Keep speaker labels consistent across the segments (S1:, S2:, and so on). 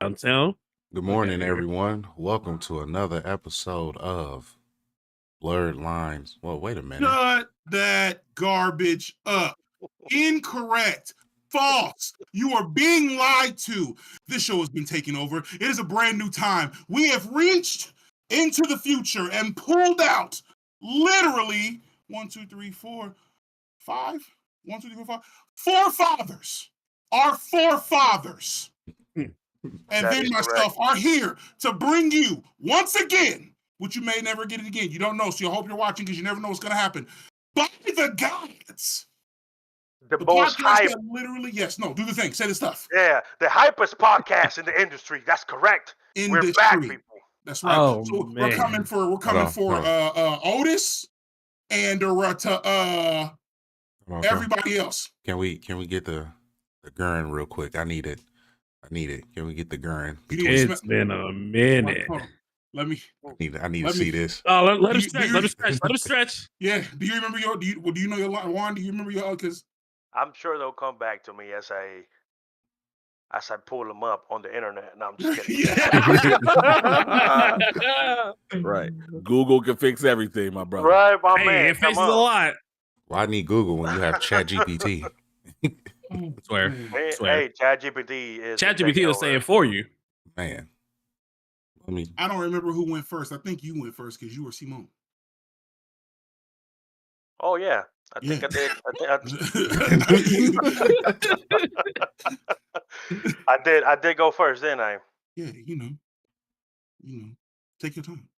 S1: downtown.
S2: Good morning, everyone. Welcome to another episode of Blerd Lines. Well, wait a minute.
S3: Shut that garbage up. Incorrect. False. You are being lied to. This show has been taken over. It is a brand new time. We have reached into the future and pulled out literally 1, 2, 3, 4, 5. 1, 2, 3, 4, 5. Four fathers. Our forefathers. And then myself are here to bring you once again, which you may never get it again. You don't know, so I hope you're watching because you never know what's going to happen. By the gods.
S4: The most hype.
S3: Literally, yes. No, do the thing. Say the stuff.
S4: Yeah, the hypest podcast in the industry. That's correct. We're back, people.
S3: That's right.
S1: Oh,
S3: so
S1: man.
S3: we're coming for Otis and everybody else.
S2: Can we get the gurn real quick? I need it. Can we get the gurn?
S1: It's been a minute.
S3: Let me.
S2: I need to see this.
S1: Oh, let him stretch. Let him stretch.
S3: Yeah. Do you remember do you know your line, Juan? Do you remember your? Because
S4: I'm sure they'll come back to me as I pull them up on the internet. No, I'm just kidding.
S5: Right. Google can fix everything, my brother.
S4: Right, my man.
S1: It fixes a lot.
S2: Why need Google when you have ChatGPT?
S1: Swear.
S4: Hey, ChatGPT is
S1: saying for you.
S2: Man.
S3: I don't remember who went first. I think you went first because you were Simone.
S4: Oh yeah, I think I did. I did go first, didn't I?
S3: Yeah, you know. Take your time.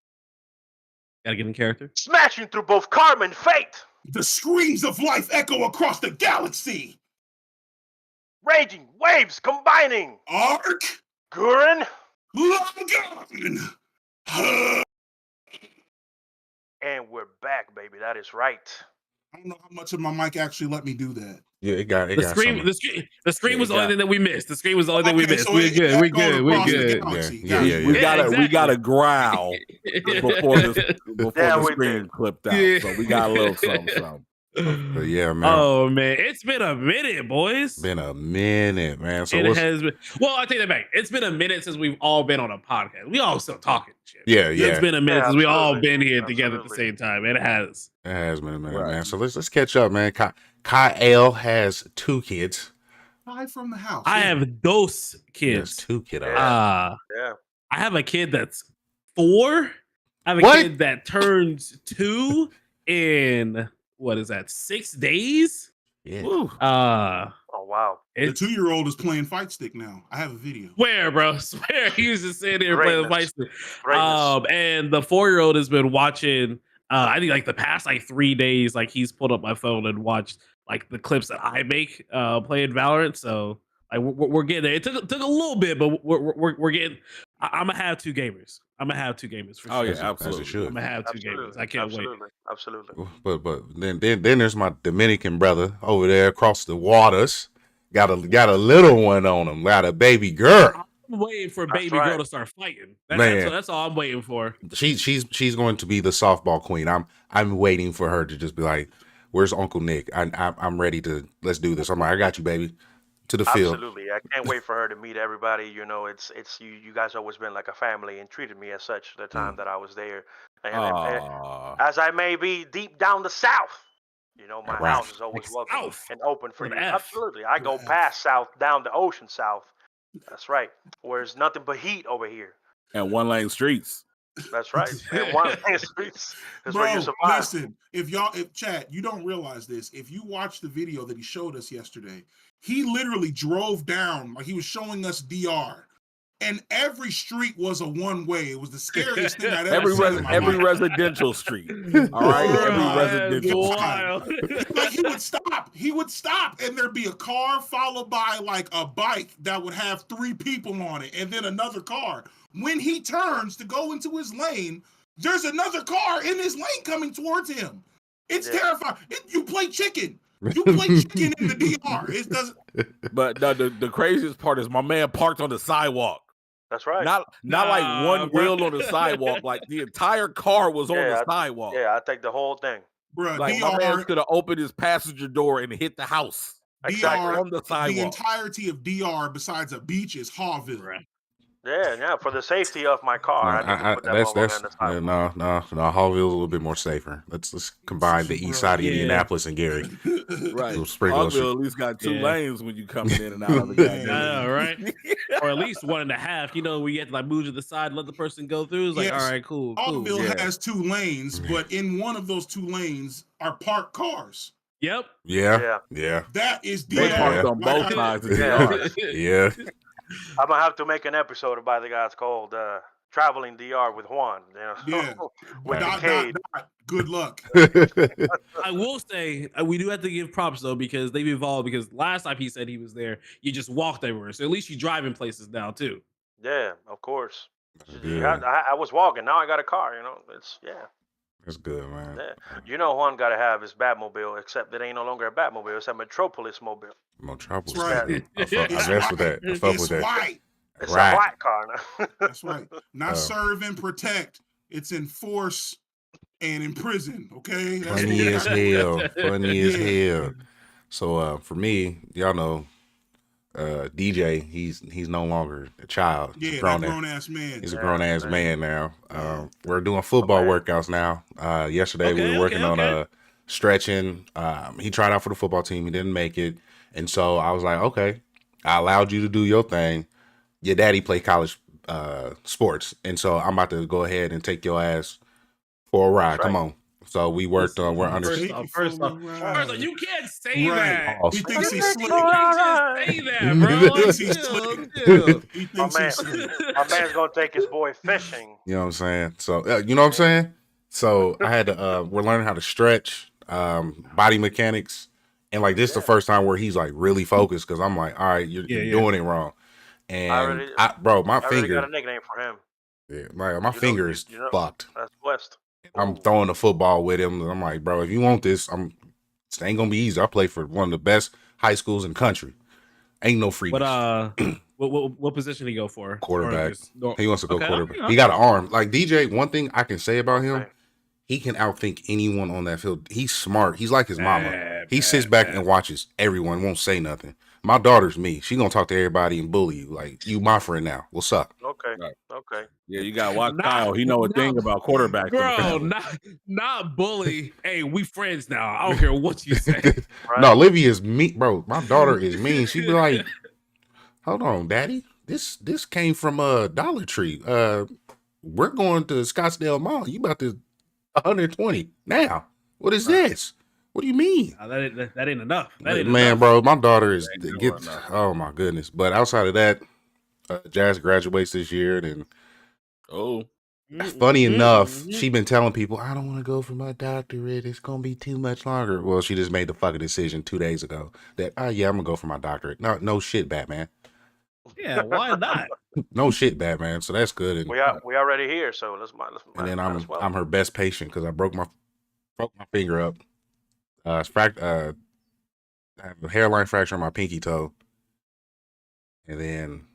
S1: Gotta get in character.
S4: Smashing through both karma and fate.
S3: The screams of life echo across the galaxy.
S4: Raging waves combining.
S3: Ark.
S4: Gurren.
S3: Logan.
S4: And we're back, baby. That is right.
S3: I don't know how much of my mic actually let me do that.
S2: Yeah, it got
S1: the screen.
S2: something.
S1: The screen was the only thing that we missed. The screen was the only thing we missed.
S3: So
S1: we're good. We good.
S2: Yeah.
S5: We got to growl before the screen clipped out.
S1: Yeah.
S5: So we got a little something.
S2: But yeah, man.
S1: Oh man, it's been a minute, boys.
S2: Been a minute, man. So
S1: it has been. Well, I take that back. It's been a minute since we've all been on a podcast. We all still talking shit.
S2: Yeah.
S1: It's been a minute since we all been here together at the same time. It has.
S2: It has been a minute, man. So let's catch up, man. Kyle has 2 kids.
S3: 5 from the house.
S1: I have those kids.
S2: 2 kiddos.
S4: Yeah.
S1: I have a kid that's 4. I have a kid that turns 2 in. What is that? 6 days?
S2: Yeah.
S4: Oh wow.
S3: The 2-year-old is playing fight stick now. I have a video.
S1: Swear, bro. Swear. He was just sitting there playing the fight stick.
S4: Greatness.
S1: And the 4-year-old has been watching. I think like the past 3 days, like he's pulled up my phone and watched like the clips that I make playing Valorant. So like we're getting there. It took a little bit, but we're getting. I'm gonna have 2 gamers. I'm gonna have 2 gamers for sure.
S5: Oh yeah, absolutely.
S2: Should.
S1: I'm gonna have 2 gamers. I can't wait.
S4: Absolutely.
S2: But then there's my Dominican brother over there across the waters. Got a little one on him. Got a baby girl.
S1: I'm waiting for baby girl to start fighting. That's all I'm waiting for.
S2: She's going to be the softball queen. I'm waiting for her to just be like, "Where's Uncle Nick? I'm ready to let's do this." I'm like, "I got you, baby." To the field.
S4: Absolutely. I can't wait for her to meet everybody. You know, it's you guys always been like a family and treated me as such the time that I was there. And as I may be deep down the south, you know, my house is always welcome and open for you. Absolutely. I go past south, down the ocean south. That's right. Where there's nothing but heat over here.
S5: And 1-lane streets.
S4: That's right. And 1-lane streets is where you survive.
S3: Listen, if Chad, you don't realize this. If you watch the video that he showed us yesterday, he literally drove down, like he was showing us DR. And every street was a one-way. It was the scariest thing I'd ever seen.
S5: Every residential street. All right? Every residential street.
S3: Like he would stop, and there'd be a car followed by like a bike that would have 3 people on it, and then another car. When he turns to go into his lane, there's another car in his lane coming towards him. It's terrifying. You play chicken. You play chicken in the DR. It doesn't.
S5: But the craziest part is my man parked on the sidewalk.
S4: That's right.
S5: Not like one wheel on the sidewalk. Like the entire car was on the sidewalk.
S4: Yeah, I think the whole thing.
S3: Bruh,
S5: like my man could have opened his passenger door and hit the house.
S3: DR,
S5: exactly on the sidewalk.
S3: The entirety of DR, besides a beach, is Hawville.
S1: Right.
S4: Yeah, for the safety of my car, I need to put that motherfucker on the sidewalk.
S2: No. Hallville's a little bit more safer. Let's combine the east side of Indianapolis and Gary.
S5: Right.
S2: Sprinkle
S5: Hallville at least got 2 lanes when you coming in and out of the
S1: goddamn. Right? Or at least 1.5. You know, we get to like move to the side, let the person go through. It's like, all right, cool.
S3: Hallville has 2 lanes, but in one of those 2 lanes are parked cars.
S1: Yep.
S2: Yeah.
S3: That is
S5: they parked on both sides of the yard.
S2: Yeah.
S4: I'm gonna have to make an episode about the guys called Traveling DR with Juan. You know? With
S3: Good luck.
S1: I will say we do have to give props though, because they've evolved. Because last time he said he was there, you just walked everywhere. So at least you driving places now too.
S4: Yeah, of course. I was walking. Now I got a car. You know,
S2: That's good, man.
S4: Yeah. You know, Juan got to have his Batmobile, except it ain't no longer a Batmobile. It's a Metropolis mobile.
S2: Metropolis.
S3: Right.
S2: I mess with that. I fuck with that.
S3: White.
S4: It's a white car now.
S3: That's right. Not serve and protect. It's enforce and imprison. Okay. That's
S2: funny as hell. So for me, y'all know, DJ, he's no longer a child.
S3: He's a grown ass man.
S2: He's a grown ass man now. We're doing football workouts now. Yesterday we were working on stretching. He tried out for the football team. He didn't make it, and so I was like, okay, I allowed you to do your thing. Your daddy played college sports, and so I'm about to go ahead and take your ass for a ride. Come on. So we worked on. We're under.
S1: First off, you can't say that.
S3: He thinks he's slick.
S1: You can't say that, bro.
S3: He thinks he's slick. He thinks he's slick.
S4: My man's gonna take his boy fishing.
S2: You know what I'm saying? So you know what I'm saying? So I had to. We're learning how to stretch, body mechanics, and like this is the first time where he's like really focused, because I'm like, all right, you're doing it wrong. And my finger
S4: got a nickname for him.
S2: Yeah, my finger is fucked.
S4: That's blessed.
S2: I'm throwing the football with him. I'm like, bro, if you want this, it ain't gonna be easy. I play for one of the best high schools in the country. Ain't no free.
S1: But what position did he go for?
S2: Quarterback. He wants to go quarterback. He got an arm. Like DJ, one thing I can say about him, he can outthink anyone on that field. He's smart. He's like his mama. He sits back and watches everyone, won't say nothing. My daughter's me. She gonna talk to everybody and bully you. Like, you my friend now. What's up?
S4: Okay. Okay.
S5: Yeah, you gotta watch Kyle. He know a thing about quarterbacks.
S1: Bro, not bully. Hey, we friends now. I don't care what you say.
S2: Right? No, Livy is mean, bro. My daughter is mean. She be like, hold on, daddy. This came from Dollar Tree. We're going to Scottsdale Mall. You about to 120 now. What is this? What do you mean?
S1: That ain't enough.
S2: Bro, my daughter is oh my goodness. But outside of that, Jazz graduates this year, and funny enough, she been telling people, I don't want to go for my doctorate. It's gonna be too much longer. Well, she just made the fucking decision 2 days ago that I'm gonna go for my doctorate. No shit, Batman.
S1: Yeah, why not?
S2: No shit, Batman. So that's good. And
S4: we already here, so let's
S2: and then I'm her best patient because I broke my finger up. I have a hairline fracture on my pinky toe, and then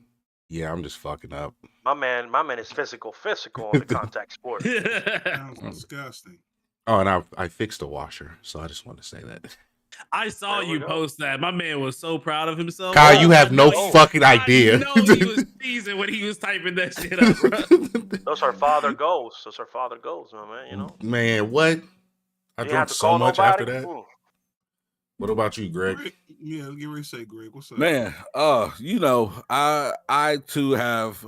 S2: I'm just fucking up.
S4: My man is physical on the contact sport.
S3: Sounds disgusting.
S2: Oh, and I fixed the washer, so I just want to say that.
S1: I saw you post that. My man was so proud of himself.
S2: Kyle, you have no fucking idea.
S1: I know he was teasing when he was typing that shit up, bro.
S4: Those are father goals, my man. You know.
S2: Man, what? I dropped so much after that. What about you, Greg?
S3: Yeah, get ready to say, Greg. What's up?
S5: Man, I too have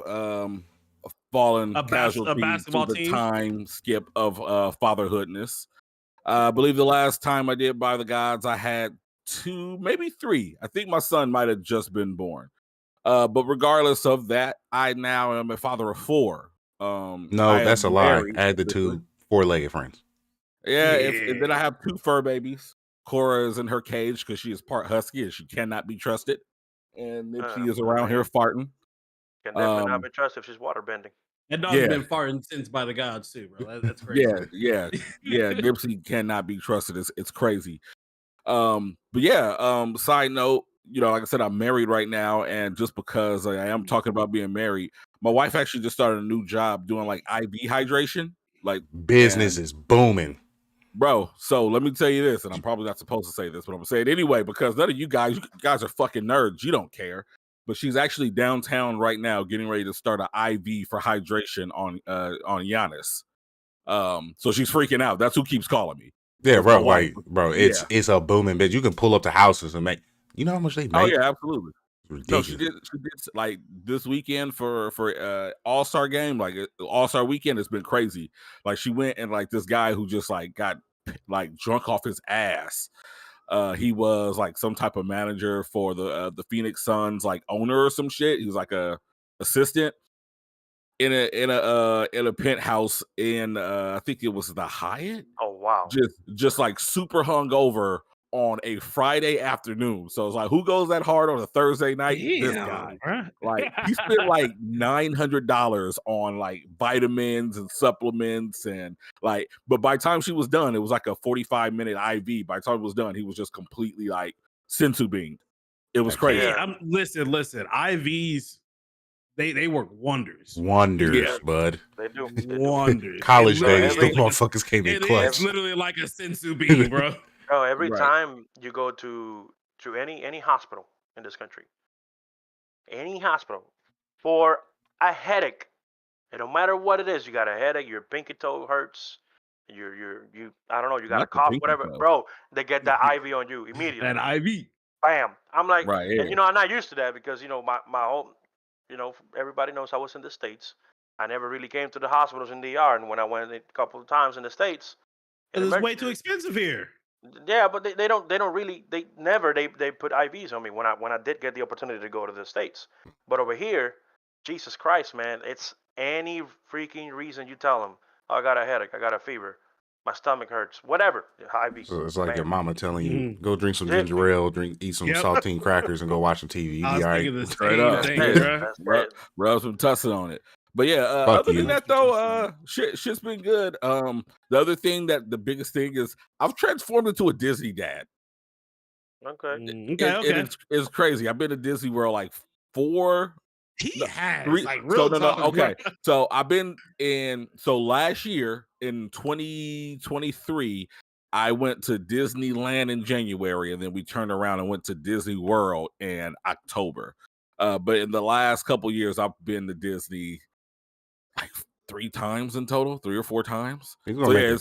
S5: fallen casualty to the time skip of fatherhoodness. I believe the last time I did by the gods, I had 2, maybe 3. I think my son might have just been born. But regardless of that, I now am a father of 4.
S2: No, that's a lie. Add the 2 4-legged friends.
S5: Yeah, and then I have 2 fur babies. Cora is in her cage because she is part husky and she cannot be trusted. And Nipsey is around here farting.
S4: Can definitely not be trusted if she's water bending.
S1: That dog's been farting since by the gods too, bro. That's crazy.
S5: Yeah. Nipsey cannot be trusted. It's crazy. Side note, like I said, I'm married right now, and just because I am talking about being married, my wife actually just started a new job doing like IV hydration. Like
S2: business is booming.
S5: Bro, so let me tell you this, and I'm probably not supposed to say this, but I'm gonna say it anyway because none of you guys are fucking nerds. You don't care. but she's actually downtown right now getting ready to start an IV for hydration on Giannis. So she's freaking out. That's who keeps calling me.
S2: Yeah, bro. Like, bro, it's a booming bitch. You can pull up the houses and make. You know how much they make?
S5: Oh yeah, absolutely.
S2: Ridiculous.
S5: No, she did like this weekend for All-Star game, like All-Star weekend has been crazy. Like she went and like this guy who just like got like drunk off his ass. He was like some type of manager for the Phoenix Suns, like owner or some shit. He was like a assistant in a penthouse in I think it was the Hyatt.
S4: Oh wow.
S5: Just like super hungover on a Friday afternoon. So it's like, who goes that hard on a Thursday night?
S1: Damn,
S5: this guy.
S1: bro.
S5: Like he spent like $900 on like vitamins and supplements and like, but by the time she was done, it was like a 45-minute IV. By the time it was done, he was just completely like sensu beamed. It was crazy.
S1: Hey, listen. IVs, they work wonders.
S2: Wonders, bud.
S4: They do.
S1: Wonders.
S2: College days, the motherfuckers came in clutch.
S1: It's literally like a sensu beam, bro.
S4: Bro, every time you go to any hospital in this country, any hospital for a headache, and no matter what it is, you got a headache, your pinky toe hurts, you I don't know, you got a cough, whatever, bro, they get that IV on you immediately.
S1: That IV.
S4: Bam. I'm like,
S5: yeah.
S4: And, you know, I'm not used to that because, you know, my whole, you know, everybody knows I was in the States. I never really came to the hospitals in the ER, and when I went a couple of times in the States,
S1: it's way too expensive here.
S4: Yeah, but they don't really they put IVs on me when I did get the opportunity to go to the States. But over here, Jesus Christ, man, it's any freaking reason you tell them, oh, I got a headache, I got a fever, my stomach hurts, whatever. IVs.
S2: So it's like your mama telling you, go drink some ginger ale, eat some saltine crackers, and go watch some TV. You be all right.
S5: Straight up. Rub some tussin on it. But yeah, other than that though, shit's been good. The other thing the biggest thing is I've transformed into a Disney dad.
S4: Okay.
S5: It's crazy. I've been to Disney World like
S1: three. Like real talk.
S5: Okay. So I've been last year in 2023, I went to Disneyland in January, and then we turned around and went to Disney World in October. But in the last couple years, I've been to Disney like 3 times in total, 3 or 4 times. So yeah,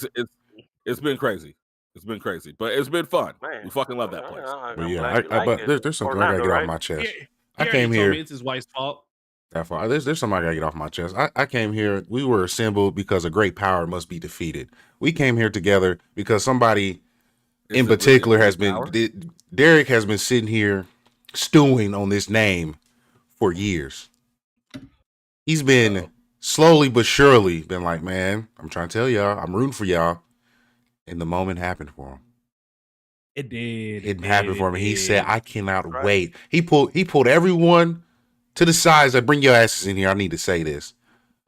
S5: it's been crazy. It's been crazy, but it's been fun. Man, we fucking love that place.
S2: But there's something I gotta get off my chest. I came here.
S1: It's his wife's fault.
S2: There's something I gotta get off my chest. I came here. We were assembled because a great power must be defeated. We came here together because somebody in particular has been. Derek has been sitting here stewing on this name for years. He's been slowly but surely been like, man, I'm trying to tell y'all, I'm rooting for y'all. And the moment happened for him.
S1: It did.
S2: It happened for him. He said, I cannot wait. He pulled everyone to the sides that bring your asses in here. I need to say this.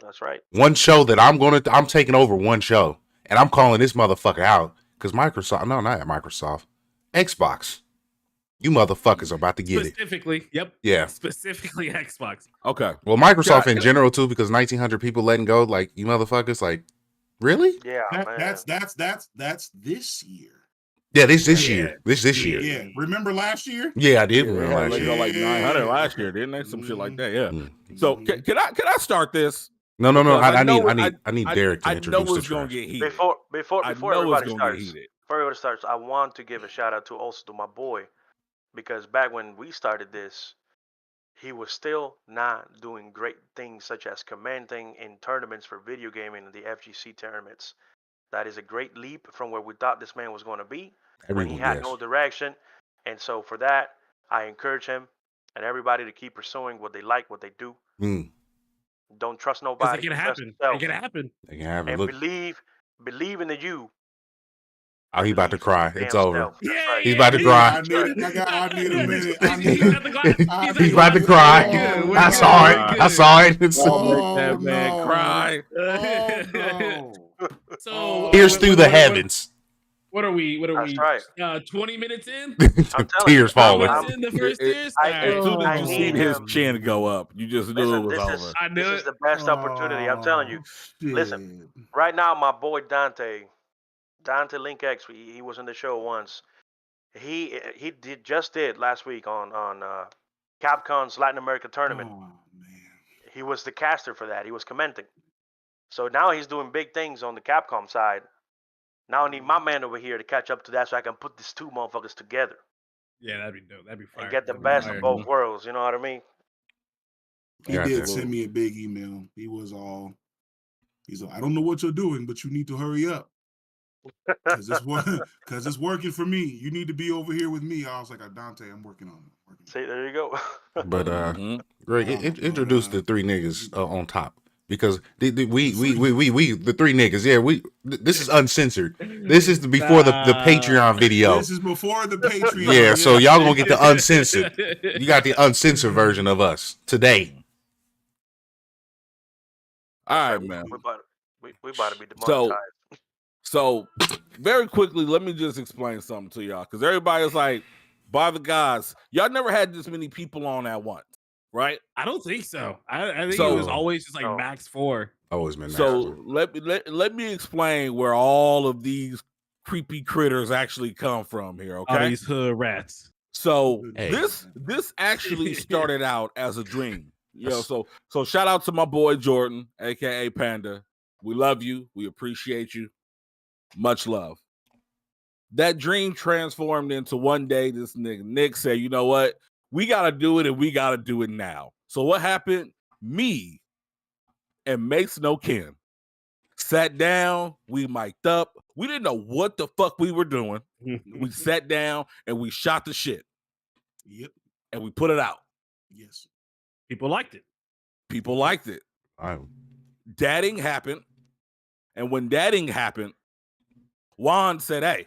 S4: That's right.
S2: One show that I'm taking over one show, and I'm calling this motherfucker out because Microsoft, no, not Microsoft, Xbox. You motherfuckers are about to get
S1: Specifically, yep.
S2: Yeah.
S1: Specifically Xbox.
S5: Okay.
S2: Well, Microsoft in general too, because 1,900 people letting go. Like, you motherfuckers, like, really?
S4: Yeah.
S3: That's this year.
S2: Yeah, this year. This year.
S3: Yeah. Remember last year?
S2: Yeah, I did remember last year.
S5: Like 900 last year, didn't they? Some shit like that. Yeah. So can I start this?
S2: No. I need Derek to introduce
S5: the trash.
S4: Before everybody starts, I want to give a shout out to my boy, because back when we started this, he was still not doing great things such as commenting in tournaments for video gaming and the FGC tournaments. That is a great leap from where we thought this man was going to be when he had no direction. And so for that, I encourage him and everybody to keep pursuing what they like, what they do. Don't trust nobody.
S1: It can happen. It can happen.
S2: And
S4: look, believe in the you.
S2: Oh, he about to cry. It's over.
S1: He's
S2: about to cry.
S3: I need a minute.
S2: He's about to cry. I saw it.
S5: Don't make that man cry.
S1: So
S2: tears through the heavens.
S1: What are we?
S4: That's right.
S1: 20 minutes in?
S2: Tears falling.
S1: In the first tears?
S5: As soon as you see his chin go up, you just knew it was over.
S4: This is the best opportunity. I'm telling you. Listen, right now, my boy Dante Link X, he was in the show once. He did last week on Capcom's Latin America tournament.
S3: Oh, man.
S4: He was the caster for that. He was commenting. So now he's doing big things on the Capcom side. Now I need my man over here to catch up to that so I can put these two motherfuckers together.
S1: Yeah, that'd be dope. That'd be fire.
S4: And get the best of both worlds. You know what I mean?
S3: He did send me a big email. He's like, I don't know what you're doing, but you need to hurry up. Because it's working for me. You need to be over here with me. I was like, Dante, I'm working on it.
S4: See, there you go.
S2: But Greg, introduce the three niggas on top. Because we the three niggas, this is uncensored. This is before the Patreon video.
S3: This is before the Patreon.
S2: Yeah, so y'all gonna get the uncensored. You got the uncensored version of us today.
S5: All right, man.
S4: We about to be demonetized.
S5: So very quickly, let me just explain something to y'all, because everybody's like, by the gods, y'all never had this many people on at once, right?
S1: I don't think so. I think it was always just like max 4.
S2: Always been max 4.
S5: Let me explain where all of these creepy critters actually come from here, okay?
S1: All these hood rats.
S5: So this actually started out as a dream. You know, so shout out to my boy Jordan, aka Panda. We love you. We appreciate you. Much love. That dream transformed into one day this nigga Nick said, you know what? We got to do it, and we got to do it now. So what happened? Me and Mace No Ken sat down. We mic'd up. We didn't know what the fuck we were doing. We sat down, and we shot the shit.
S3: Yep.
S5: And we put it out.
S3: Yes.
S1: People liked it.
S5: Dadding happened. And when dadding happened, Juan said, hey,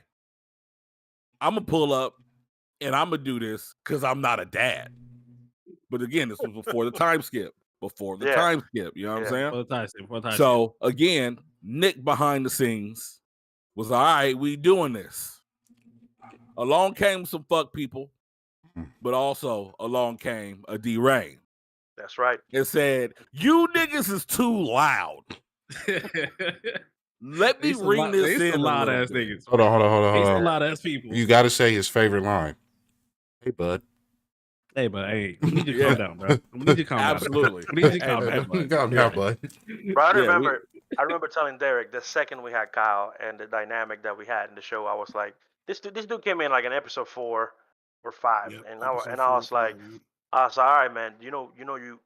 S5: I'm going to pull up and I'm going to do this because I'm not a dad. But again, this was before the time skip. You know what I'm saying?
S1: Before the time
S5: so again, Nick behind the scenes was all right, we doing this. Along came some fuck people, but also along came a D-Rain.
S4: That's right.
S5: It said, you niggas is too loud. Let me ring this in.
S1: A lot ass niggas.
S2: Hold on.
S1: A lot ass people.
S2: You got to say his favorite line. Hey, bud.
S1: Hey, we need you to calm down, bro. We need you to calm down.
S5: Absolutely.
S1: We need you to calm down.
S2: Calm down, bud.
S4: Bro, I remember telling Derek the second we had Kyle and the dynamic that we had in the show, I was like, this dude came in like in episode 4 or 5,
S3: Yep,
S4: and I was like, all right, man, you know you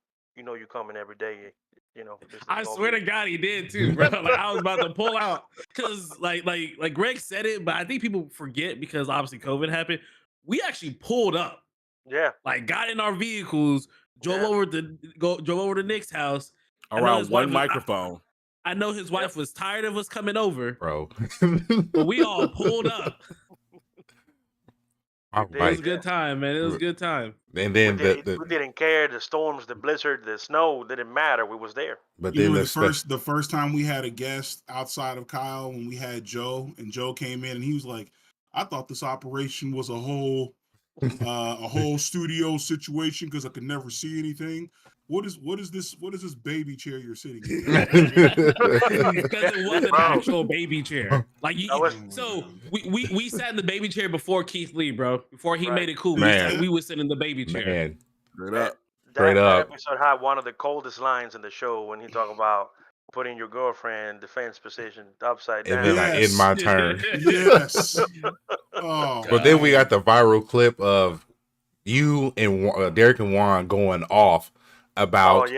S4: coming every day. You know,
S1: I swear to God, he did too, bro. Like I was about to pull out because, like Greg said it, but I think people forget because obviously COVID happened. We actually pulled up, like got in our vehicles, drove over to Nick's house
S5: around one microphone.
S1: I know his wife was tired of us coming over,
S2: bro,
S1: but we all pulled up. It was a good time, man. It was a good time.
S2: And then
S4: we didn't care. The storms, the blizzard, the snow didn't matter. We was there.
S3: But then the first time we had a guest outside of Kyle, when we had Joe, and Joe came in and he was like, I thought this operation was a whole studio situation because I could never see anything. What is this baby chair you're sitting in?
S1: Because it was an actual baby chair. Like we sat in the baby chair before Keith Lee, bro. Before he made it cool, we would sit in the baby chair.
S2: Man.
S4: That episode had one of the coldest lines in the show when he talked about putting your girlfriend in defense position upside down.
S2: And then in my turn.
S3: Yes. Oh,
S2: but then we got the viral clip of you and Derek and Juan going off about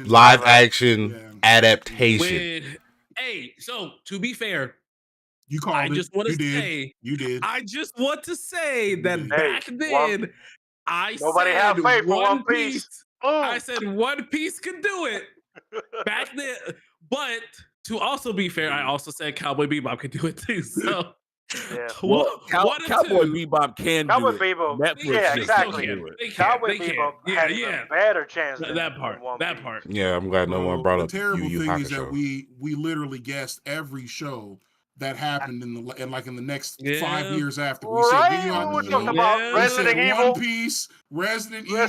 S2: live action adaptation.
S1: So to be fair,
S3: you called
S1: I
S3: it.
S1: just want to say
S3: you did.
S1: I just want to say that back then I
S4: nobody
S1: said
S4: have faith for One Piece.
S1: I said One Piece could do it back then. But to also be fair, I also said Cowboy Bebop could do it too. So
S5: Cowboy Bebop can do it.
S4: Bebop,
S5: Netflix
S4: exactly. Cowboy Bebop had a better chance than
S1: that part.
S2: Yeah, I'm glad no one brought up.
S3: The terrible thing is that we literally guessed every show that happened in the next 5 years after. We said
S4: we talking about Resident Evil,
S3: One Piece, Resident Evil,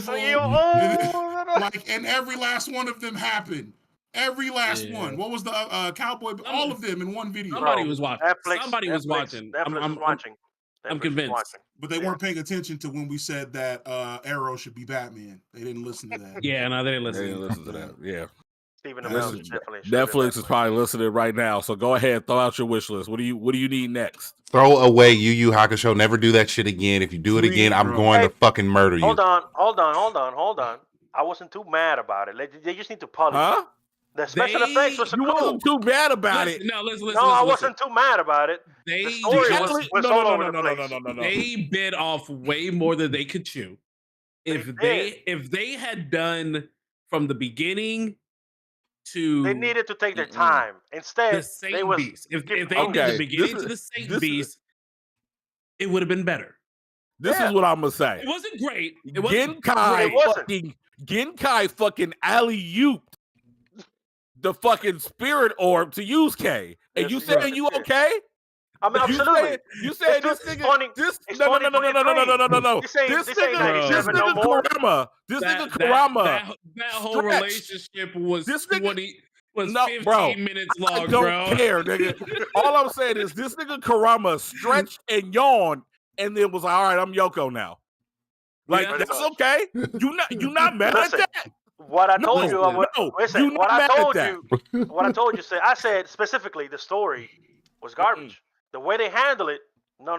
S3: and every last one of them happened. Every last one. What was the Cowboy? All of them in one video.
S1: Somebody was watching.
S4: Netflix was watching.
S1: I'm convinced.
S3: But they weren't paying attention to when we said that Arrow should be Batman. They didn't listen to that.
S1: Yeah, no, they didn't listen.
S5: They didn't listen to that. Yeah.
S4: Netflix
S5: is probably listening right now, so go ahead, throw out your wish list. What do you need next?
S2: Throw away Yu Yu Hakusho. Never do that shit again. If you do it again, I'm going to fucking murder you.
S4: Hold on. I wasn't too mad about it. They just need to polish.
S5: Huh?
S4: The special effects was
S5: cool. You wasn't too mad about it.
S4: No, I wasn't too mad about it. The story was all over the place.
S1: No. They bit off way more than they could chew. If they had done from the beginning to,
S4: they needed to take their time. Instead,
S1: the Saint Beast. If they did the beginning to the Saint Beast, it would have been better.
S5: This is what I'm gonna say.
S1: It wasn't great.
S5: Genkai fucking alley-ooped the fucking spirit orb to Yusuke. And you saying you okay?
S4: I mean, absolutely.
S5: You said this nigga. No. This nigga Kurama.
S1: That whole relationship was 15 minutes long,
S5: I don't care, nigga. All I'm saying is this nigga Kurama stretched and yawned, and then was like, "All right, I'm Yoko now." Like that's okay. You not mad at that?
S4: What I told you, what I told you, I said specifically the story was garbage. The way they handle it, no.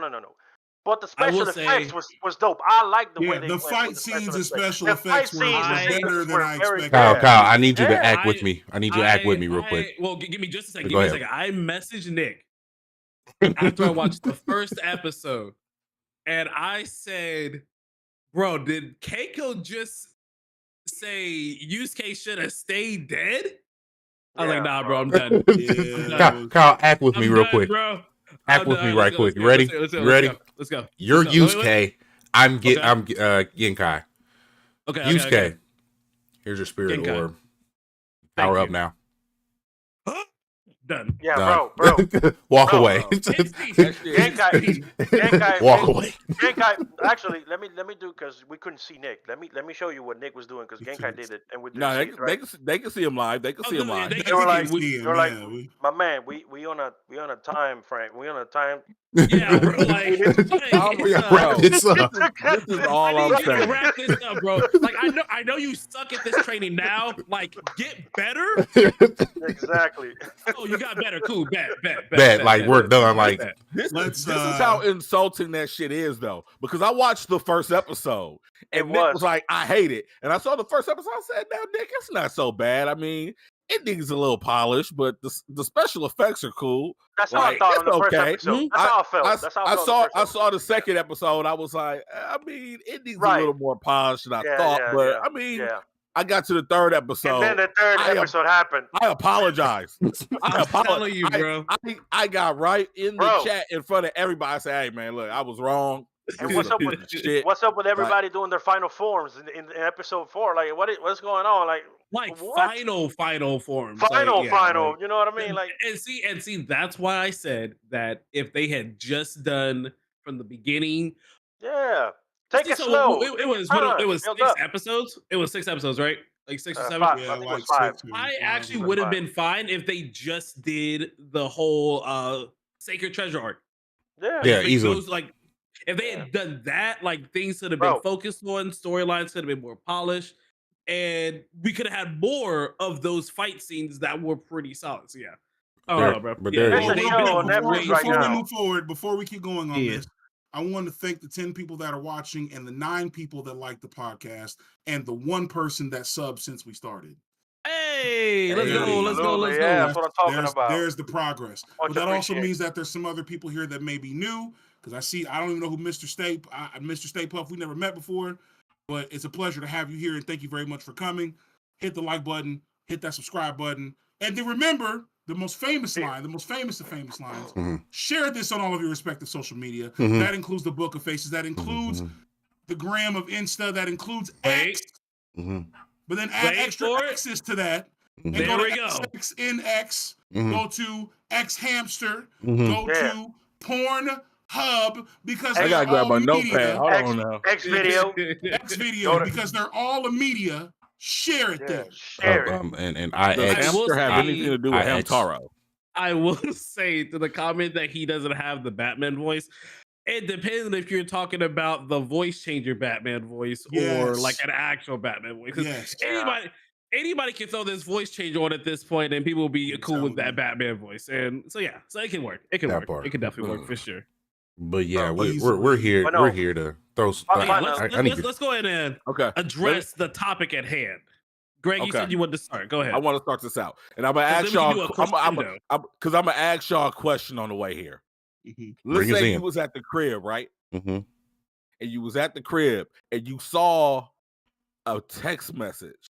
S4: But the special effects was dope. I like the way they
S3: the fight scenes and special effects were better than I expected.
S2: Kyle, I need you to act with me. I need you to act with me real quick.
S1: Well, give me just a second. I messaged Nick after I watched the first episode, and I said, "Bro, did Keiko just say Yusuke should have stayed dead?" I was like, "Nah, bro, I'm done."
S2: Kyle, act with me real quick. Bro. Act with me right quick. You ready? Ready?
S1: Let's go.
S2: You're Yusuke. I'm Genkai.
S1: Okay.
S2: Yusuke. Here's your spirit orb. Power up now.
S1: Done.
S4: Yeah, bro.
S2: Walk away.
S4: Genkai.
S2: Walk away.
S4: Genkai. Actually, let me do, because we couldn't see Nick. Let me show you what Nick was doing, because Genkai did it, and we didn't see it, right?
S5: They can see him live. They can see him live.
S4: They were like, my man, we on a time frame. We on a time.
S1: Yeah, bro. Like,
S2: wrap this up.
S5: This is all I'm saying.
S1: Wrap this up, bro. Like, I know you suck at this training now. Like, get better.
S4: Exactly.
S1: Oh, you got better. Cool. Bet.
S2: Like, we're done. Like,
S5: this is how insulting that shit is, though. Because I watched the first episode, and Nick was like, "I hate it," and I saw the first episode. I said, "Now, Nick, it's not so bad. I mean, it needs a little polish, but the special effects are cool."
S4: That's how I thought on the first episode. That's how I felt.
S5: I saw the second episode. I was like, I mean, it needs a little more polish than I thought. But I mean, I got to the third episode.
S4: And then the third episode happened.
S5: I apologize.
S1: I'm telling you, bro.
S5: I got right in the chat in front of everybody. I said, "Hey, man, look, I was wrong."
S4: And what's up with everybody doing their final forms in episode 4? Like, what's going on? Like
S1: final forms.
S4: Final. You know what I mean? Like,
S1: and see, that's why I said that if they had just done from the beginning,
S4: take it slow.
S1: It was 6 episodes. It was 6 episodes, right? Like 6 or 7.
S4: 5. I think it was 5.
S1: I actually would have been fine if they just did the whole Sacred Treasure arc.
S2: Yeah, easily.
S1: If they had done that, like, things could have been focused on, storylines could have been more polished, and we could have had more of those fight scenes that were pretty solid. So yeah. Bro.
S3: Before we keep going on this, I want to thank the 10 people that are watching, and the 9 people that like the podcast, and the 1 person that subbed since we started.
S1: Hey, let's go.
S4: Yeah, that's what I'm talking about.
S3: There's the progress. But that also means that there's some other people here that may be new, because I don't even know who Mr. Stay Puff, we never met before, but it's a pleasure to have you here, and thank you very much for coming. Hit the like button, hit that subscribe button, and then remember the most famous line, the most famous of famous lines.
S2: Mm-hmm.
S3: Share this on all of your respective social media. Mm-hmm. That includes the Book of Faces. That includes the gram of Insta. That includes X.
S2: Mm-hmm.
S3: But then add extra X's to that. And
S1: there
S3: go
S1: we
S3: to
S1: go.
S3: XNX. Go to X Hamster. Go to Pornhub, because
S5: I gotta grab my notepad. Hold on now.
S4: X video,
S3: because they're all a media. Share it there.
S4: Share it.
S2: And
S5: does Hamster have anything to do with Hamtaro?
S1: I will say to the comment that he doesn't have the Batman voice. It depends if you're talking about the voice changer Batman voice or like an actual Batman voice.
S3: Yes.
S1: Anybody can throw this voice changer on at this point, and people will be cool with that Batman voice. And so so it can work. It can work. It can definitely work for sure.
S2: But yeah, we're here. We're here to throw.
S1: Let's go ahead and address the topic at hand. Greg, you said you wanted to start. Go ahead.
S5: I want to start this out, and I'm gonna ask y'all. I'm gonna ask y'all a question on the way here. Let's say you was at the crib, right? And you was at the crib, and you saw a text message,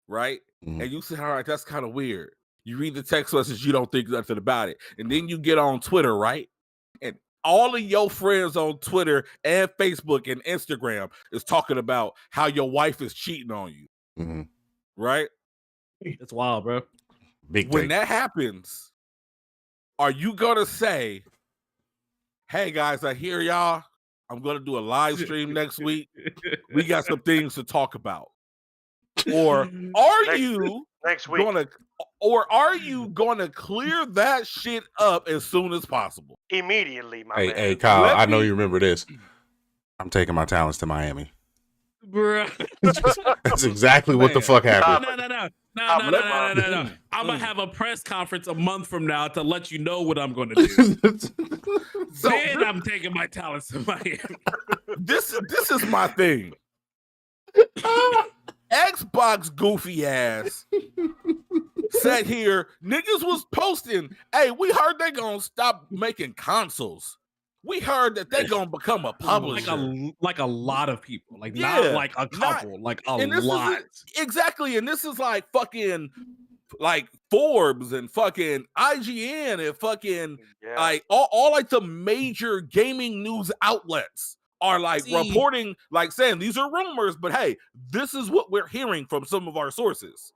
S5: right? And you said, "All right, that's kind of weird." You read the text message, you don't think nothing about it, and then you get on Twitter, right? And all of your friends on Twitter and Facebook and Instagram is talking about how your wife is cheating on you, right?
S1: It's wild, bro.
S5: When that happens, are you gonna say, "Hey guys, I hear y'all. I'm gonna do a live stream next week. We got some things to talk about," or are you
S4: next week
S5: gonna clear that shit up as soon as possible?
S4: Immediately, my man.
S2: Hey, Kyle, I know you remember this. I'm taking my talents to Miami.
S1: Bro.
S2: That's exactly what the fuck happened.
S1: No. I'm gonna have a press conference a month from now to let you know what I'm gonna do. Then I'm taking my talents to Miami.
S5: This is my thing. Xbox goofy ass sat here. Niggas was posting, "Hey, we heard they gonna stop making consoles. We heard that they gonna become a publisher."
S1: Like a lot of people. Like not like a couple, like a lot.
S5: Exactly. And this is like fucking like Forbes and fucking IGN and fucking like all like the major gaming news outlets are like reporting, like saying these are rumors, but hey, this is what we're hearing from some of our sources.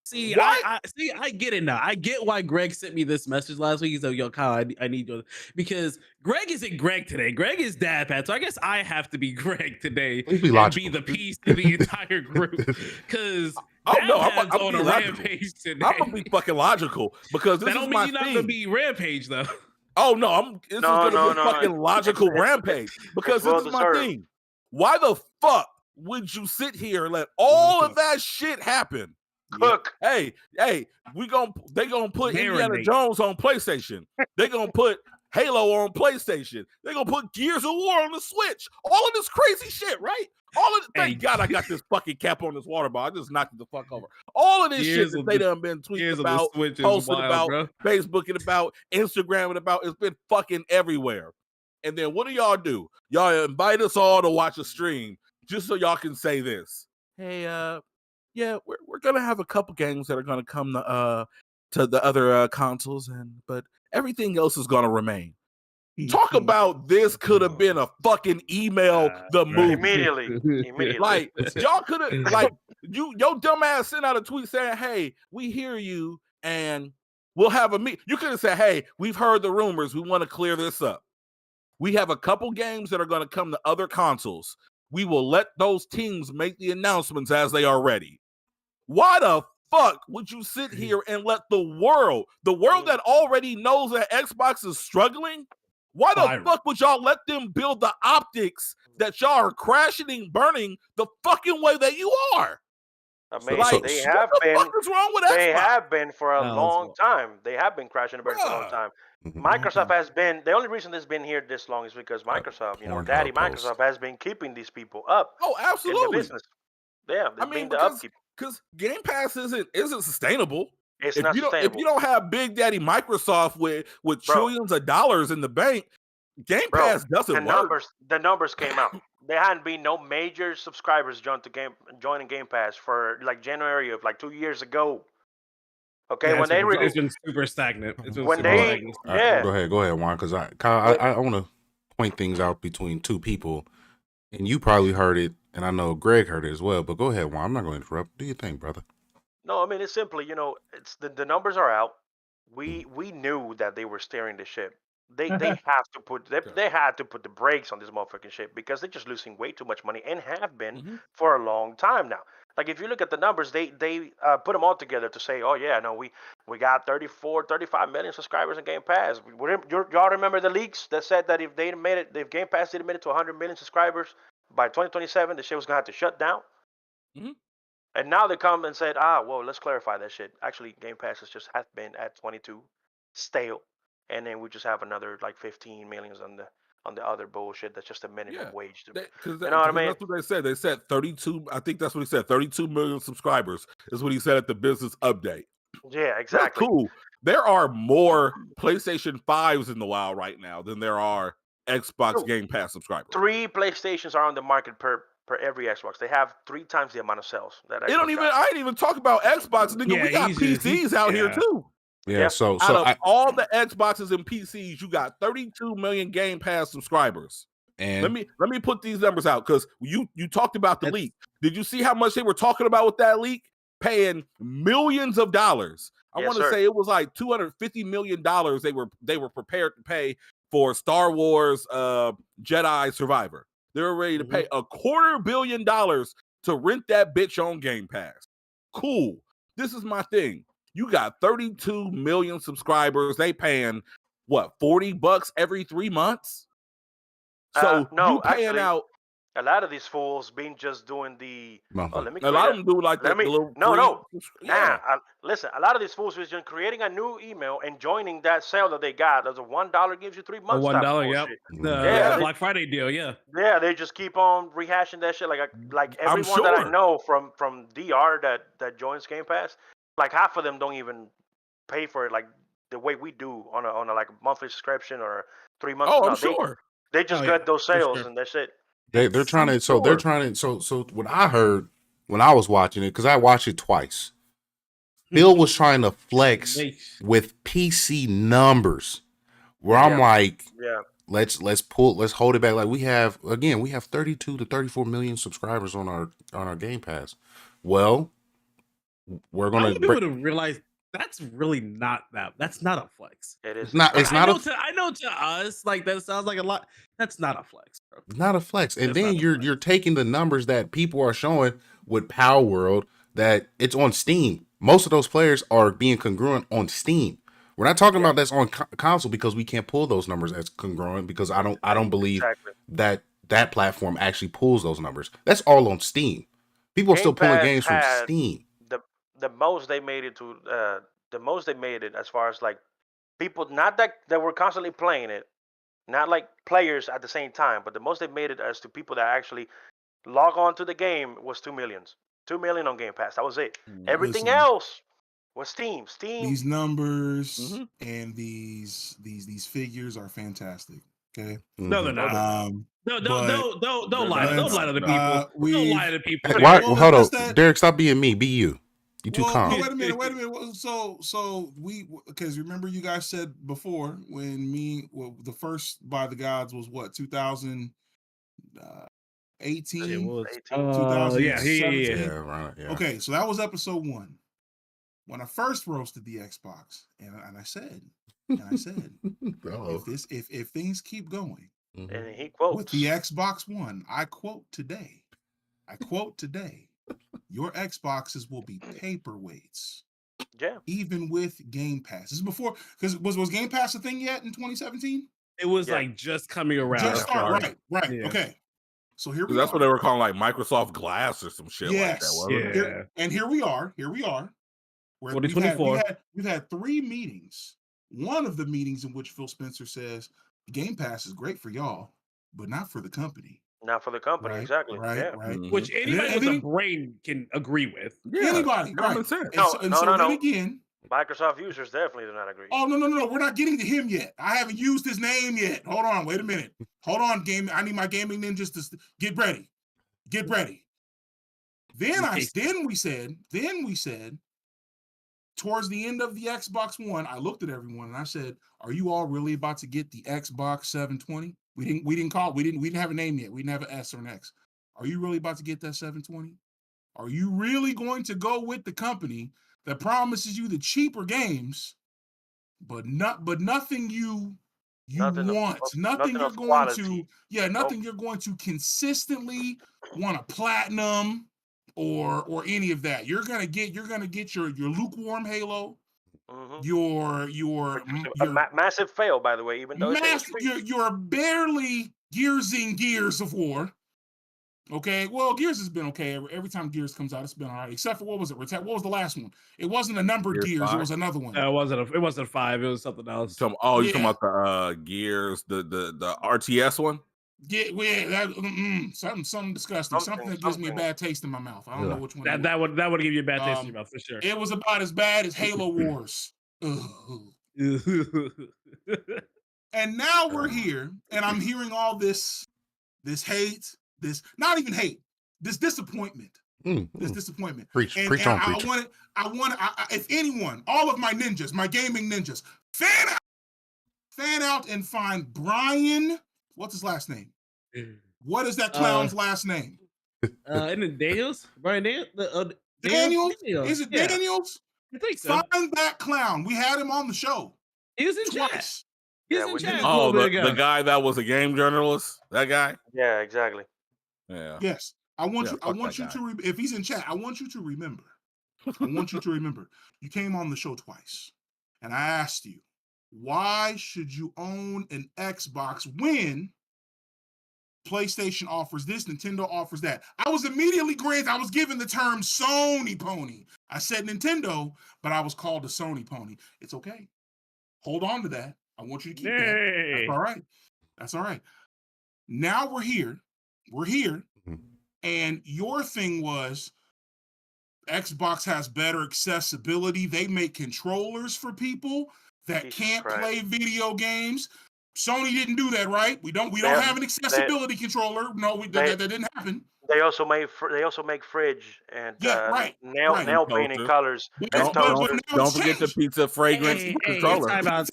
S1: See, I get it now. I get why Greg sent me this message last week. He said, "Yo, Kyle, I need you," because Greg isn't Greg today. Greg is Dad Pat, so I guess I have to be Greg today and be the piece to the entire group. Because
S5: I'm on a rampage today. I'm gonna be fucking logical because this is my thing. Not gonna
S1: be rampage though.
S5: Oh no, this is gonna be a fucking logical rampage because this is my thing. Why the fuck would you sit here and let all of that shit happen?
S4: Cook.
S5: Hey, they gonna put Indiana Jones on PlayStation. They gonna put Halo on PlayStation. They gonna put Gears of War on the Switch. All of this crazy shit, right? Thank God I got this fucking cap on this water bottle. I just knocked it the fuck over. All of this shit that they done been tweeting about, posting about, Facebooking about, Instagramming about, it's been fucking everywhere. And then what do? Y'all invite us all to watch a stream just so y'all can say this. Hey, yeah, we're gonna have a couple games that are gonna come to the other consoles, but everything else is gonna remain. Talk about this could have been a fucking email the movie.
S4: Immediately.
S5: Like y'all could have like your dumb ass sent out a tweet saying, "Hey, we hear you and we'll have a meet." You could have said, "Hey, we've heard the rumors. We want to clear this up. We have a couple games that are gonna come to other consoles. We will let those teams make the announcements as they are ready." Why the fuck would you sit here and let the world that already knows that Xbox is struggling, why the fuck would y'all let them build the optics that y'all are crashing and burning the fucking way that you are?
S4: I mean, like, they have been. What's wrong with Xbox? They have been for a long time. They have been crashing and burning for a long time. Microsoft has been, the only reason it's been here this long is because Microsoft, Daddy Microsoft has been keeping these people up.
S5: Oh, absolutely.
S4: In the business. Yeah, I mean, the upkeep.
S5: Because Game Pass isn't sustainable.
S4: It's not sustainable.
S5: If you don't have Big Daddy Microsoft with trillions of dollars in the bank, Game Pass doesn't work.
S4: The numbers came out. There hadn't been no major subscribers joining Game Pass for like January of like 2 years ago. Okay, when
S1: it's been super stagnant.
S4: Go
S2: ahead, Juan, because I want to point things out between two people, and you probably heard it. And I know Greg heard it as well, but go ahead, Juan. I'm not going to interrupt. Do your thing, brother.
S4: No, I mean, it's simply, it's the numbers are out. We knew that they were steering the ship. They have to put they had to put the brakes on this motherfucking shit because they're just losing way too much money and have been for a long time now. like if you look at the numbers, they put them all together to say, oh yeah, no, we got 34, 35 million subscribers in Game Pass. Y'all remember the leaks that said that if Game Pass didn't make it to 100 million subscribers by 2027, the shit was gonna have to shut down.
S5: Mm-hmm.
S4: And now they come and said, well, let's clarify that shit. Actually, Game Pass has just been at 22, stale, and then we just have another like 15 millions on the other bullshit that's just a minimum wage. You know what I mean?
S5: That's what they said. They said 32. I think that's what he said. 32 million subscribers is what he said at the business update.
S4: Yeah, exactly.
S5: That's cool. There are more PlayStation 5s in the wild right now than there are Xbox Game Pass subscribers.
S4: 3 PlayStations are on the market per every Xbox. They have 3 times the amount of sales that Xbox
S5: I ain't even talk about Xbox, nigga.
S1: Yeah,
S5: we got PCs out here too.
S2: Yeah, so
S5: out of all the Xboxes and PCs, you got 32 million Game Pass subscribers. And let me put these numbers out, because you talked about the leak. Did you see how much they were talking about with that leak? Paying millions of dollars. I want to say it was like $250 million they were prepared to pay for Star Wars Jedi Survivor. They were ready to pay $250 million to rent that bitch on Game Pass. Cool. This is my thing. You got 32 million subscribers. They paying what, $40 every 3 months? So
S4: no,
S5: you paying out.
S4: A lot of these fools been just doing the.
S5: A lot of them do like that.
S4: Listen, a lot of these fools was just creating a new email and joining that sale that they got. There's a $1 gives you 3 months.
S1: $1, yep. The Black Friday deal, yeah.
S4: Yeah, they just keep on rehashing that shit. Like everyone that I know from DR that joins Game Pass, like half of them don't even pay for it like the way we do on a like monthly subscription or 3 months.
S5: Oh, I'm sure.
S4: They just got those sales and that shit.
S2: They're trying to. So what I heard when I was watching it, because I watched it twice, Bill was trying to flex with PC numbers, where I'm like, let's hold it back. Like we have 32 to 34 million subscribers on our Game Pass. Well, we're gonna.
S1: I want people to realize that's really not that. That's not a flex.
S4: It is
S2: not. It's not.
S1: I know to us, like that sounds like a lot. That's not a flex, bro.
S2: Not a flex. And then you're taking the numbers that people are showing with Power World that it's on Steam. Most of those players are being congruent on Steam. We're not talking about that's on console, because we can't pull those numbers as congruent, because I don't believe that platform actually pulls those numbers. That's all on Steam. People are still pulling games from Steam.
S4: The most they made it as far as like people, not that were constantly playing it, not like players at the same time, but the most they made it as to people that actually log on to the game was 2 million. 2 million on Game Pass. That was it. Everything else was Steam.
S3: These numbers and these figures are fantastic. Okay.
S1: No, they're not. Don't lie. Don't lie to the people. Don't lie to the people.
S2: Why? Well, hold on, Derek. Stop being me. Be you. You too calm.
S3: Wait a minute. So we, because remember you guys said before when the first By the Gods was what, 2018? 2017?
S2: Yeah, right. Yeah.
S3: Okay, so that was episode 1. When I first roasted the Xbox, and I said, if things keep going,
S4: and he quotes
S3: with the Xbox One, I quote today, your Xboxes will be paperweights.
S4: Yeah.
S3: Even with Game Pass. This is before, because was Game Pass a thing yet in 2017?
S1: It was like just coming around.
S3: Right. Yeah. Okay. So here we
S5: That's what they were calling like Microsoft Glass or some shit like that, wasn't it?
S3: And here we are. Where
S1: 2024.
S3: We've had 3 meetings. One of the meetings in which Phil Spencer says Game Pass is great for y'all, but not for the company.
S4: Not for the company, exactly.
S3: Right.
S1: Which anybody with a brain can agree with.
S3: Yeah, anybody, right?
S4: No.
S3: Again,
S4: Microsoft users definitely do not agree.
S3: Oh no! We're not getting to him yet. I haven't used his name yet. Hold on, wait a minute. Hold on, game. I need my gaming ninjas to get ready. Then we said, towards the end of the Xbox One, I looked at everyone and I said, "Are you all really about to get the Xbox 720?" We didn't have a name yet. We didn't have an S or an X. Are you really about to get that 720? Are you really going to go with the company that promises you the cheaper games, but nothing you want, nothing you're going to consistently want to platinum, or any of that. You're gonna get your lukewarm Halo, your
S4: massive fail, by the way, even though
S3: you're barely Gears of War. Okay, well, Gears has been okay. Every time Gears comes out, it's been all right. Except for what was it? What was the last one? It wasn't a numbered Gears. It was another one.
S1: It wasn't 5. It was something else.
S5: You're talking about the Gears, the RTS one?
S3: Yeah, something disgusting. Something that gives me a bad taste in my mouth. I don't know which one.
S1: That would give you a bad taste in your mouth for sure.
S3: It was about as bad as Halo Wars. And now we're here, and I'm hearing all this hate. This not even hate, this disappointment. This disappointment.
S2: Preach on.
S3: I want if anyone, all of my ninjas, my gaming ninjas, fan out and find Brian. What's his last name? What is that clown's last name?
S1: Isn't it Daniels? Brian
S3: Daniels? Is it Daniels?
S1: I think so.
S3: Find that clown. We had him on the show.
S1: He was in
S3: twice.
S1: Chat.
S5: Oh, the guy that was a game journalist. That guy.
S4: Yeah, exactly.
S5: Yeah.
S3: Yes. I want you to if he's in chat, I want you to remember. You came on the show twice. And I asked you, why should you own an Xbox when PlayStation offers this, Nintendo offers that? I was immediately granted. I was given the term Sony pony. I said Nintendo, but I was called a Sony pony. It's okay. Hold on to that. I want you to keep that. That's all right. That's all right. Now we're here. And your thing was Xbox has better accessibility. They make controllers for people that can't play video games. Sony didn't do that, right? We don't have an accessibility controller. No, that didn't happen.
S4: They also make fridge and nail painting colors.
S5: Don't forget the pizza fragrance controller.
S1: Time out.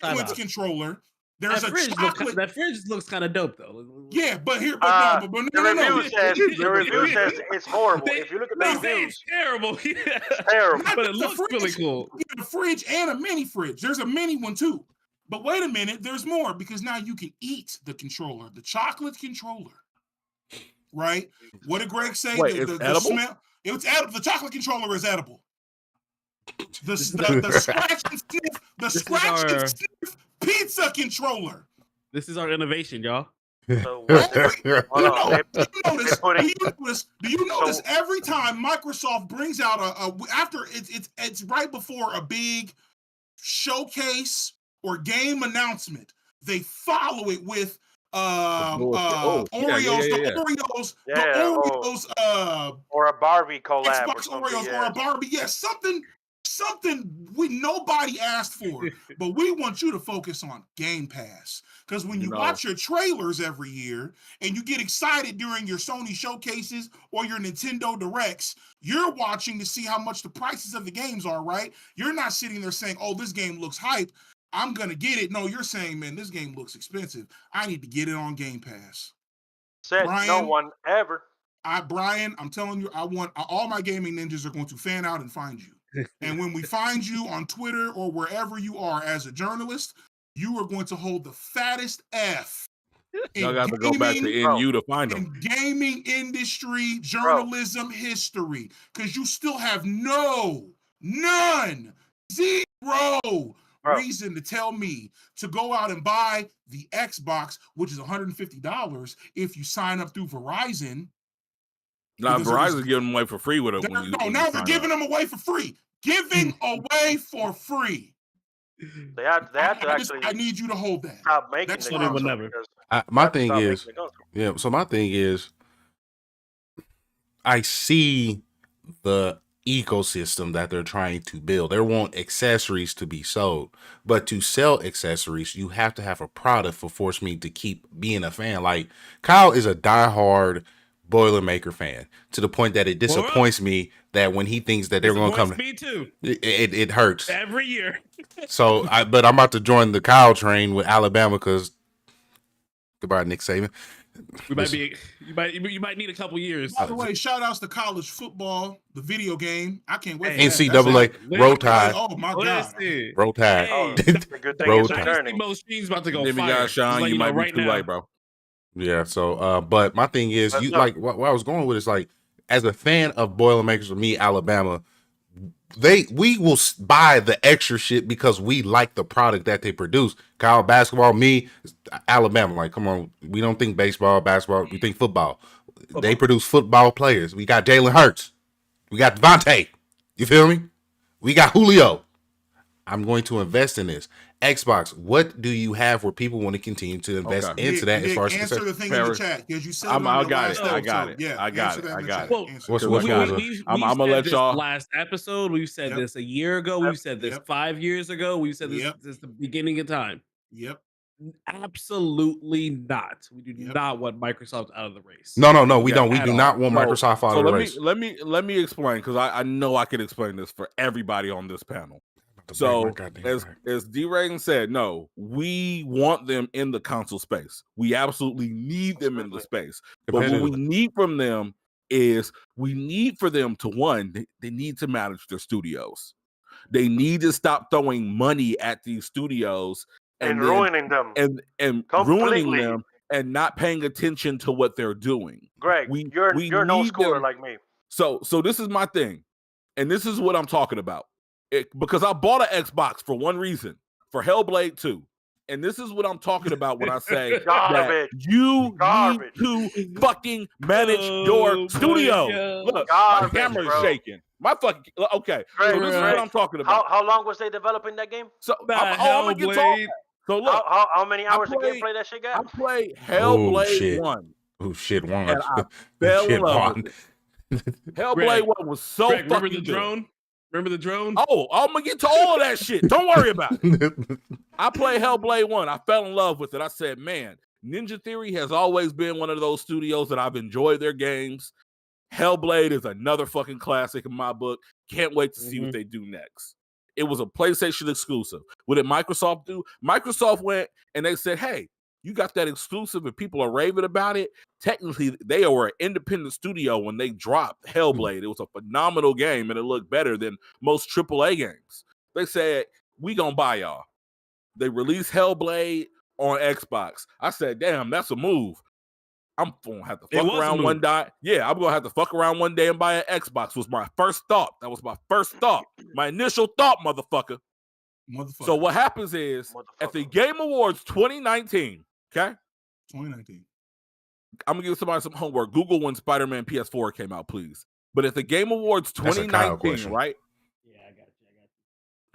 S3: Fragrance controller. There's
S1: that fridge looks kind of dope though.
S3: Yeah, but here,
S4: the review says it's horrible. If you look at the reviews,
S1: it's terrible.
S4: It's terrible.
S1: But it looks really cool.
S3: You get a fridge and a mini fridge. There's a mini one too. But wait a minute, there's more because now you can eat the controller, the chocolate controller. Right? What did Greg say?
S5: Wait, it's edible?
S3: Smell, it's edible. The chocolate controller is edible. The scratch and sniff pizza controller.
S1: This is our innovation, y'all.
S4: So,
S3: do you notice every time Microsoft brings out after it's right before a big showcase or game announcement, they follow it with Oreos,
S4: or a Barbie collab,
S3: Xbox Oreos, or a Barbie. Yes, something nobody asked for, but we want you to focus on Game Pass. Because when you watch your trailers every year and you get excited during your Sony showcases or your Nintendo Directs, you're watching to see how much the prices of the games are, right? You're not sitting there saying, oh, this game looks hype, I'm going to get it. No, you're saying, man, this game looks expensive. I need to get it on Game Pass.
S4: Said Brian, no one ever.
S3: Brian, I'm telling you, all my gaming ninjas are going to fan out and find you. And when we find you on Twitter or wherever you are as a journalist, you are going to hold the fattest F.
S5: Y'all got to go back to NU to find them.
S3: In gaming industry, journalism history. Because you still have none, zero reason to tell me to go out and buy the Xbox, which is $150 if you sign up through Verizon.
S5: Now Verizon's giving them away for free with it.
S3: Now they're giving them away for free. Giving away for free.
S4: They have to actually.
S3: I need you to hold that.
S4: Stop making
S3: That's
S4: it.
S2: My thing is, I see the ecosystem that they're trying to build. They want accessories to be sold, but to sell accessories, you have to have a product for force me to keep being a fan. Like Kyle is a diehard Boilermaker fan to the point that it disappoints me that when he thinks that they're going to come,
S1: me too.
S2: It hurts
S1: every year.
S2: But I'm about to join the Kyle train with Alabama because goodbye, Nick Saban.
S1: You might need a couple years.
S3: By the way, shout outs to college football, the video game. I can't wait.
S2: NCAA Roll Tide.
S3: Oh my God.
S2: Roll Tide.
S4: Good thing it's returning.
S1: Most teams about to go
S5: fire. Got Sean, you might be too late, bro.
S2: Yeah. So, but my thing is, what I was going with is like, as a fan of Boilermakers or me, Alabama, we will buy the extra shit because we like the product that they produce. College basketball, me, Alabama, like, come on, we don't think baseball, basketball, we think football. They produce football players. We got Jalen Hurts. We got Devontae. You feel me? We got Julio. I'm going to invest in this. Xbox, what do you have where people want to continue to invest into that? As far as
S3: answer the thing in the chat because you said I
S5: got it.
S3: Yeah,
S5: I got it.
S1: Well,
S5: I'm gonna let y'all.
S1: Last episode, we've said this a year ago. We've said this 5 years ago. We've said this since the beginning of time.
S3: Yep.
S1: Absolutely not. We do not want Microsoft out of the race.
S2: No, we don't. We do not want Microsoft out of the race.
S5: Let me explain, because I know I can explain this for everybody on this panel. So as D-Reagan said, no, we want them in the console space. We absolutely need them in the space. But what we need from them is we need for them to, one, they need to manage their studios. They need to stop throwing money at these studios and
S4: ruining them
S5: and ruining them and not paying attention to what they're doing.
S4: Greg, you're no schooler like me.
S5: So this is my thing, and this is what I'm talking about. Because I bought an Xbox for one reason, for Hellblade 2. And this is what I'm talking about when I say that you need to fucking manage your studio. Look, my camera is shaking. My fucking okay. So this is what I'm talking about.
S4: How long was they developing that game?
S5: So I'm gonna get to all that. So look,
S4: how many hours of gameplay that shit got?
S5: I played Hellblade 1.
S2: Oh shit, one.
S5: And I fell in love with it. Hellblade 1 was so fucking
S1: remember the
S5: good.
S1: drone? Remember the drone?
S5: Oh, I'm gonna get to all of that shit. Don't worry about it. I played Hellblade 1. I fell in love with it. I said, man, Ninja Theory has always been one of those studios that I've enjoyed their games. Hellblade is another fucking classic in my book. Can't wait to see what they do next. It was a PlayStation exclusive. What did Microsoft do? Microsoft went and they said, hey, you got that exclusive and people are raving about it. Technically, they were an independent studio when they dropped Hellblade. It was a phenomenal game and it looked better than most AAA games. They said, we gonna buy y'all. They released Hellblade on Xbox. I said, damn, that's a move. I'm gonna have to fuck around one day. Yeah, I'm gonna have to fuck around one day and buy an Xbox. Was my first thought. That was my first thought. My initial thought, motherfucker. So what happens is at the Game Awards 2019, okay?
S3: 2019.
S5: I'm gonna give somebody some homework. Google when Spider-Man PS4 came out, please. But at the Game Awards 2019, right?
S1: Yeah, I got you.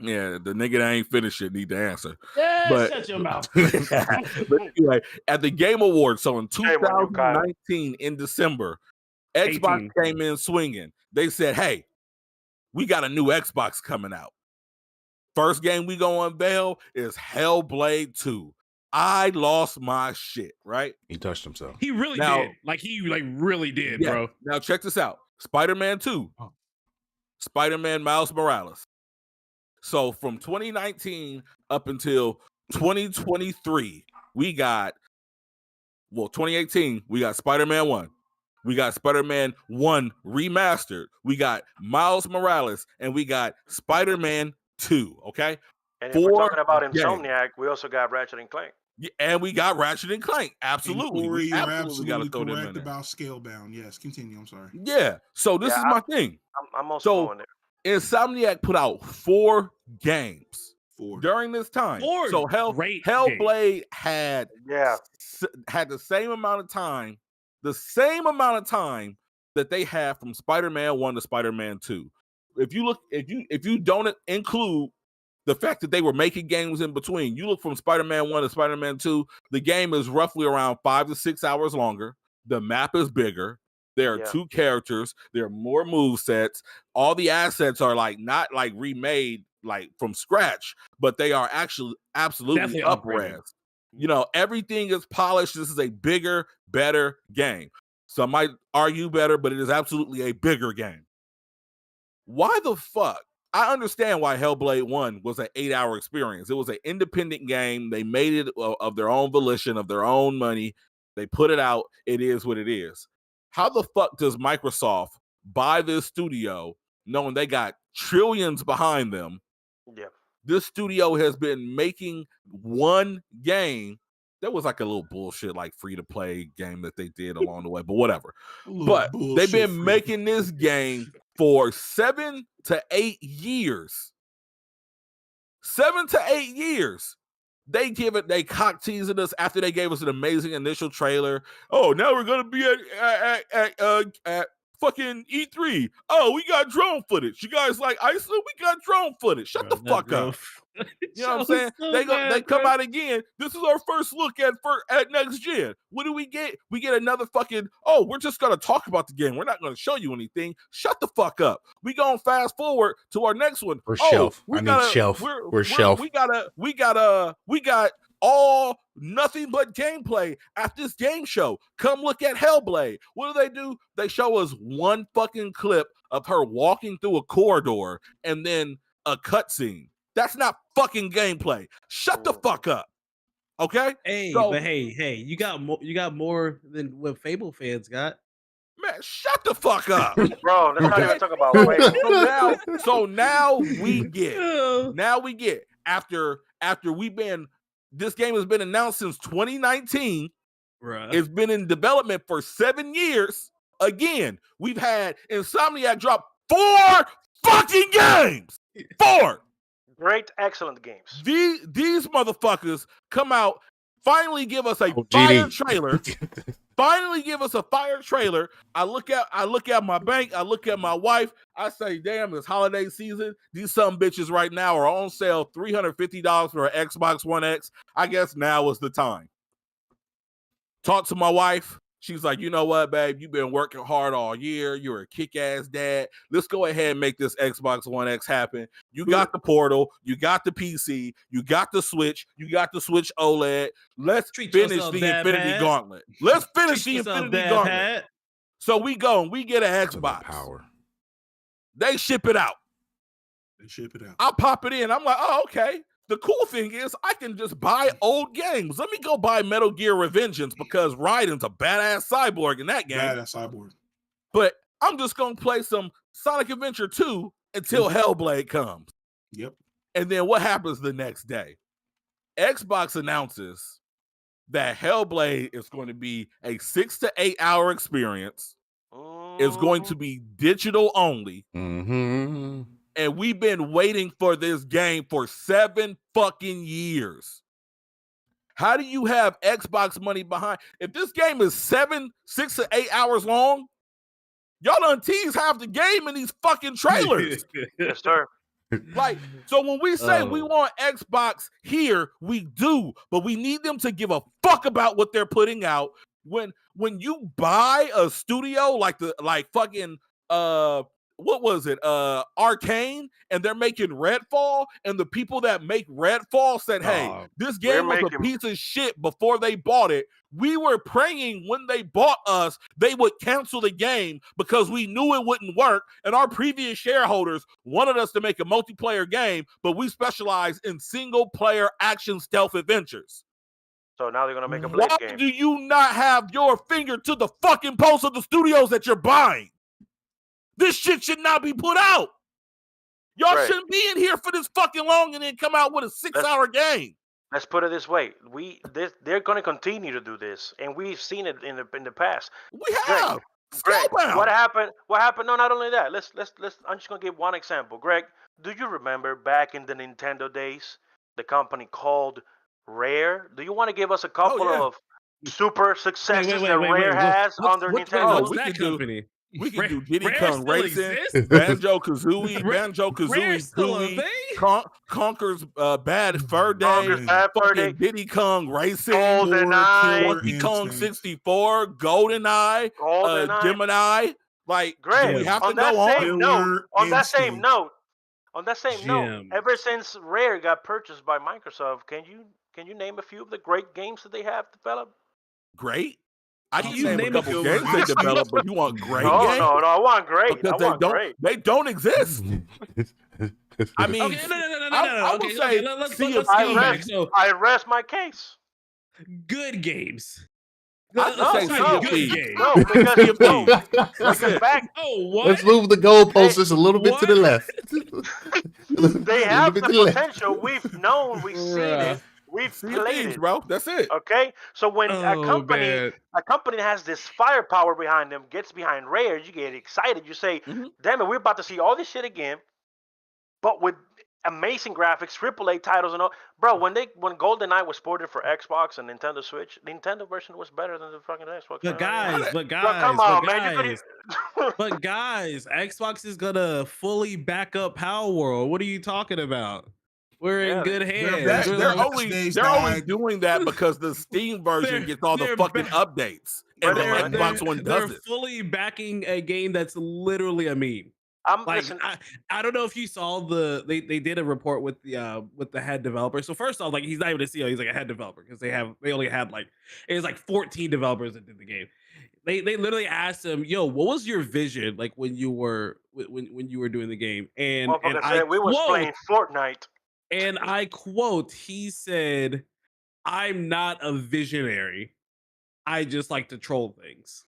S5: Yeah, the nigga that ain't finished it need to answer.
S1: Yeah, shut your mouth.
S5: But anyway, at the Game Awards, so in 2019 in December, Xbox came in swinging. They said, hey, we got a new Xbox coming out. First game we go unveil is Hellblade 2. I lost my shit, right?
S2: He touched himself.
S1: He really did. He really did, bro.
S5: Now check this out. Spider-Man 2. Spider-Man Miles Morales. So from 2019 up until 2023, we got 2018, we got Spider-Man 1. We got Spider-Man 1 remastered. We got Miles Morales, and we got Spider-Man 2, okay?
S4: And if we're talking about Insomniac, we also got Ratchet and Clank.
S5: Yeah, and we got Ratchet and Clank. Absolutely.
S3: You're absolutely correct about Scalebound. Yes, continue. I'm sorry.
S5: Yeah. So this is my thing.
S4: I'm also going there.
S5: Insomniac put out 4 games during this time. So Hellblade had the same amount of time, that they had from Spider-Man 1 to Spider-Man 2. If you don't include the fact that they were making games in between, you look from Spider-Man 1 to Spider-Man 2, the game is roughly around 5 to 6 hours longer. The map is bigger. There are 2 characters. There are more move sets. All the assets are not remade from scratch, but they are actually absolutely up-res. Everything is polished. This is a bigger, better game. Some might argue better, but it is absolutely a bigger game. Why the fuck? I understand why Hellblade 1 was an 8-hour experience. It was an independent game. They made it of their own volition, of their own money. They put it out. It is what it is. How the fuck does Microsoft buy this studio knowing they got trillions behind them?
S4: Yeah.
S5: This studio has been making one game there was like a little bullshit like free to play game that they did along the way, but whatever. But they've been making this game for 7 to 8 years. 7 to 8 years. They cock teasing us after they gave us an amazing initial trailer. Oh, now we're gonna be at fucking E3. Oh, we got drone footage. You guys like Iceland? We got drone footage. Shut the fuck up. You know what I'm saying? So they come out again. This is our first look at next gen. What do we get? We get another fucking, oh, we're just gonna talk about the game. We're not gonna show you anything. Shut the fuck up. We gonna fast forward to our next one.
S2: We're shelf. I need shelf. We're shelf.
S5: We got all nothing but gameplay at this game show. Come look at Hellblade. What do? They show us one fucking clip of her walking through a corridor and then a cutscene. That's not fucking gameplay. Shut the fuck up. Okay?
S1: But you got more than what Fable fans got.
S5: Man, shut the fuck up.
S4: Bro, let's not even talk about Fable.
S5: So now we get after this game has been announced since 2019.
S1: Bruh.
S5: It's been in development for 7 years. Again, we've had Insomniac drop 4 fucking games. 4.
S4: Great, excellent games.
S5: These motherfuckers come out, finally give us a fire trailer. Finally give us a fire trailer. I look at my bank, I look at my wife, I say, damn, it's holiday season. These some bitches right now are on sale $350 for an Xbox One X. I guess now is the time. Talk to my wife. She's like, you know what, babe? You've been working hard all year. You're a kick-ass dad. Let's go ahead and make this Xbox One X happen. You got the Portal. You got the PC. You got the Switch. You got the Switch OLED. Let's finish the Infinity Gauntlet. Let's finish the Infinity Gauntlet. So we go and we get an Xbox.
S2: Power.
S5: They ship it out. I pop it in. I'm like, oh, okay. The cool thing is I can just buy old games. Let me go buy Metal Gear Revengeance because Raiden's a badass cyborg in that game.
S3: Badass cyborg.
S5: But I'm just going to play some Sonic Adventure 2 until Hellblade comes.
S3: Yep.
S5: And then what happens the next day? Xbox announces that Hellblade is going to be a 6 to 8 hour experience. It's going to be digital only.
S2: Mm-hmm.
S5: And we've been waiting for this game for 7 fucking years. How do you have Xbox money behind? If this game is 6 to 8 hours long, y'all done tease half the game in these fucking trailers.
S4: Yes, sir.
S5: Like, so when we say we want Xbox here, we do, but we need them to give a fuck about what they're putting out. When you buy a studio like fucking what was it? Arcane, and they're making Redfall, and the people that make Redfall said, hey, this game was a piece of shit before they bought it. We were praying when they bought us, they would cancel the game because we knew it wouldn't work, and our previous shareholders wanted us to make a multiplayer game, but we specialize in single-player action stealth adventures.
S4: So now they're going to make a Blade game.
S5: Why do you not have your finger to the fucking pulse of the studios that you're buying? This shit should not be put out. Y'all shouldn't be in here for this fucking long and then come out with a 6-hour game.
S4: Let's put it this way: they're going to continue to do this, and we've seen it in the past.
S5: We have.
S4: Greg, what happened? No, not only that. Let's. I'm just going to give one example. Greg, do you remember back in the Nintendo days, the company called Rare? Do you want to give us a couple of super successes that Rare has under Nintendo?
S1: What's that company?
S5: We can do Diddy Kong Racing, Banjo-Kazooie, Conker's Bad Fur Day, Diddy Kong Racing, Donkey Kong 64, GoldenEye, Gemini. Like,
S4: Greg,
S5: we have to go on.
S4: On that same note, ever since Rare got purchased by Microsoft, can you name a few of the great games that they have developed?
S5: Great? I can name a couple games they developed, but you want great games?
S4: No, I want great.
S5: Because they don't exist. I mean,
S1: okay, no.
S5: would say
S4: I rest my case.
S1: Good games.
S5: Good
S4: games. No, because back.
S1: What?
S2: Let's move the goalposts just a little bit to the left.
S4: They have the potential. We've seen it. We've
S5: Sea of
S4: played
S5: Thieves,
S4: it.
S5: bro. That's it.
S4: Okay, so when a
S1: man.
S4: company has this firepower behind them, gets behind Rare, you get excited. You say, "Damn it, we're about to see all this shit again," but with amazing graphics, AAA titles, and all. Bro, when GoldenEye was ported for Xbox and Nintendo Switch, the Nintendo version was better than the fucking Xbox.
S1: But guys,
S4: bro, come on, man.
S1: But guys, Xbox is gonna fully back up Power World. What are you talking about? We're in good hands.
S5: They're only doing that because the Steam version gets all the fucking updates, and the Xbox one doesn't.
S1: They're fully backing a game that's literally a meme. I don't know if you saw they did a report with the head developer. So first off, like he's not even a CEO, he's like a head developer because they only had it was like 14 developers that did the game. They literally asked him, "Yo, what was your vision like when you were doing the game?" And
S4: we was playing Fortnite.
S1: And I quote, he said, "I'm not a visionary. I just like to troll things."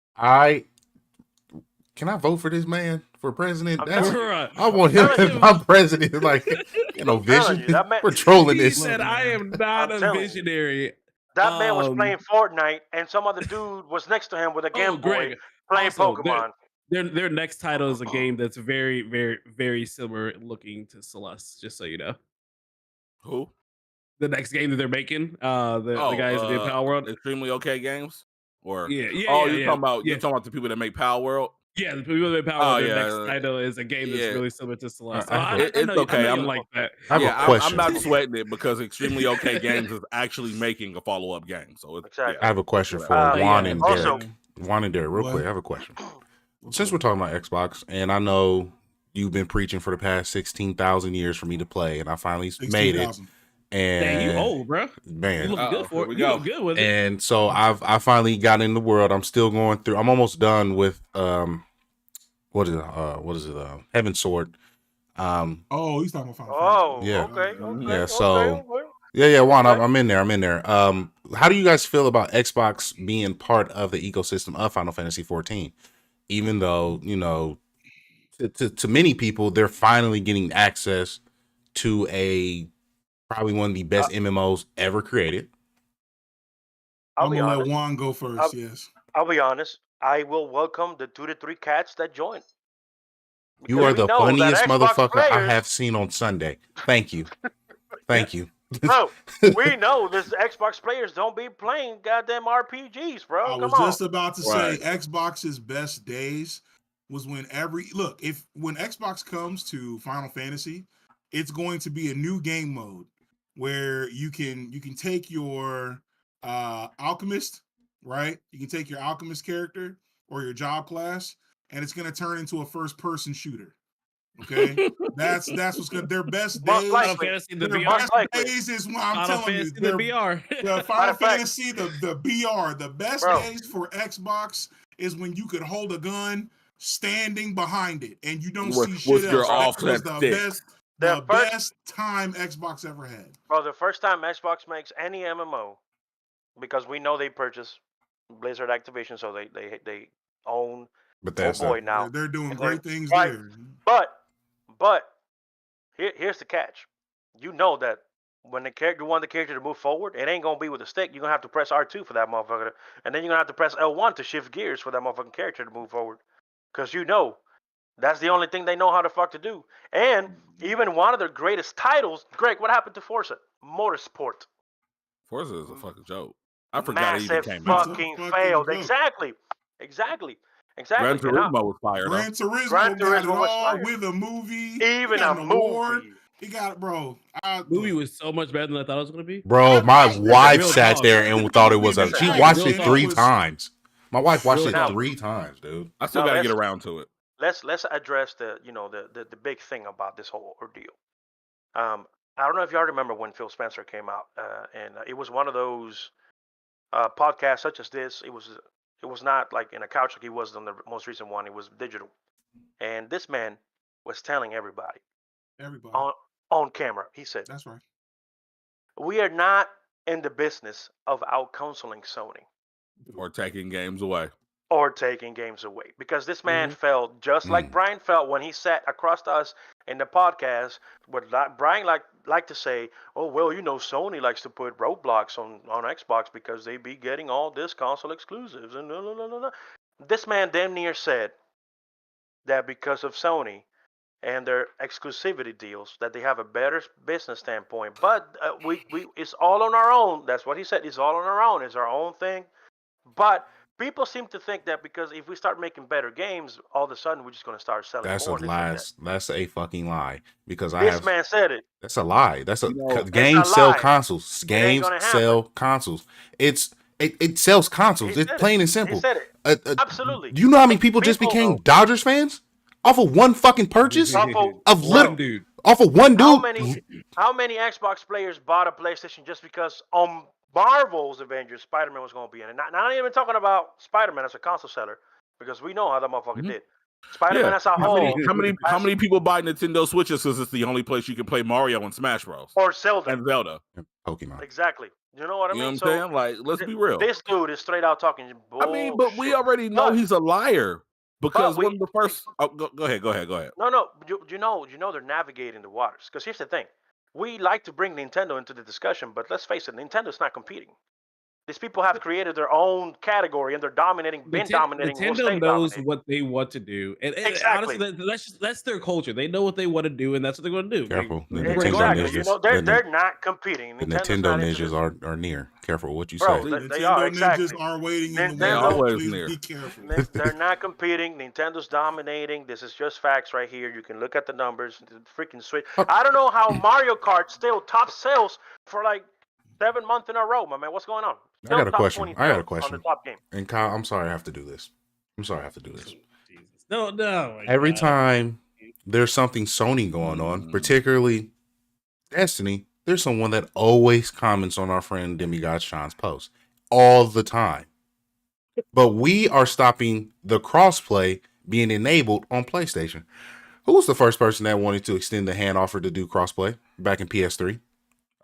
S2: Can I vote for this man for president? I want him as my president. Like, vision. We're trolling this.
S1: He said, "I am not a visionary."
S4: That man was playing Fortnite, and some other dude was next to him with a Game Boy playing Pokemon.
S1: Their next title is a game that's very, very, very similar looking to Celeste. Just so you know.
S5: Who?
S1: The next game that they're making, the guys that did Power World,
S5: Extremely Okay Games, or
S1: you're
S5: talking about the people that make Power World.
S1: Yeah, the people that make Power World. Their next title is a game that's really similar to Celeste.
S5: It's okay.
S1: I'm like that.
S2: I have a question.
S5: I'm not sweating it because Extremely Okay Games is actually making a follow-up game. So
S2: I have a question for Juan and Derek. Juan and Derek, real quick. I have a question. Since we're talking about Xbox, and I know you've been preaching for the past 16,000 years for me to play, and I finally made it. And
S1: dang, you old, bro.
S2: Man,
S1: you look good for it. You look good with it.
S2: And so I finally got in the world. I'm still going through. I'm almost done with what is it? Heaven's Sword.
S3: He's talking about Final Fantasy.
S2: Yeah.
S4: Okay.
S2: Yeah. So Juan, I'm in there. How do you guys feel about Xbox being part of the ecosystem of Final Fantasy 14? Even though, to many people, they're finally getting access to probably one of the best MMOs ever created.
S3: I'm going to let Juan go first, yes.
S4: I'll be honest. I will welcome the 2 to 3 cats that join.
S2: You are the funniest motherfucker I have seen on Sunday. Thank you. Thank you.
S4: Bro, we know this Xbox players don't be playing goddamn RPGs, bro.
S3: I was just about to say Xbox's best days was when when Xbox comes to Final Fantasy, it's going to be a new game mode where you can take your alchemist, right? You can take your alchemist character or your job class, and it's going to turn into a first-person shooter. Okay, that's what's good. Their best days.
S1: Final Fantasy, the VR.
S3: Days is what I'm telling you.
S1: The VR.
S3: The Final Fantasy, the BR. The best days for Xbox is when you could hold a gun standing behind it and you don't see shit else. That was the best time Xbox ever had.
S4: Bro, the first time Xbox makes any MMO, because we know they purchased Blizzard Activision, so they own.
S2: But that's
S4: now.
S3: They're doing great things there.
S4: But here's the catch. You know that when you want the character to move forward, it ain't gonna be with a stick. You're gonna have to press R2 for that motherfucker, and then you're gonna have to press L1 to shift gears for that motherfucking character to move forward. Because that's the only thing they know how the fuck to do. And even one of their greatest titles, Greg, what happened to Forza? Motorsport.
S5: Forza is a fucking joke. I forgot it even came
S4: out. Fucking failed. Exactly.
S5: Gran Turismo was fire.
S3: Gran Turismo was fire with a movie.
S4: Even a movie.
S3: He got it, bro.
S1: Movie was so much better than I thought it was going to be.
S2: Bro, my wife sat there and thought it was she watched it 3 times. My wife watched it 3 times, dude.
S5: I still got to get around to it.
S4: Let's address the big thing about this whole ordeal. I don't know if y'all remember when Phil Spencer came out, and it was one of those podcasts such as this. It was not like in a couch like he was on the most recent one. It was digital. And this man was telling everybody on camera, he said,
S3: that's right.
S4: We are not in the business of out-counseling Sony.
S5: Or taking games away.
S4: or taking games away. Because this man felt just like Brian felt when he sat across us in the podcast. What Brian like to say, oh, well, Sony likes to put roadblocks on Xbox because they be getting all this console exclusives. And This man damn near said that because of Sony and their exclusivity deals, that they have a better business standpoint. But we it's all on our own. That's what he said. It's all on our own. It's our own thing. But people seem to think that because if we start making better games, all of a sudden we're just going to start selling
S2: That's
S4: more.
S2: That's a fucking lie. Because
S4: this man said it.
S2: That's a lie. That's games sell consoles. Games sell consoles. It sells consoles. It's plain and simple.
S4: He said it. Absolutely.
S2: Do you know how many people just became Dodgers fans off of one fucking purchase
S1: off of one dude?
S4: How many Xbox players bought a PlayStation just because Marvel's Avengers Spider-Man was going to be in it? Not even talking about Spider-Man as a console seller, because we know how that motherfucker did. Spider-Man as a whole.
S5: How many people buy Nintendo Switches because it's the only place you can play Mario and Smash Bros.
S4: Or Zelda.
S5: And Zelda.
S2: And Pokemon.
S4: Exactly. You know what I mean?
S5: You know what I'm saying? Like, let's be real.
S4: This dude is straight out talking bullshit.
S5: I mean, but we already know he's a liar. Because one of the first... Oh, go ahead.
S4: No. You know they're navigating the waters. Because here's the thing. We like to bring Nintendo into the discussion, but let's face it, Nintendo's not competing. These people have created their own category, and they're dominating.
S1: Nintendo knows what they want to do, and
S4: exactly.
S1: Honestly, that's their culture. They know what they want to do, and that's what they're going to do.
S2: Careful,
S4: they're not competing.
S2: The Nintendo ninjas are near. Careful what you say.
S4: They are exactly.
S3: Ninjas are waiting in
S5: the
S3: window. Please be careful.
S4: They're not competing. Nintendo's dominating. This is just facts right here. You can look at the numbers. The freaking Switch. I don't know how Mario Kart still top sales for like 7 months in a row, my man. What's going on?
S2: I got a question.
S4: On the top game.
S2: And Kyle, I'm sorry I have to do this.
S1: Jesus. No.
S2: Every time there's something Sony going on, particularly Destiny, there's someone that always comments on our friend Demigod Sean's post all the time. But we are stopping the crossplay being enabled on PlayStation. Who was the first person that wanted to extend the hand offer to do crossplay back in PS3?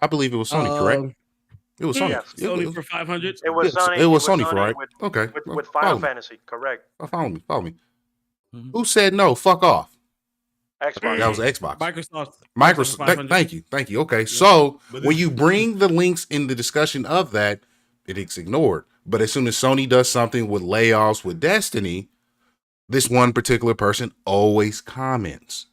S2: I believe it was Sony, correct? It was Sony.
S4: Yes.
S1: Sony for 500.
S4: It was Sony.
S2: It was Sony for right.
S4: Okay. With Final Fantasy, correct?
S2: Follow me. Mm-hmm. Who said no? Fuck off.
S4: Xbox.
S2: That was Xbox.
S1: Microsoft.
S2: Thank you. Okay, so when you bring the links in the discussion of that, it is ignored. But as soon as Sony does something with layoffs with Destiny, this one particular person always comments.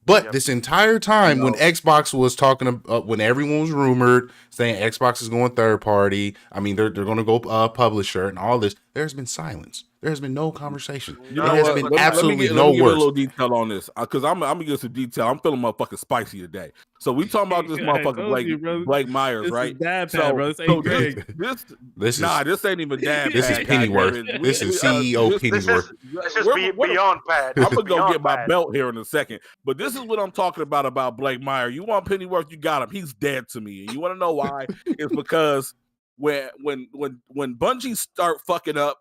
S2: But this entire time when Xbox was talking about, when everyone was rumored saying Xbox is going third party, I mean, they're going to go publisher and all this, there's been silence. There has been no conversation. There has been absolutely no words.
S5: Let me give a little detail on this, because I'm going to give some detail. I'm feeling motherfucking spicy today. So we talking about this motherfucker Blake Myers, right?
S1: This is bro.
S5: This ain't even dad.
S2: This is Pennyworth. This is CEO Pennyworth.
S4: This is beyond bad.
S5: I'm gonna go get my belt here in a second. But this is what I'm talking about Blake Myers. You want Pennyworth, you got him. He's dead to me. And you want to know why? It's because when Bungie start fucking up,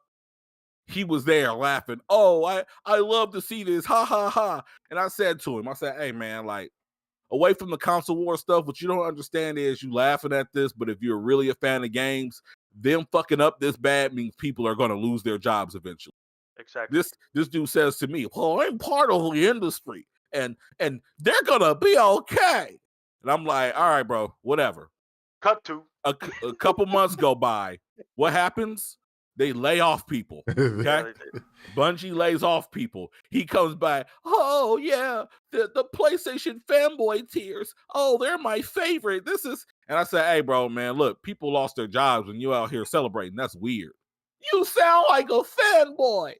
S5: he was there laughing. Oh, I love to see this. Ha ha ha. And I said to him, hey man, like, away from the console war stuff, what you don't understand is you laughing at this, but if you're really a fan of games, them fucking up this bad means people are going to lose their jobs eventually.
S4: Exactly.
S5: This dude says to me, well, I'm part of the industry, and they're going to be okay. And I'm like, all right, bro, whatever.
S4: Cut to.
S5: A couple months go by. What happens? They lay off people. Okay. Bungie lays off people. He comes by. Oh yeah, the PlayStation fanboy tears. Oh, they're my favorite. And I said, hey, bro, man, look, people lost their jobs and you out here celebrating. That's weird. You sound like a fanboy.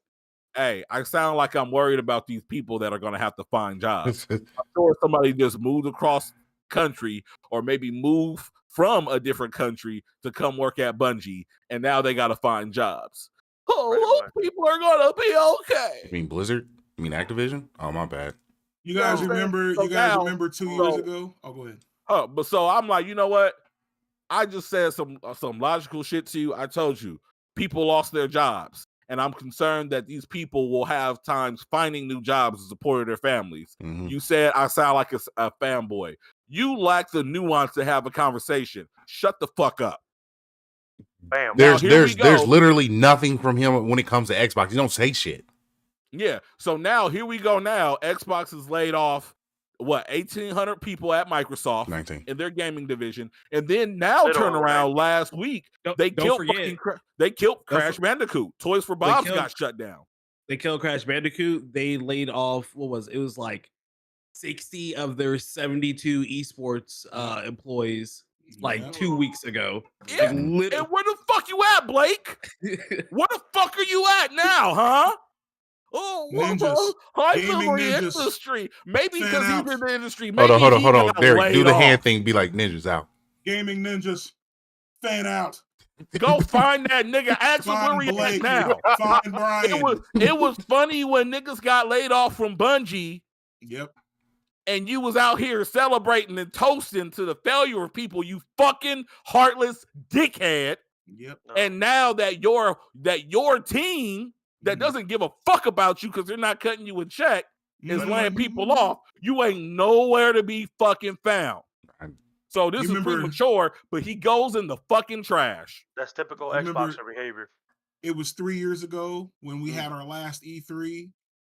S5: Hey, I sound like I'm worried about these people that are going to have to find jobs. I'm sure somebody just moved across country or maybe move from a different country to come work at Bungie, and now they got to find jobs. Oh, those people are going to be okay.
S2: You mean Blizzard? You mean Activision? Oh, my bad.
S3: You guys remember 2 years ago? Oh, go ahead.
S5: Oh, but so I'm like, you know what? I just said some logical shit to you. I told you, people lost their jobs, and I'm concerned that these people will have times finding new jobs to support their families. Mm-hmm. You said I sound like a fanboy. You lack the nuance to have a conversation. Shut the fuck up.
S4: Bam.
S2: There's literally nothing from him when it comes to Xbox. He don't say shit.
S5: Yeah. So now here we go. Now Xbox has laid off 1,800 people at Microsoft
S2: 19
S5: in their gaming division, and then now turn around last week they killed Crash Bandicoot. Toys for Bob's got shut down.
S1: They killed Crash Bandicoot. They laid off it was like 60 of their 72 esports employees like 2 weeks ago.
S5: Yeah. And where the fuck you at, Blake? Where the fuck are you at now, huh? Oh, high industry. Maybe because he's in the industry. Maybe
S2: hold on. Derek, do the hand thing. Be like ninjas out.
S3: Gaming ninjas, fan out.
S5: Go find that nigga. Ask him where he at now.
S3: Find Brian.
S5: It was funny when niggas got laid off from Bungie.
S3: Yep.
S5: And you was out here celebrating and toasting to the failure of people, you fucking heartless dickhead.
S3: Yep.
S5: And now that your team that doesn't give a fuck about you because they're not cutting you a check is laying people off, you ain't nowhere to be fucking found. So this is premature, but he goes in the fucking trash.
S4: That's typical Xbox behavior.
S3: It was 3 years ago when we had our last E3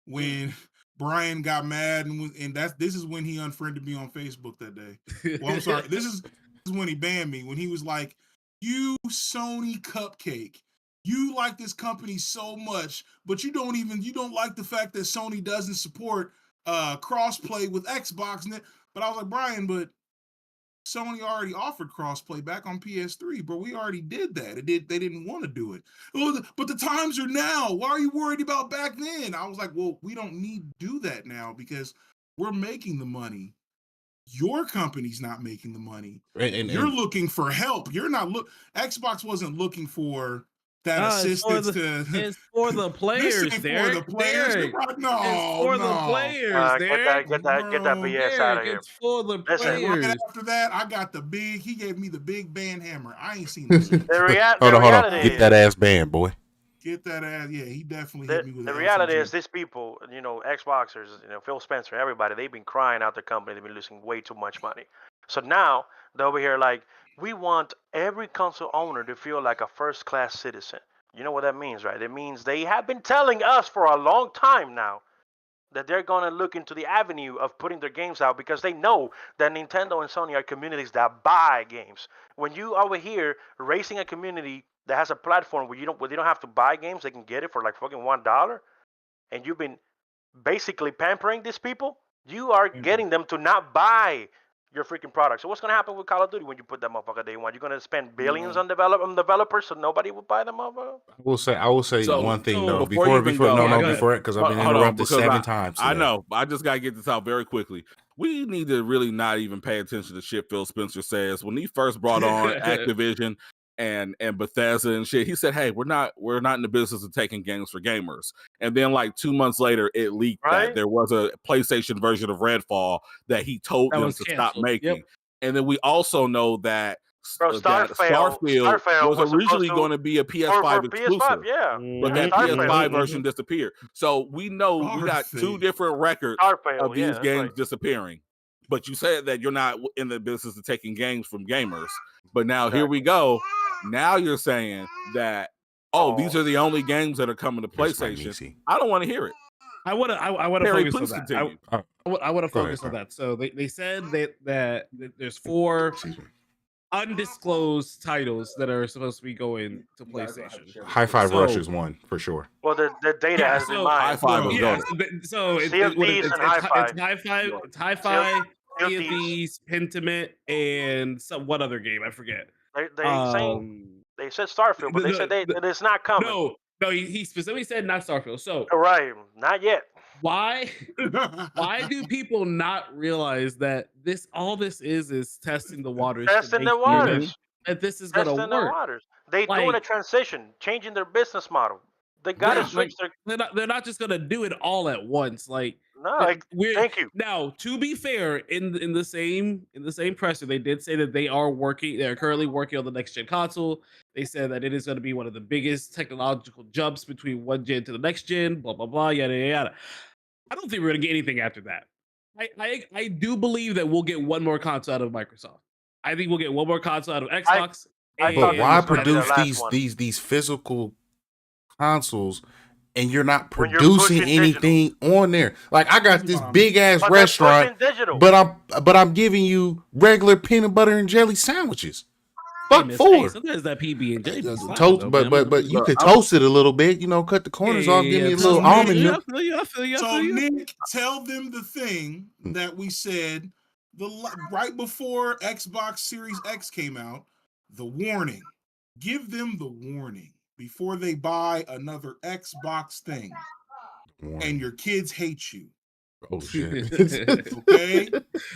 S3: when Brian got mad and this is when he unfriended me on Facebook that day. Well, I'm sorry. This is when he banned me, when he was like, "You Sony cupcake. You like this company so much, but you don't like the fact that Sony doesn't support crossplay with Xbox." But I was like, Brian, but Sony already offered crossplay back on PS3, bro. We already did that. They didn't want to do it. Oh, but the times are now. Why are you worried about back then? I was like, well, we don't need to do that now because we're making the money. Your company's not making the money. And you're looking for help. You're not Xbox wasn't looking for that assistance
S1: it's for the players, Derek.
S3: For the players.
S1: Derek.
S3: No,
S1: it's for the players, Derek.
S4: Get that BS out of here.
S1: It's for the players.
S3: Right after that, I got he gave me the big band hammer. I ain't seen this.
S4: Hold
S2: on. Get that ass band, boy.
S3: Get that ass. Yeah, he definitely hit me with
S4: the reality is these people, Xboxers, Phil Spencer, everybody, they've been crying out their company. They've been losing way too much money. So now they're over here like, we want every console owner to feel like a first-class citizen. You know what that means, right? It means they have been telling us for a long time now that they're going to look into the avenue of putting their games out because they know that Nintendo and Sony are communities that buy games. When you over here racing a community that has a platform where they don't have to buy games, they can get it for like fucking $1, and you've been basically pampering these people, you are getting them to not buy your freaking product. So what's going to happen with Call of Duty when you put that motherfucker day one? You're going to spend billions on developers so nobody will buy them over?
S2: I will say one thing though before because I've been interrupted 7 times today.
S5: I know. I just got to get this out very quickly. We need to really not even pay attention to shit Phil Spencer says. When he first brought on Activision and Bethesda and shit, he said, "Hey, we're not in the business of taking games for gamers." And then like 2 months later, it leaked that there was a PlayStation version of Redfall that he told them to stop making. Yep. And then we also know that Starfield was originally going to be a PS5 exclusive, but that PS5 version disappeared. So we know we got 2 different records of these games disappearing. But you said that you're not in the business of taking games from gamers. But now here we go. Now you're saying that, these are the only games that are coming to PlayStation. I don't want to hear it.
S1: I want to focus on that. I want to focus on that. So they said that there's 4 undisclosed titles that are supposed to be going to PlayStation.
S2: High Five Rush is one for sure.
S4: Well, the data has been mined.
S5: High Five is
S1: so it's High Five, Thieves, Pentiment, and what other game? I forget.
S4: They said Starfield, but they said it's not coming.
S1: No, he specifically said not Starfield. So
S4: not yet.
S1: Why do people not realize that all this is testing the waters?
S4: Testing the waters.
S1: That this is going to work. The waters.
S4: They doing a transition, changing their business model. They got to switch their.
S1: They're not just going to do it all at once. Thank
S4: you.
S1: Now, to be fair, in the same presser, they did say that they are currently working on the next gen console. They said that it is going to be one of the biggest technological jumps between one gen to the next gen. Blah blah blah. Yada yada. I don't think we're going to get anything after that. I do believe that we'll get one more console out of Microsoft. I think we'll get one more console out of Xbox.
S2: But why produce these physical consoles and you're not producing anything on there? Like I got this big ass restaurant, but I'm giving you regular peanut butter and jelly sandwiches. Fuck for.
S1: Sometimes that PB and J
S2: toast, but you could toast it a little bit. You know, cut the corners off. Give me a little almond milk.
S3: I feel you. Nick, tell them the thing that we said right before Xbox Series X came out. The warning. Give them the warning before they buy another Xbox thing, and your kids hate you.
S2: Oh shit!
S3: Okay,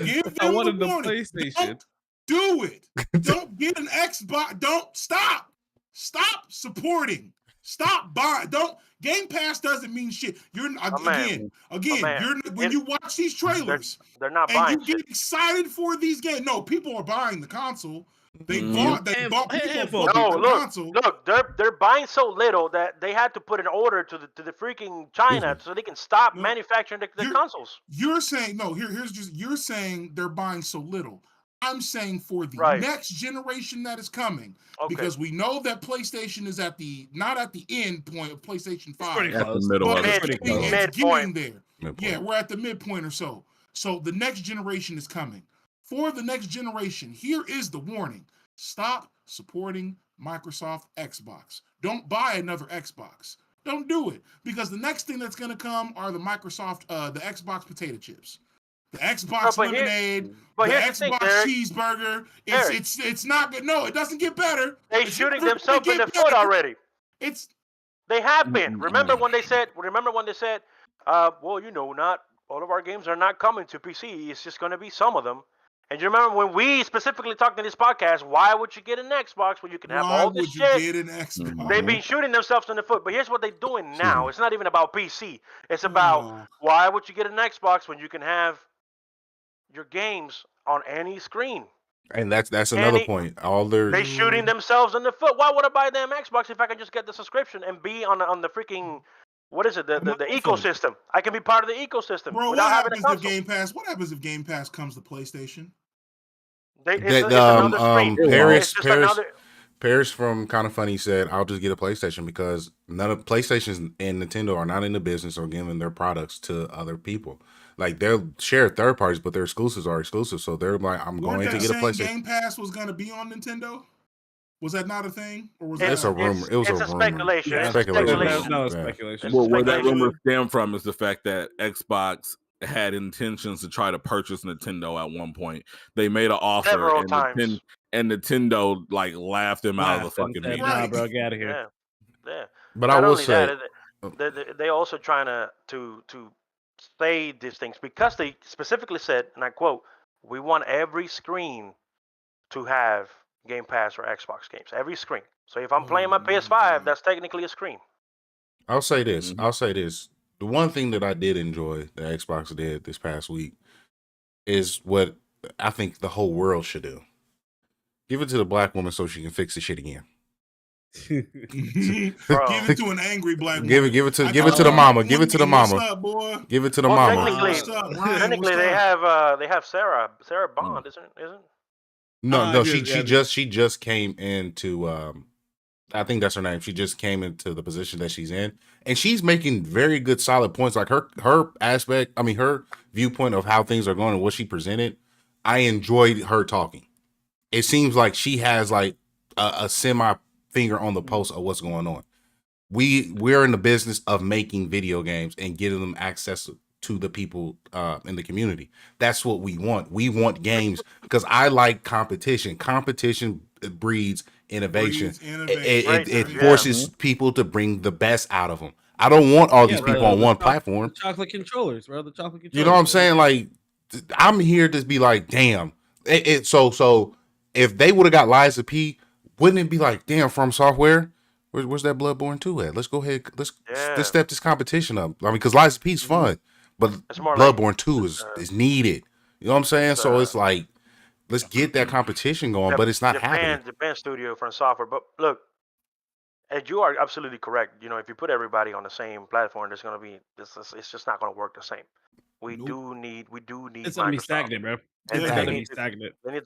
S3: give them
S1: I wanted
S3: the
S1: warning. PlayStation.
S3: Don't do it. Don't get an Xbox. Don't stop. Stop supporting. Stop buying. Don't. Game Pass doesn't mean shit. You're again. When you watch these trailers,
S4: they're not buying.
S3: And you get excited for these games. No, people are buying the console. They bought the console.
S4: Look, they're buying so little that they had to put an order to the freaking China so they can stop manufacturing the consoles.
S3: You're saying you're saying they're buying so little. I'm saying for the next generation that is coming, because we know that PlayStation is not at the end point of PlayStation 5.
S5: At the middle of it.
S3: It's getting there. Yeah, we're at the midpoint or so. So the next generation is coming. For the next generation, here is the warning. Stop supporting Microsoft Xbox. Don't buy another Xbox. Don't do it. Because the next thing that's going to come are the Xbox potato chips. The Xbox lemonade, the Xbox cheeseburger. It's not good. No, it doesn't get better.
S4: They're shooting themselves in the foot already. They have been. Remember when they said, well, not all of our games are not coming to PC. It's just going to be some of them. And you remember when we specifically talked in this podcast, why would you get an Xbox when you can have all this shit?
S3: Why would you get an Xbox?
S4: They've been shooting themselves in the foot. But here's what they're doing now. It's not even about PC. It's about why would you get an Xbox when you can have your games on any screen?
S2: And that's another point.
S4: They're shooting themselves in the foot. Why would I buy a damn Xbox if I can just get the subscription and be on the freaking... What is it? The ecosystem. I can be part of the ecosystem.
S3: Bro, what happens if Game Pass? What happens if Game Pass comes to PlayStation?
S2: Paris from Kind of Funny said, "I'll just get a PlayStation because none of PlayStation and Nintendo are not in the business of giving their products to other people. Like they'll share third parties, but their exclusives are exclusive. So they're like, I'm going to get a PlayStation."
S3: Game Pass was going to be on Nintendo. Was that not a thing? Or was
S2: it's a rumor? It was a
S4: speculation.
S2: Yeah.
S4: Speculation.
S1: No, speculation.
S5: Well, where that rumor stemmed from is the fact that Xbox had intentions to try to purchase Nintendo at one point. They made an offer
S4: several times.
S5: And Nintendo like laughed them out of the fucking meeting.
S1: Nah, bro, get out of here.
S4: Yeah.
S2: But I will say
S4: they also trying to say these things because they specifically said, and I quote, "We want every screen to have Game Pass or Xbox games. Every screen. So if I'm playing my PS5, that's technically a screen."
S2: I'll say this. The one thing that I did enjoy that Xbox did this past week is what I think the whole world should do. Give it to the black woman so she can fix the shit again.
S3: Give it to an angry black woman.
S2: Give it to the mama. Give it to the mama.
S3: What's up, boy?
S2: Give it to the mama.
S4: Technically, they have Sarah Bond, isn't?
S2: No, she just came into I think that's her name. She just came into the position that she's in, and she's making very good, solid points. Like her viewpoint of how things are going and what she presented. I enjoyed her talking. It seems like she has like a semi finger on the pulse of what's going on. We're in the business of making video games and getting them access to the people in the community. That's what we want. We want games because I like competition. Competition breeds innovation. It forces people to bring the best out of them. I don't want all these people on one platform.
S1: Chocolate controllers, bro. The chocolate controllers.
S2: You know what I'm saying? Like, I'm here to be like, damn. So if they would have got Liza P, wouldn't it be like, damn, From Software? Where's that Bloodborne 2 at? Let's go ahead. Let's step this competition up. I mean, because Liza P's fun, but Bloodborne 2 is needed. You know what I'm saying? So it's like, let's get that competition going, but it's not happening.
S4: Japan Studio From Software. But look, and you are absolutely correct. You know, if you put everybody on the same platform, there's going to be it's just not going to work the same. We do need.
S1: It's going to be stagnant, bro.
S4: And they need to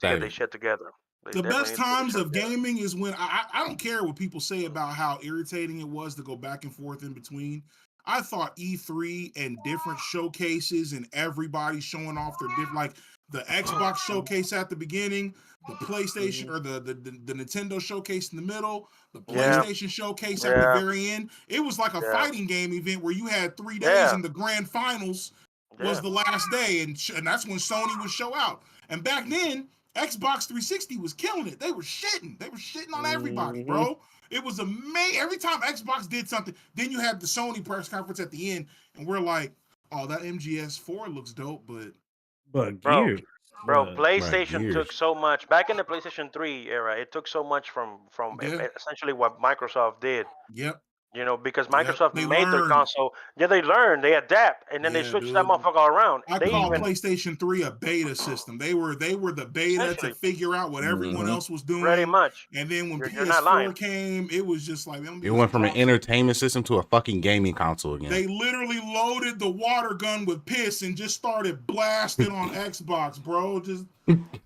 S4: get their shit together.
S3: The best times of gaming is when I don't care what people say about how irritating it was to go back and forth in between. I thought E3 and different showcases and everybody showing off their different, like the Xbox showcase at the beginning, the PlayStation or the Nintendo showcase in the middle, the PlayStation showcase at the very end. It was like a fighting game event where you had 3 days and the grand finals was the last day, and that's when Sony would show out. And back then, Xbox 360 was killing it. They were shitting. They were shitting on everybody, bro. It was amazing. Every time Xbox did something, then you had the Sony press conference at the end, and we're like, "Oh, that MGS4 looks dope,"
S1: but Gears,
S4: bro, PlayStation took so much back in the PlayStation 3 era. It took so much from essentially what Microsoft did.
S3: Yep.
S4: You know, because Microsoft made their console. Yeah, they learned, they adapt, and then they switched that motherfucker all around.
S3: I call PlayStation 3 a beta system. They were the beta to figure out what everyone else was doing.
S4: Pretty much.
S3: And then when PS4 came, it was just like
S2: it went from an entertainment system to a fucking gaming console again.
S3: They literally loaded the water gun with piss and just started blasting on Xbox, bro. Just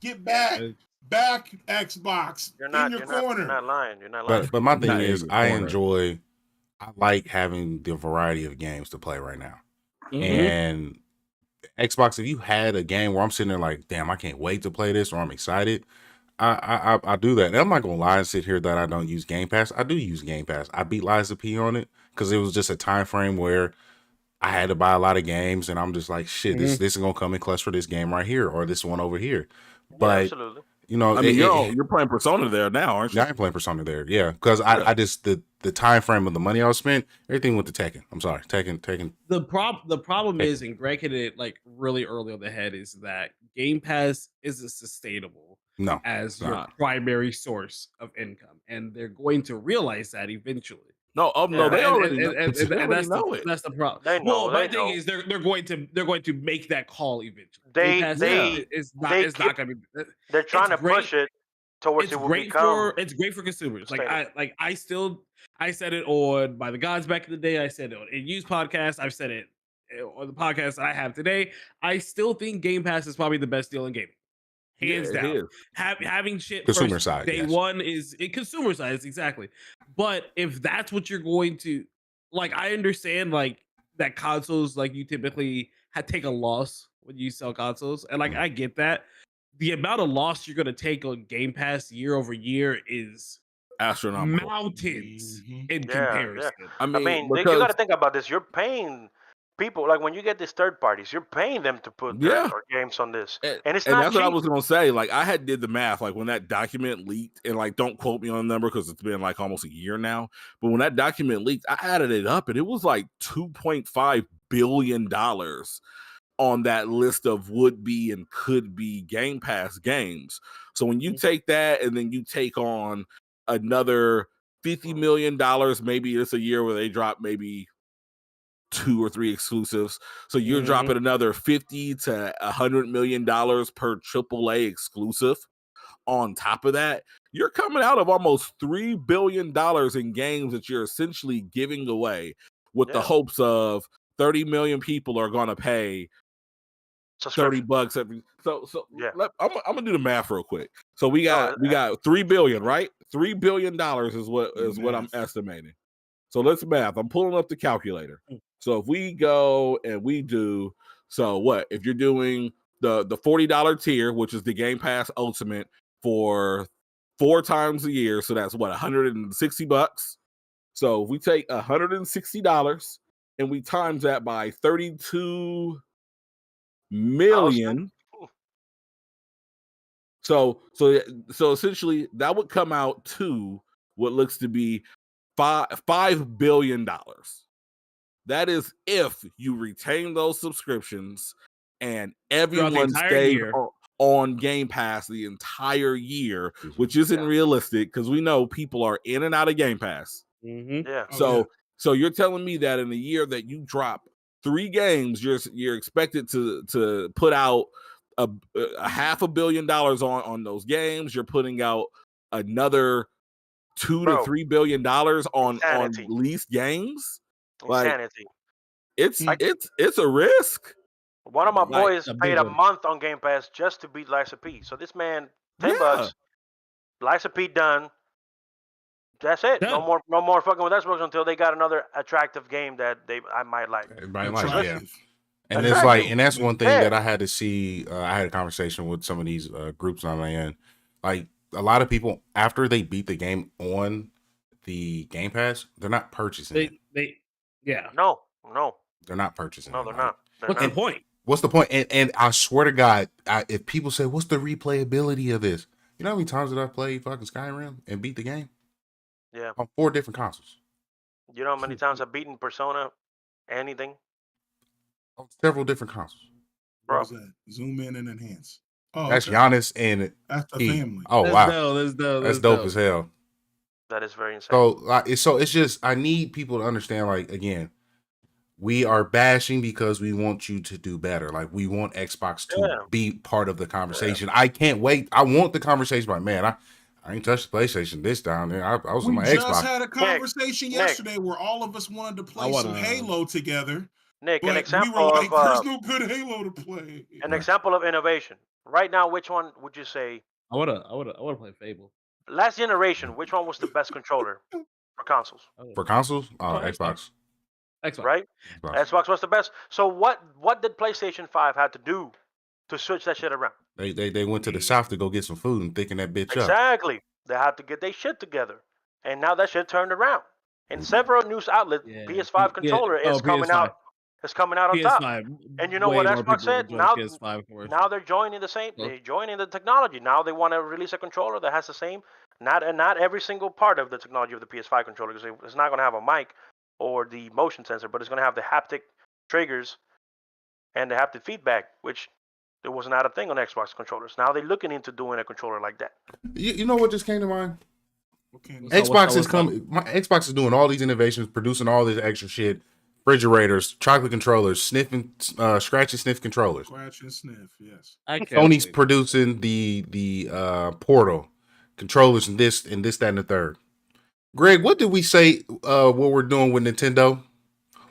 S3: get back. Back Xbox.
S4: You're not
S3: in your corner.
S4: You're not lying. You're not lying.
S2: But my thing is, I like having the variety of games to play right now. And Xbox, if you had a game where I'm sitting there like, damn, I can't wait to play this, or I'm excited, I do that. And I'm not gonna lie and sit here that I don't use Game Pass. I do use Game Pass. I beat Lies of P on it because it was just a time frame where I had to buy a lot of games, and I'm just like, shit, this is gonna come in clutch for this game right here or this one over here. But
S4: absolutely.
S2: You know,
S5: I mean, you're playing Persona there now, aren't you?
S2: Yeah, I'm playing Persona there, yeah. Because I just the time frame of the money I was spent, everything went to Tekken. I'm sorry, Tekken.
S1: The problem is, and Greg hit it like really early on the head, is that Game Pass isn't sustainable as your primary source of income, and they're going to realize that eventually.
S5: No, they already know.
S1: That's the problem. My thing is they're going to make that call eventually.
S4: It's not going to be. They're trying to push it towards it will become.
S1: It's great for consumers. I said it on By the Gods back in the day. I said it on In podcast. I've said it on the podcast I have today. I still think Game Pass is probably the best deal in gaming. Hands down. Having shit
S2: consumer side
S1: day one is consumer side, exactly. But if that's what you're going to like, I understand like that consoles, like you typically take a loss when you sell consoles, and like I get that. The amount of loss you're gonna take on Game Pass year over year is
S5: astronomical,
S1: mountains in comparison.
S4: Yeah. I mean, you got to think about this. You're paying people, like when you get these third parties, you're paying them to put their games on this, and it's not
S5: that's
S4: cheap.
S5: what I was gonna say. Like I did the math, like when that document leaked, and like don't quote me on the number because it's been like almost a year now. But when that document leaked, I added it up, and it was like $2.5 billion on that list of would be and could be Game Pass games. So when you take that, and then you take on another $50 million, maybe it's a year where they drop maybe 2 or 3 exclusives. So you're dropping another $50 to $100 million per AAA exclusive. On top of that, you're coming out of almost $3 billion in games that you're essentially giving away with the hopes of 30 million people are going to pay $30 every. I'm gonna do the math real quick. So we got $3 billion, right? $3 billion is what I'm estimating. So let's math. I'm pulling up the calculator. So if we go and we do, so what? If you're doing the $40 tier, which is the Game Pass Ultimate for 4 times a year, so that's what, $160. So if we take $160 and we times that by 32 million. So essentially that would come out to what looks to be $5 billion. That is if you retain those subscriptions and everyone stayed on Game Pass the entire year, which isn't realistic because we know people are in and out of Game Pass. So you're telling me that in a year that you drop 3 games, you're expected to put out a $500 million on those games. You're putting out another $2 to $3 billion on leased games.
S4: Insanity.
S5: Like, it's a risk.
S4: One of my boys paid a month on Game Pass just to beat Lies of P. So this man, $10 Liza Pete done. That's it.
S1: Done.
S4: No more fucking with Xbox until they got another attractive game that I might like.
S2: Everybody like, yeah. And
S4: Attractive.
S2: it's like, and that's one thing that I had to see. I had a conversation with some of these groups I'm in. Like a lot of people, after they beat the game on the Game Pass, they're not purchasing it.
S4: No.
S2: They're not purchasing it.
S4: No, they're not.
S1: What's the point?
S2: What's the point? And I swear to God, if people say, what's the replayability of this? You know how many times that I've played fucking Skyrim and beat the game?
S4: Yeah.
S2: On 4 different consoles.
S4: You know how many times I've beaten Persona? Anything?
S2: On several different consoles.
S3: Bro. What was that? Zoom in and enhance. Oh,
S2: that's Giannis and
S3: that's the family.
S2: Oh,
S1: that's
S2: wow.
S1: Dope.
S2: That's dope as hell.
S4: That is very insane.
S2: So it's just, I need people to understand, like, again, we are bashing because we want you to do better. Like, we want Xbox to be part of the conversation. I can't wait. I want the conversation. Like, man, I ain't touched the PlayStation this down there. I was on my Xbox. We just
S3: had a conversation yesterday where all of us wanted to play some Halo together.
S4: Nick,
S3: an example of there's no good Halo to play.
S4: An example of innovation. Right now, which one would you say?
S1: I wanna play Fable.
S4: Last generation, which one was the best controller for consoles?
S2: For consoles, Xbox.
S4: Right? Xbox was the best. So what did PlayStation 5 have to do to switch that shit around?
S2: They went to the south to go get some food and thicken that bitch up.
S4: Exactly. They had to get their shit together. And now that shit turned around. In several news outlets, PS5 controller is coming out. It's coming out on top. And you know what Xbox said? Now they're joining the same. They're joining the technology. Now they want to release a controller that has the same. Not every single part of the technology of the PS5 controller, because it's not going to have a mic or the motion sensor, but it's going to have the haptic triggers and the haptic feedback, which there was not a thing on Xbox controllers. Now they're looking into doing a controller like that.
S2: You know what just came to mind? Xbox is doing all these innovations, producing all this extra shit. Refrigerators, chocolate controllers, scratch and sniff controllers.
S3: Scratch and sniff, yes.
S2: Sony's producing the Portal controllers and this, that, and the third. Greg, what did we say what we're doing with Nintendo?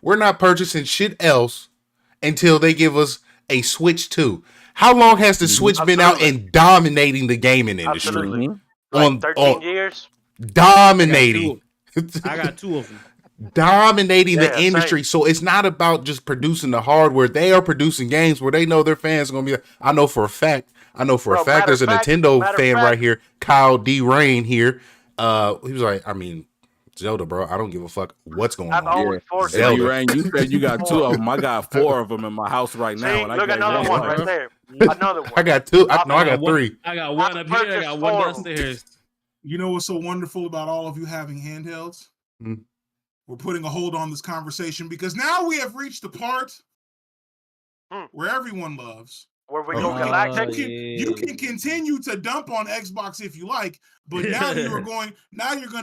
S2: We're not purchasing shit else until they give us a Switch 2. How long has the Switch been out and dominating the gaming industry?
S4: Absolutely. Like 13 years?
S2: Dominating.
S1: I got 2 of them.
S2: Dominating the industry. So it's not about just producing the hardware. They are producing games where they know their fans are going to be. I know for a fact there's a Nintendo fan right here, Kyle D. Rain here. He was like, I mean, Zelda, bro, I don't give a fuck what's going on.
S5: Zelda. Rain, you said you got 2 of them. I got 4 of them in my house right now.
S4: And look, another one right there. Another one.
S2: I got 2. I got 3.
S1: I got 1 up here. I got 1 downstairs.
S3: You know what's so wonderful about all of you having handhelds?
S2: Mm-hmm.
S3: We're putting a hold on this conversation because now we have reached the part where everyone loves.
S4: Where we go galactic.
S3: You can continue to dump on Xbox if you like, but now you're going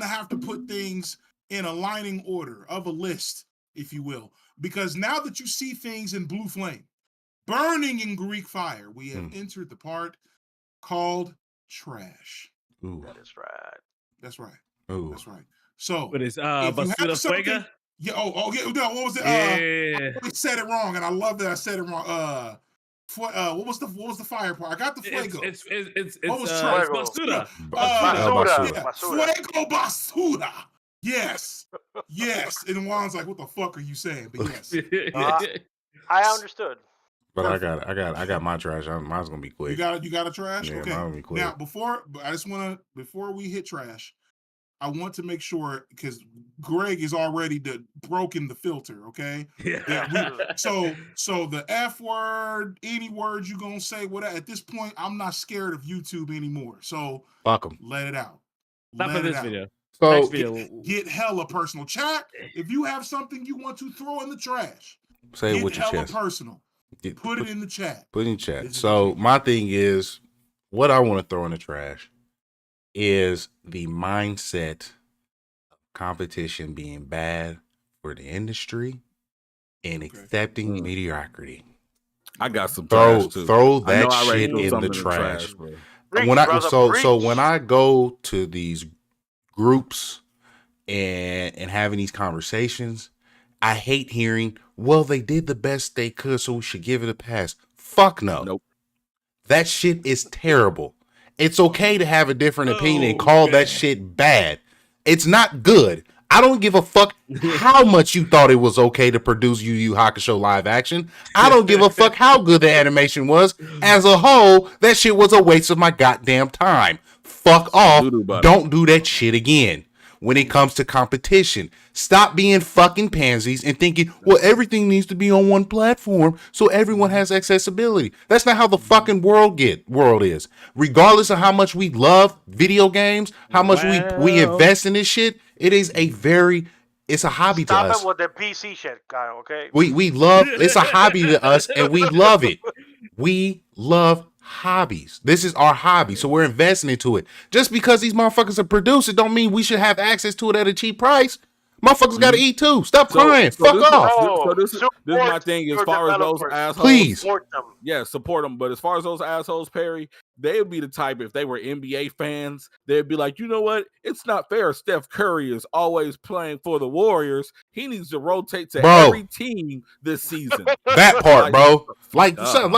S3: to have to put things in aligning order of a list, if you will. Because now that you see things in blue flame, burning in Greek fire, we have entered the part called trash.
S2: Ooh.
S4: That is right.
S3: That's right.
S2: Ooh.
S3: That's right. So,
S1: what is Basura Fuega?
S3: Yeah. Oh, yeah. No, what was it? I said it wrong, and I love that I said it wrong. What was the fire part? I got the fuego.
S1: It's
S3: Basura. Fuego Basura. Yes. And Juan's like, "What the fuck are you saying?" But yes,
S4: I understood.
S2: But I got my trash. Mine's gonna be quick.
S3: You got a trash?
S2: Yeah,
S3: okay.
S2: Mine will be quick.
S3: Now before we hit trash, I want to make sure, because Greg is already broken the filter, okay? So the F word, any words you gonna say, whatever. At this point, I'm not scared of YouTube anymore. So
S2: fuck them.
S3: Let it out.
S1: Not for this video.
S2: So
S3: get hella personal. Chat, if you have something you want to throw in the trash,
S2: say it with your
S3: hella
S2: chest.
S3: Personal. Put it in the chat.
S2: Put it in chat. So my thing is, what I want to throw in the trash is the mindset of competition being bad for the industry and accepting mediocrity.
S5: I got some
S2: throw that shit in the trash. When I go to these groups and having these conversations, I hate hearing, well, they did the best they could, so we should give it a pass. Fuck no.
S5: Nope.
S2: That shit is terrible. It's okay to have a different opinion and call that shit bad. It's not good. I don't give a fuck how much you thought it was okay to produce Yu Yu Hakusho live action. I don't give a fuck how good the animation was. As a whole, that shit was a waste of my goddamn time. Fuck off. Don't do that shit again. When it comes to competition, stop being fucking pansies and thinking, well, everything needs to be on one platform so everyone has accessibility. That's not how the fucking world is. Regardless of how much we love video games, how much we invest in this shit, it's a hobby to us.
S4: Stop it with the PC shit, guy, okay?
S2: We love, it's a hobby to us and we love it. We love hobbies. This is our hobby, so we're investing into it. Just because these motherfuckers are producing don't mean we should have access to it at a cheap price. Motherfuckers got to eat too. Stop crying. Fuck off.
S5: This is my thing. As far as those assholes,
S2: please
S4: support them.
S5: Yeah, support them. But as far as those assholes, Perry, they would be the type, if they were NBA fans, they'd be like, you know what? It's not fair. Steph Curry is always playing for the Warriors. He needs to rotate to every team this season.
S2: That part, bro.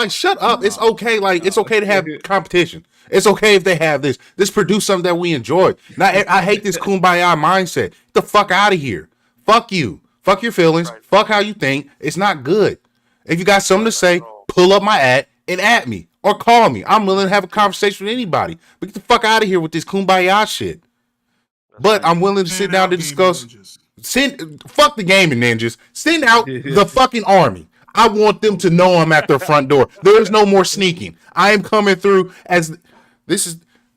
S2: Shut up. It's okay. It's okay to have competition. It's okay if they have this. This produce something that we enjoy. Now, I hate this kumbaya mindset. Get the fuck out of here. Fuck you. Fuck your feelings. Right. Fuck how you think. It's not good. If you got something to say, pull up my ad and at me or call me. I'm willing to have a conversation with anybody. But get the fuck out of here with this kumbaya shit. But I'm willing to sit down to discuss. Fuck the gaming ninjas. Send out the fucking army. I want them to know I'm at their front door. There is no more sneaking. I am coming through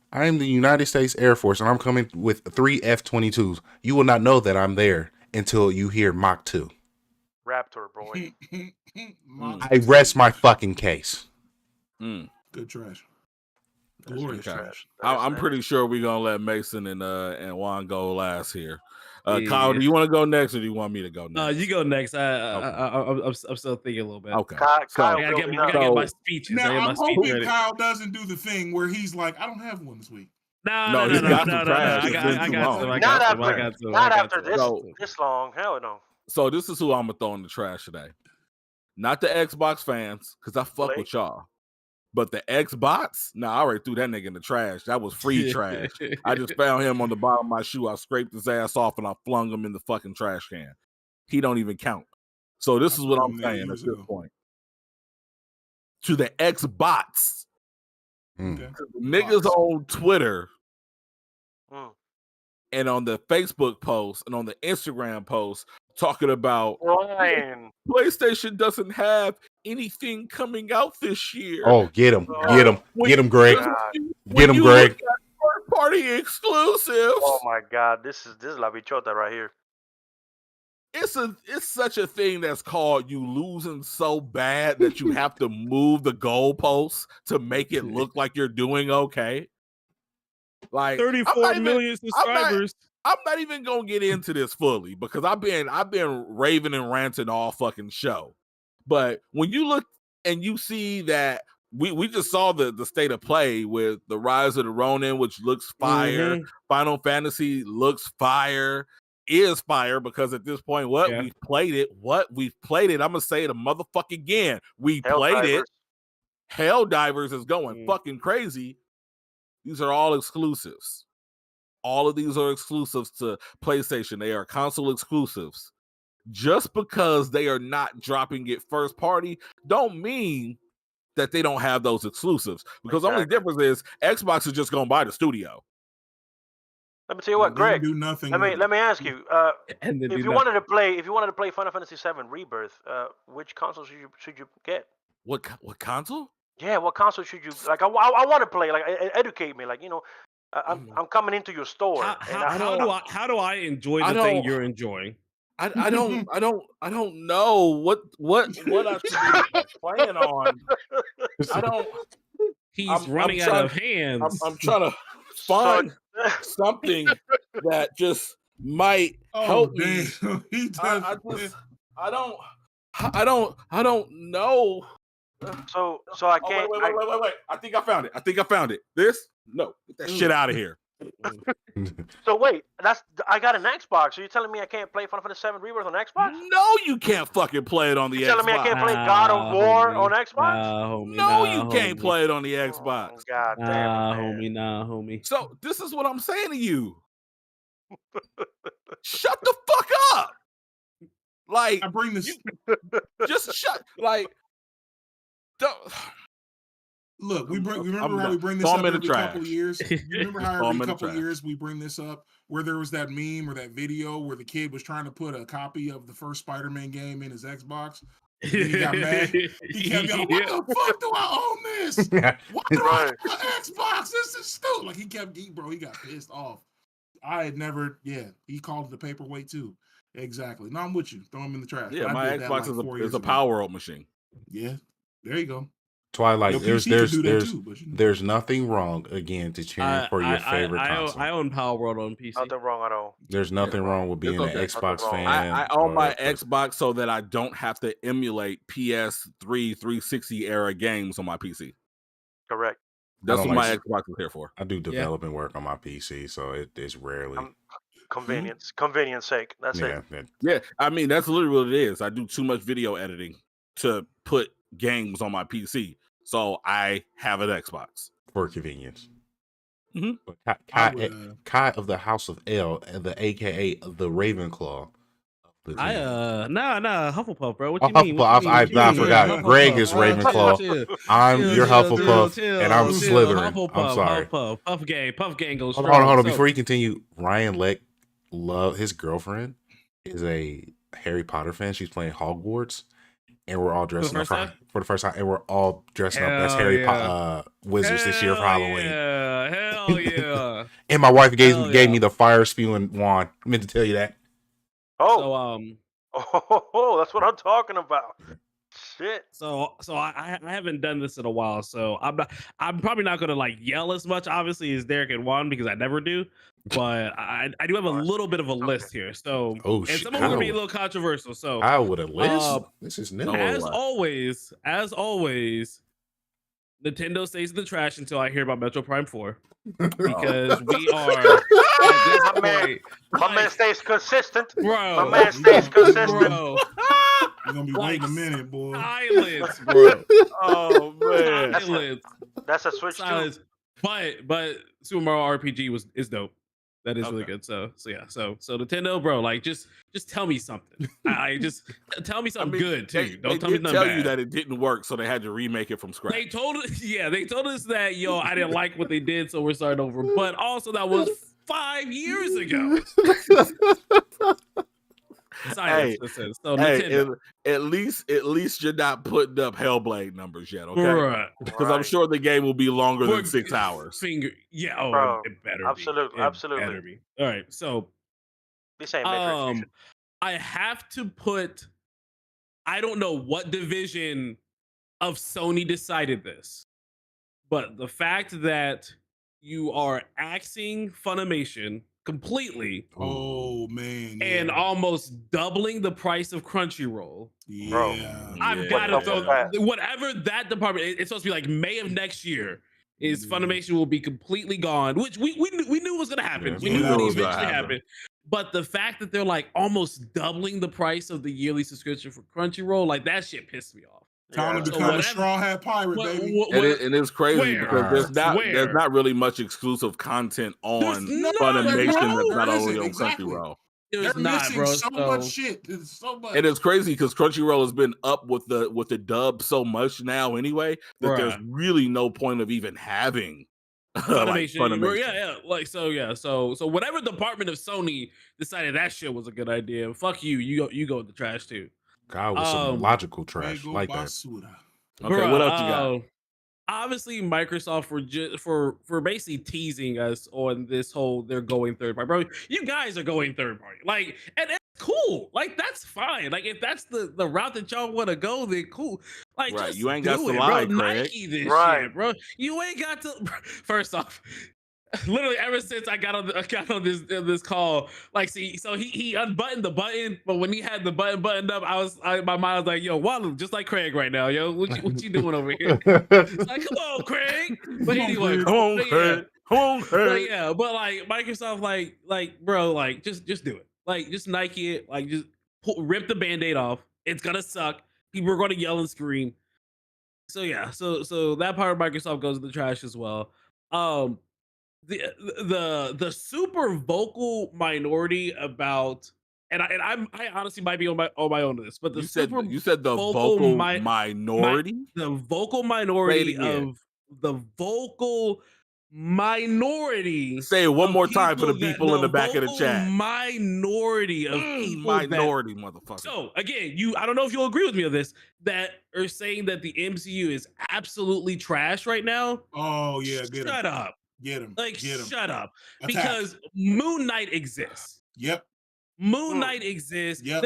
S2: I am the United States Air Force, and I'm coming with 3 F-22s. You will not know that I'm there until you hear Mach 2.
S4: Raptor, boy.
S2: I rest my fucking case.
S3: Good trash. Glorious trash.
S5: I'm pretty sure we're going to let Mason and Juan go last here. Kyle, do you want to go next, or do you want me to go next?
S1: You go next. I'm still thinking a little bit.
S5: Okay.
S4: Kyle,
S1: I gotta get my speeches.
S3: Now, I'm hoping Kyle doesn't do the thing where he's like, I don't have one this week.
S1: No. I got some.
S4: Not after this long. Hell no.
S5: So this is who I'm gonna throw in the trash today. Not the Xbox fans, because I fuck with y'all. But the Xbox, I already threw that nigga in the trash. That was free trash. I just found him on the bottom of my shoe. I scraped his ass off and I flung him in the fucking trash can. He don't even count. So this is what I'm saying at this point. To the Xbox. Niggas on Twitter and on the Facebook post and on the Instagram post talking about PlayStation doesn't have anything coming out this year.
S2: Oh, get him, get him, Greg. Get him, Greg.
S5: Third-party exclusives.
S4: Oh my God, this is La Bichota right here.
S5: It's such a thing that's called you losing so bad that you have to move the goalposts to make it look like you're doing okay. Like
S1: 34 million subscribers.
S5: I'm not even gonna get into this fully because I've been raving and ranting all fucking show. But when you look and you see that we just saw the state of play with the Rise of the Ronin, which looks fire. Final Fantasy looks fire, is fire because at this point, we've played it. I'm gonna say it a motherfucker again. We played it. Helldivers is going fucking crazy. These are all exclusives. All of these are exclusives to PlayStation. They are console exclusives. Just because they are not dropping it first party don't mean that they don't have those exclusives. Because the only difference is Xbox is just going to buy the studio.
S4: Let me tell you what, Greg.
S3: Do nothing.
S4: Let me ask you. If you wanted to play Final Fantasy VII Rebirth, which console should you get?
S5: What console?
S4: Yeah, what console should you like? I want to play. Like, educate me. Like, I'm coming into your store.
S1: How do I enjoy the thing you're enjoying?
S5: I don't know what I should be playing on.
S1: He's running out of hands.
S5: I'm trying to find something that just might help me. I don't know.
S4: So I can't.
S5: Wait. I think I found it. This? No, get that shit out of here.
S4: So wait, I got an Xbox. So you're telling me I can't play Final Fantasy VII Rebirth on Xbox?
S5: No, you can't fucking play it on the Xbox.
S4: Telling me I can't play God of War on Xbox?
S5: No, you can't play it on the Xbox.
S4: Oh, God damn it,
S1: man. Homie.
S5: So this is what I'm saying to you. Shut the fuck up. Like,
S3: I bring this.
S5: Just shut. Like, don't.
S3: Look, remember how we bring this up every couple of years? You remember how every couple of years we bring this up, where there was that meme or that video where the kid was trying to put a copy of the first Spider-Man game in his Xbox? And he got mad. He kept going, what the fuck do I own this? Why do I have an Xbox? This is stupid. Like, he got pissed off. I had never, he called it the paperweight too. Exactly. No, I'm with you. Throw him in the trash.
S5: Yeah, my Xbox is a power up machine.
S3: Yeah, there you go.
S2: Twilight, there's nothing wrong again to cheering for your favorite console.
S1: I own Power World on PC.
S4: Nothing wrong at all.
S2: There's nothing wrong with being an Xbox fan.
S5: I own my Xbox so that I don't have to emulate PS3 360 era games on my PC.
S4: Correct.
S5: That's what my Xbox is here for.
S2: I do development work on my PC, so it's rarely
S4: convenience sake. That's it.
S5: Yeah, I mean that's literally what it is. I do too much video editing to put games on my PC, so I have an Xbox
S2: for convenience.
S5: Mm-hmm.
S2: Kai of the House of L, the AKA the Ravenclaw.
S1: Hufflepuff, bro. What you mean?
S2: I forgot. Greg is Ravenclaw. I'm your Hufflepuff, and I'm Slytherin. I'm sorry.
S1: Puff gang goes.
S2: Hold on. Before you continue, Ryan Leck, his girlfriend is a Harry Potter fan. She's playing Hogwarts, and we're all dressing up for the first time, and we're all dressing up as Harry Potter wizards this year for Halloween.
S1: Hell yeah!
S2: And my wife gave me the fire spewing wand. I meant to tell you that.
S4: Oh, that's what I'm talking about. Shit.
S1: So I haven't done this in a while, so I'm probably not gonna like yell as much, obviously, as Derek and Juan, because I never do. But I do have a little bit of a list here. So and some of them will be a little controversial. So
S2: I would have list. This is new.
S1: As always, Nintendo stays in the trash until I hear about Metro Prime 4. Because we are
S4: my man stays consistent.
S1: Bro.
S4: My man stays consistent.
S1: Bro.
S3: You're gonna be waiting a minute, boy.
S1: Silence, bro.
S5: Oh man.
S1: Silence.
S4: That's a switch too.
S1: But Super Mario RPG is dope. That is really good. So Nintendo, bro, like just tell me something. I just tell me something good too. Don't tell me nothing bad.
S5: You that it didn't work, so they had to remake it from scratch.
S1: They told us that I didn't like what they did, so we're starting over. But also that was 5 years ago.
S5: At least you're not putting up Hellblade numbers yet, okay? Because I'm sure the game will be longer than 6 hours.
S1: Bro, it better
S4: absolutely,
S1: be.
S4: absolutely.
S1: Better be. All right, so
S4: this ain't Matrix.
S1: I have to put. I don't know what division of Sony decided this, but the fact that you are axing Funimation completely.
S3: Oh man!
S1: And almost doubling the price of Crunchyroll.
S3: Yeah,
S4: bro.
S1: I've got to throw whatever that department. It's supposed to be like May of next year. Is Funimation will be completely gone, which we knew was going to happen.
S2: Yeah,
S1: we knew it would eventually happen. But the fact that they're like almost doubling the price of the yearly subscription for Crunchyroll, like that shit pissed me off.
S3: Time to become a straw hat pirate, baby.
S5: And it's crazy because there's not really much exclusive content on Funimation that's not only on Crunchyroll.
S3: They're missing so much shit. It's so much.
S5: And it's crazy because Crunchyroll has been up with the dub so much now anyway that there's really no point of even having
S1: Funimation. So whatever department of Sony decided that shit was a good idea, fuck you. You go in the trash too.
S2: God, with some logical trash like that.
S5: Okay, what else you got?
S1: Obviously, Microsoft for basically teasing us on this whole they're going third party. Bro, you guys are going third party. Like, and it's cool. Like, that's fine. Like, if that's the route that y'all want to go, then cool. Like, just
S5: you ain't got to
S1: bro.
S5: lie, Craig.
S1: Nike this shit, bro. You ain't got to. First off, literally ever since I got on this call, like, so he unbuttoned the button, but when he had the button buttoned up, my mind was like, yo, Wallow, just like Craig right now, yo, what you doing over here? It's like, come on, Craig. But anyway,
S5: come on, Craig.
S1: Like, yeah, but like Microsoft, like, bro, like just do it. Like, just Nike it. Like, just rip the Band-Aid off. It's gonna suck. People are gonna yell and scream. So yeah, so that part of Microsoft goes in the trash as well. Um, the super vocal minority about, and I honestly might be on my own to this, but
S5: you said the
S1: vocal
S5: minority,
S1: the vocal minority of the vocal minority.
S5: Say it one more time for the people in the back of the chat.
S1: Minority of people,
S5: minority motherfucker.
S1: So again, I don't know if you'll agree with me on this, that are saying that the MCU is absolutely trash right now.
S3: Oh yeah,
S1: shut up.
S3: Get him.
S1: Like,
S3: get him.
S1: Shut up.
S3: Attack.
S1: Because Moon Knight exists.
S3: Yep.
S1: Moon Knight exists.
S3: Yep.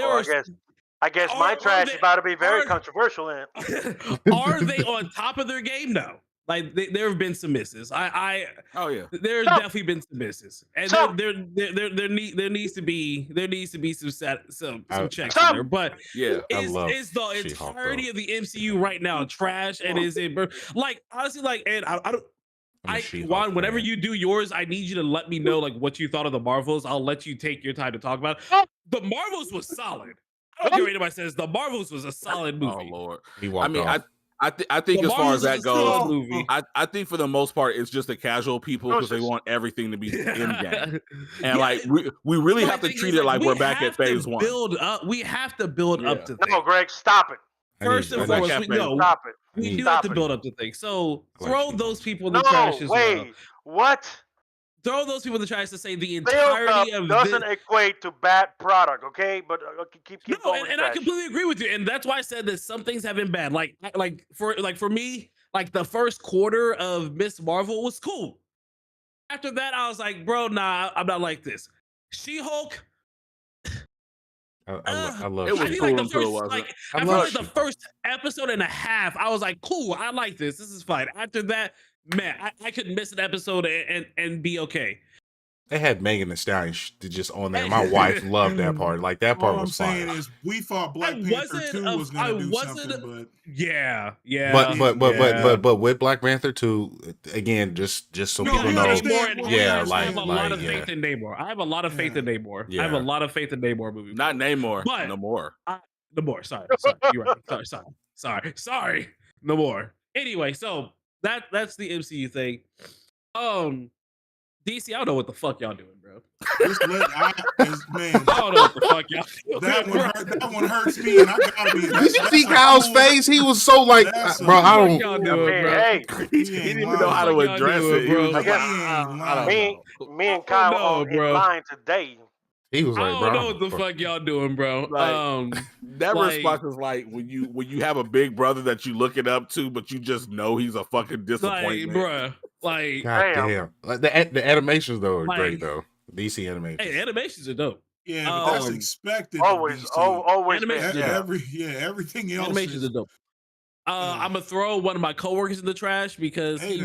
S4: I guess my trash is about to be very controversial.
S1: Are they on top of their game? No. Like, there have been some misses.
S5: Oh yeah.
S1: There's definitely been some misses, and there needs to be some checks in there. But
S5: yeah,
S1: is the entirety of the MCU right now trash? And is it like, honestly, like, and I don't. Juan, whenever you do yours, I need you to let me know like what you thought of the Marvels. I'll let you take your time to talk about it. The Marvels was solid. I don't care what anybody says. The Marvels was a solid movie.
S5: Oh Lord.
S2: I mean,
S5: I think as far as that goes, I think for the most part it's just the casual people because they want everything to be in game, and like we really have to treat it like we're back at phase one.
S1: We have to build up to things.
S4: No, Greg, stop it.
S1: First and foremost,
S4: stop it.
S1: We do have to build up to things. So throw those people in the trash as well.
S4: What?
S1: Throw those people in the trash to say the entirety of
S4: doesn't equate to bad product, okay? But keep going.
S1: And I completely agree with you, and that's why I said that some things have been bad. Like for me, like the first quarter of Miss Marvel was cool. After that, I was like, bro, nah, I'm not like this. She-Hulk.
S2: I love
S5: it. Was cool until it wasn't.
S1: I feel like the first episode and a half, I was like, cool, I like this. This is fine. After that, man, I could miss an episode and be okay.
S2: They had Megan Thee Stallion just on there. My wife loved that part. Like, that part was fire.
S3: All I'm saying is we thought Black Panther 2 was going to do something, but
S1: yeah.
S2: But with Black Panther 2, again, just so people know,
S1: I have a lot of faith in Namor. I have a lot of faith in Namor. I have a lot of faith in Namor movie.
S5: Not Namor, but Namor.
S1: Namor. Sorry, you're right. Sorry, Namor. Anyway, so that's the MCU thing. DC, I don't know what the fuck y'all doing, bro.
S3: Man,
S1: I don't know what the fuck y'all doing.
S3: That one hurts me, and I gotta be.
S2: Did you see Kyle's face? He was so like, bro, I don't.
S1: Y'all doing, bro.
S4: Hey,
S5: he didn't even know how to address it. He was like, I don't know.
S4: Me and Kyle are in line today.
S2: He was like,
S1: I don't know what the fuck y'all doing, bro.
S5: That response is like when you have a big brother that you look it up to, but you just know he's a fucking disappointment,
S1: bro. Like,
S2: God damn. Like, the animations though are great though. DC animations.
S1: Hey, animations are dope.
S3: Yeah, but that's expected.
S4: Always.
S3: Everything else.
S1: Animations are dope. I'm gonna throw one of my coworkers in the trash because he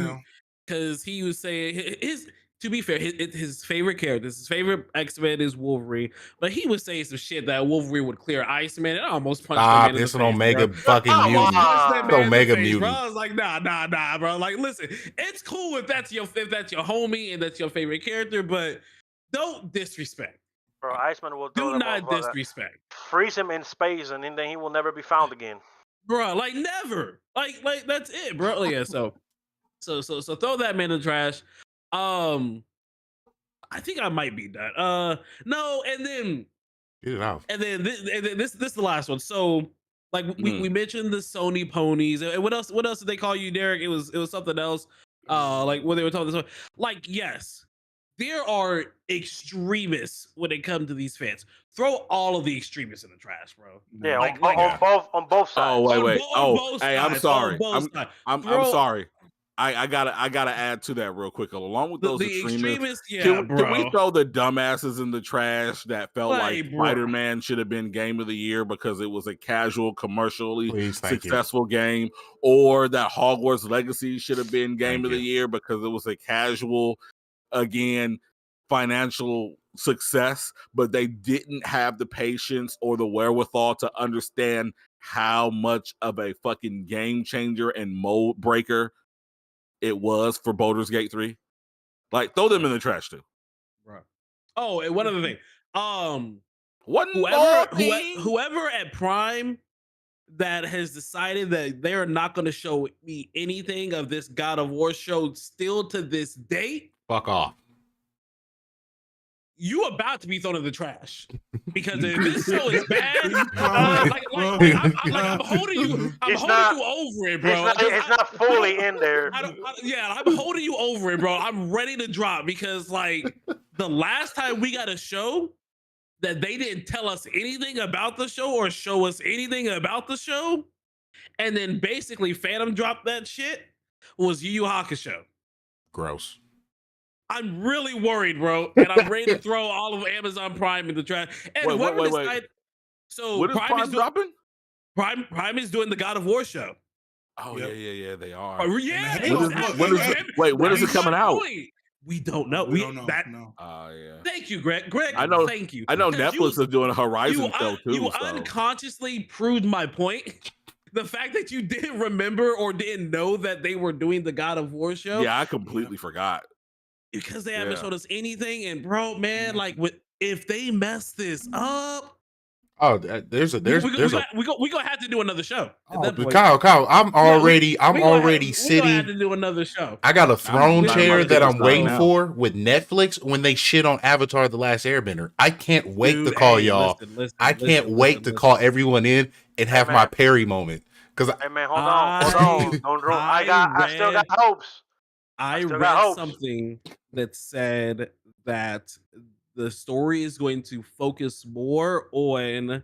S1: was saying his. To be fair, his favorite character, his favorite X-Men is Wolverine, but he was saying some shit that Wolverine would clear Iceman and almost punched him in the face.
S2: It's an Omega fucking mutant. It's Omega mutant.
S1: Bro. I was like, nah, bro. Like, listen, it's cool if that's your homie and that's your favorite character, but don't disrespect.
S4: Bro, Iceman will
S1: do not disrespect.
S4: Freeze him in space, and then he will never be found again.
S1: Bro, like never. Like that's it, bro. Yeah, so throw that man in the trash. I think I might be done. No, and then
S2: get it out.
S1: And then this is the last one. So like we mentioned the Sony ponies. And what else did they call you, Derek? It was something else. Like when they were talking this one. Like, yes, there are extremists when it comes to these fans. Throw all of the extremists in the trash, bro.
S4: Yeah, on both sides.
S5: Oh wait. Hey, I'm sorry. I'm sorry. I gotta add to that real quick. Along with those extremists, can we throw the dumbasses in the trash that felt like Spider-Man should have been Game of the Year because it was a casual, commercially successful game, or that Hogwarts Legacy should have been Game of the Year because it was a casual, again, financial success, but they didn't have the patience or the wherewithal to understand how much of a fucking game changer and mold breaker it was for Baldur's Gate 3. Like, throw them in the trash too.
S1: Right. Oh, and one other thing.
S5: Whoever
S1: Whoever at Prime that has decided that they're not going to show me anything of this God of War show still to this day,
S2: fuck off.
S1: You about to be thrown in the trash because if this show is bad, I'm holding you. I'm holding you over it, bro.
S4: It's not fully in there.
S1: I'm holding you over it, bro. I'm ready to drop because like the last time we got a show that they didn't tell us anything about the show or show us anything about the show, and then basically Phantom dropped that shit was Yu Yu Hakusho.
S2: Gross.
S1: I'm really worried, bro, and I'm ready to throw all of Amazon Prime in the trash. And
S5: wait.
S1: So
S5: what is Prime dropping?
S1: Prime is doing the God of War show.
S5: Oh yeah, they are.
S1: Oh, yeah.
S5: When is it coming out?
S1: We don't know.
S3: We don't know.
S5: Yeah.
S1: Thank you, Greg.
S5: I know.
S1: Thank you.
S5: I know Netflix is doing a Horizon show too.
S1: You unconsciously proved my point. The fact that you didn't remember or didn't know that they were doing the God of War show.
S5: Yeah, I completely forgot.
S1: Because they haven't showed us anything, and bro, man, like if they mess this up,
S2: we're gonna
S1: have to do another show.
S2: Kyle, I'm already sitting.
S1: We have to do another show.
S2: I got a throne chair that I'm waiting for with Netflix when they shit on Avatar: The Last Airbender. I can't wait to call y'all. I can't wait to call everyone in and have my Perry moment. Because
S4: hey man, hold on. I still got hopes.
S1: I read something that said that the story is going to focus more on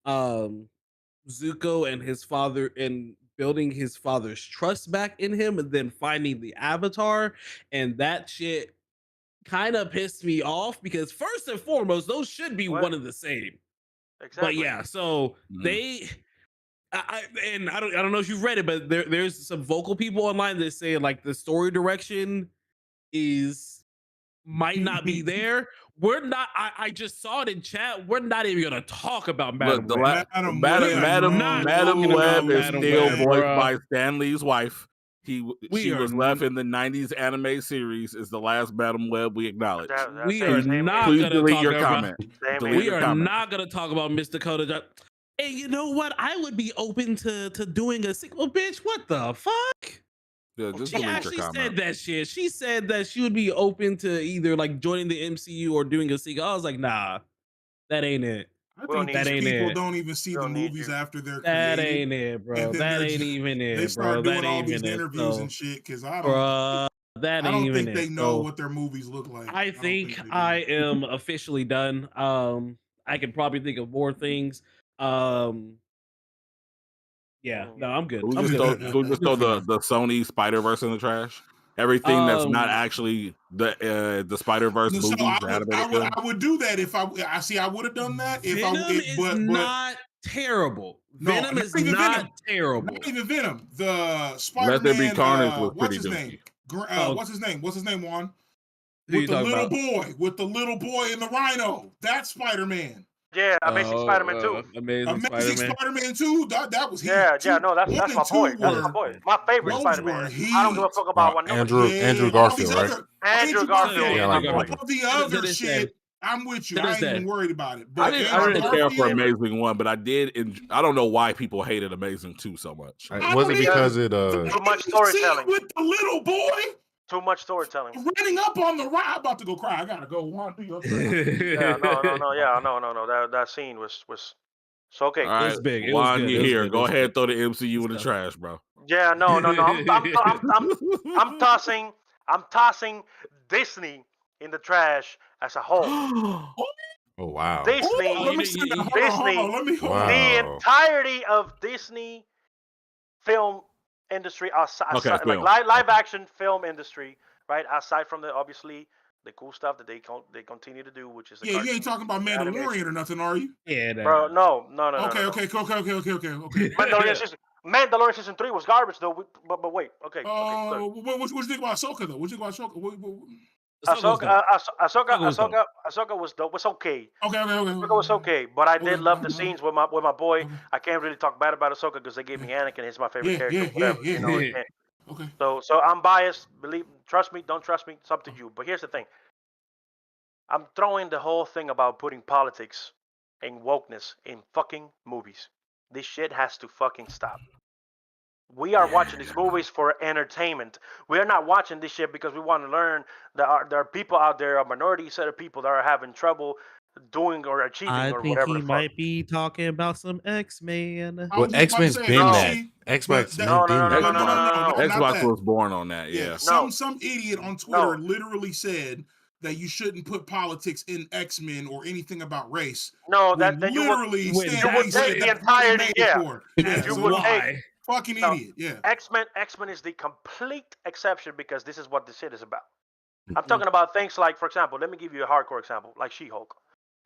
S1: Zuko and his father and building his father's trust back in him and then finding the Avatar. And that shit kind of pissed me off because first and foremost, those should be one and the same.
S4: Exactly.
S1: But yeah, so I don't know if you've read it, but there's some vocal people online that say like the story direction might not be there. We're not. I just saw it in chat. We're not even gonna talk about Madam Web.
S5: Madam Web is still voiced by Stan Lee's wife. She was left in the 90s anime series. Is the last Madam Web we acknowledge.
S1: We are not gonna talk about Miss Dakota. Hey, you know what? I would be open to doing a sequel. Bitch, what the fuck?
S5: Yeah,
S1: she actually said that shit. She said that she would be open to either like joining the MCU or doing a sequel. I was like, nah, that ain't it.
S3: I think that ain't people don't even see the movies after they're created.
S1: That ain't it, bro. That ain't even it, bro.
S3: They start doing all these interviews and shit because I don't think they know what their movies look like.
S1: I think I am officially done. I can probably think of more things. Yeah, no, I'm good.
S5: We'll just throw the Sony Spider-Verse in the trash. Everything that's not actually the Spider-Verse movies.
S3: I would do that if I would have done that if
S1: Venom is not terrible. Venom is not terrible.
S3: Not even Venom. The Spider-Man.
S5: Let There Be Carnage was pretty dookie.
S3: What's his name? What's his name, Juan? With the little boy and the rhino. That's Spider-Man.
S4: Yeah, Amazing Spider-Man 2.
S3: Amazing Spider-Man 2. That was
S4: that's my point. That's my point. My favorite Spider-Man. I don't give a fuck about one.
S2: Andrew Garfield, right?
S4: Andrew Garfield.
S3: All the other shit, I'm with you. I ain't even worried about it. But
S5: I didn't care for Amazing 1, but I did. I don't know why people hated Amazing 2 so much.
S2: Was it because it
S4: too much storytelling
S3: with the little boy?
S4: Too much storytelling.
S3: Running up on the ride. I'm about to go cry. I gotta go. Juan, do your thing.
S4: No. That scene was so okay.
S5: All right,
S1: it's big.
S5: Juan, you're here. Go ahead, throw the MCU in the trash, bro.
S4: Yeah, no. I'm tossing Disney in the trash as a whole.
S2: Oh wow.
S4: Disney.
S2: Wow.
S4: The entirety of Disney film industry aside, like live action film industry, right? Aside from obviously the cool stuff that they continue to do, which is
S3: you ain't talking about Mandalorian or nothing, are you?
S1: Yeah,
S4: bro. No.
S3: Okay.
S4: Mandalorian season 3 was garbage though. But wait, okay.
S3: What you think about Ahsoka though? What you think about Ahsoka?
S4: Ahsoka was okay. Ahsoka was okay, but I did love the scenes with my boy. I can't really talk bad about Ahsoka because they gave me Anakin. He's my favorite character.
S3: Okay.
S4: So I'm biased. Trust me, don't trust me. It's up to you. But here's the thing. I'm throwing the whole thing about putting politics and wokeness in fucking movies. This shit has to fucking stop. We are watching these movies for entertainment. We are not watching this shit because we want to learn that there are people out there, a minority set of people that are having trouble doing or achieving
S1: I
S4: or
S1: think
S4: whatever.
S1: he might be talking about some X-Men.
S2: Well, X-Men's been that. Xbox
S4: No.
S5: Xbox was born on that. Yeah.
S3: Some idiot on Twitter literally said that you shouldn't put politics in X-Men or anything about race.
S4: No, that
S3: you would take
S4: the entirety. Yeah,
S3: you would take. Fucking idiot. Yeah.
S4: X-Men is the complete exception because this is what this shit is about. I'm talking about things like, for example, let me give you a hardcore example, like She-Hulk.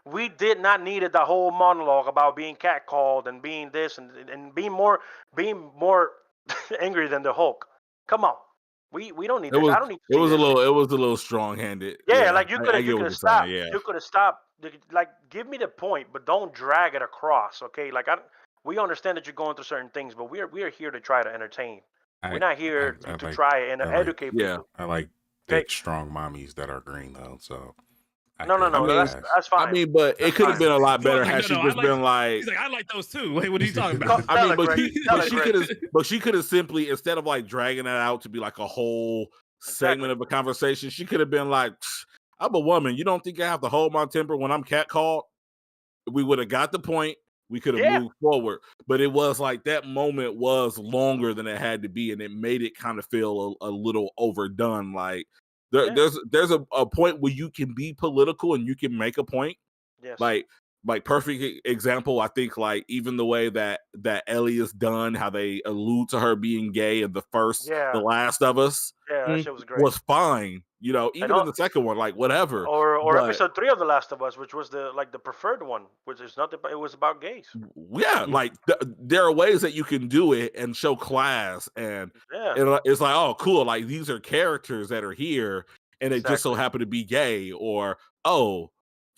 S4: We did not need the whole monologue about being catcalled and being this and being more angry than the Hulk. Come on. We don't need that. I don't need to
S5: it was a little strong-handed.
S4: Yeah, like you could have stopped. Yeah. You could have stopped. Like, give me the point, but don't drag it across, okay? Like, we understand that you're going through certain things, but we are here to try to entertain. We're not here to try and educate people.
S2: Yeah, I like big, strong mommies that are green, though, so...
S4: No, that's fine.
S5: I mean, but it could have been a lot better had she just been like...
S1: He's like, I like those too. Wait, what are you talking about?
S5: I mean, but she could have simply, instead of like dragging that out to be like a whole segment of a conversation, she could have been like, I'm a woman. You don't think I have to hold my temper when I'm catcalled? We would have got the point. We could have moved forward. But it was like that moment was longer than it had to be, and it made it kind of feel a little overdone. Like, there's a point where you can be political and you can make a point.
S4: Yes.
S5: Like perfect example, I think like even the way that Ellie is done, how they allude to her being gay in the Last of Us.
S4: Yeah, that shit was great.
S5: Was fine. You know, even in the second one, like whatever.
S4: Or episode 3 of The Last of Us, which was the preferred one, which is not it was about gays.
S5: Yeah, like there are ways that you can do it and show class, and it's like, oh, cool, like these are characters that are here, and they just so happen to be gay, or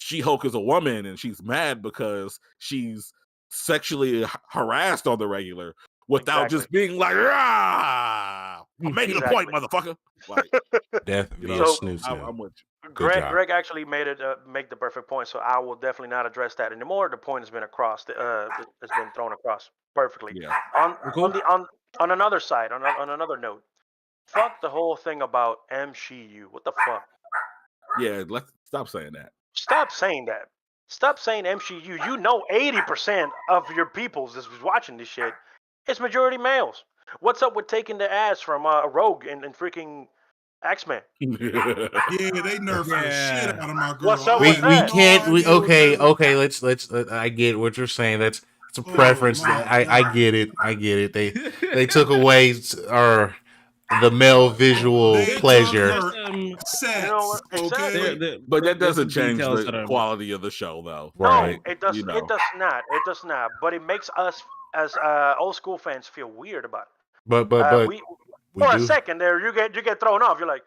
S5: She-Hulk is a woman and she's mad because she's sexually harassed on the regular. Without just being like, I'm making a point, motherfucker. Like,
S2: death via snooze.
S5: I'm with you.
S4: Greg actually made it make the perfect point, so I will definitely not address that anymore. The point has been it's been thrown across perfectly.
S5: Yeah.
S4: On another side, on another note, fuck the whole thing about MCU. What the fuck?
S5: Yeah, let's stop saying that.
S4: Stop saying that. Stop saying MCU. You know, 80% of your peoples that's watching this shit. It's majority males. What's up with taking the ass from Rogue and freaking X-Men?
S3: Yeah, they nerfed the shit out of my girl.
S4: What's up
S2: we
S4: can't.
S2: Okay. Let's. I get what you're saying. That's a preference. I get it. They took away the male visual pleasure.
S5: But that doesn't change the quality of the show, though.
S2: Right?
S4: No, it does. It does not. It does not. But it makes us as old school fans feel weird about it.
S2: But
S4: for a second there, you get thrown off. You're like,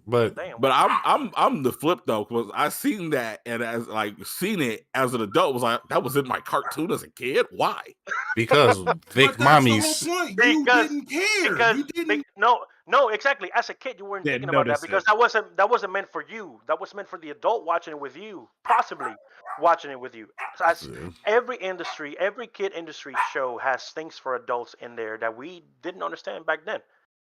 S2: but
S4: damn.
S5: But I'm the flip though, because I seen that and seen it as an adult, was like, that was in my cartoon as a kid. Why?
S2: Because thick mommies.
S3: You didn't care.
S4: No, exactly. As a kid, you weren't thinking about that because that wasn't meant for you. That was meant for the adult watching it with you, possibly watching it with you. Every kid industry show has things for adults in there that we didn't understand back then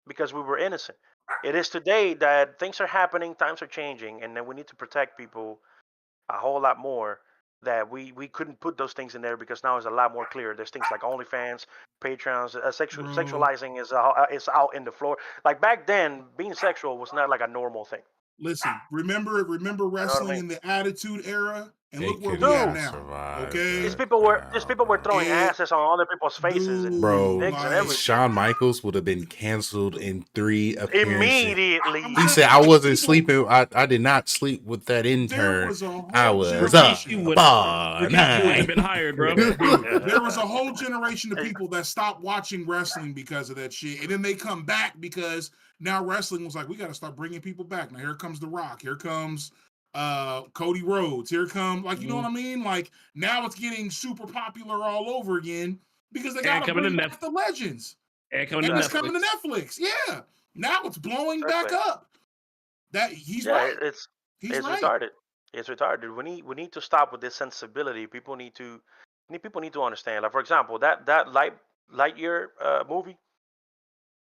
S4: because we were innocent. It is today that things are happening, times are changing, and then we need to protect people a whole lot more. That we couldn't put those things in there because now it's a lot more clear. There's things like OnlyFans, Patreons, sexualizing is out in the floor. Like back then, being sexual was not like a normal thing.
S3: Listen, remember wrestling in the Attitude Era, and look where we are now. Okay,
S4: these people were throwing asses on other people's faces, and dicks and everything.
S2: Shawn Michaels would have been canceled in 3 appearances.
S4: Immediately.
S2: He said, "I wasn't sleeping. I did not sleep with that intern. I was up."
S1: Would have been hired, bro.
S3: There was a whole generation of people that stopped watching wrestling because of that shit, and then they come back because now wrestling was like, we got to start bringing people back. Now here comes The Rock. Here comes Cody Rhodes. Here comes, like, you know what I mean? Like, now it's getting super popular all over again because they got to bring back the legends.
S1: And
S3: it's coming to Netflix. Yeah. Now it's blowing back up. He's right.
S4: It's
S3: right.
S4: retarded. It's retarded. We need to stop with this sensibility. People need to understand. Like, for example, that Lightyear movie.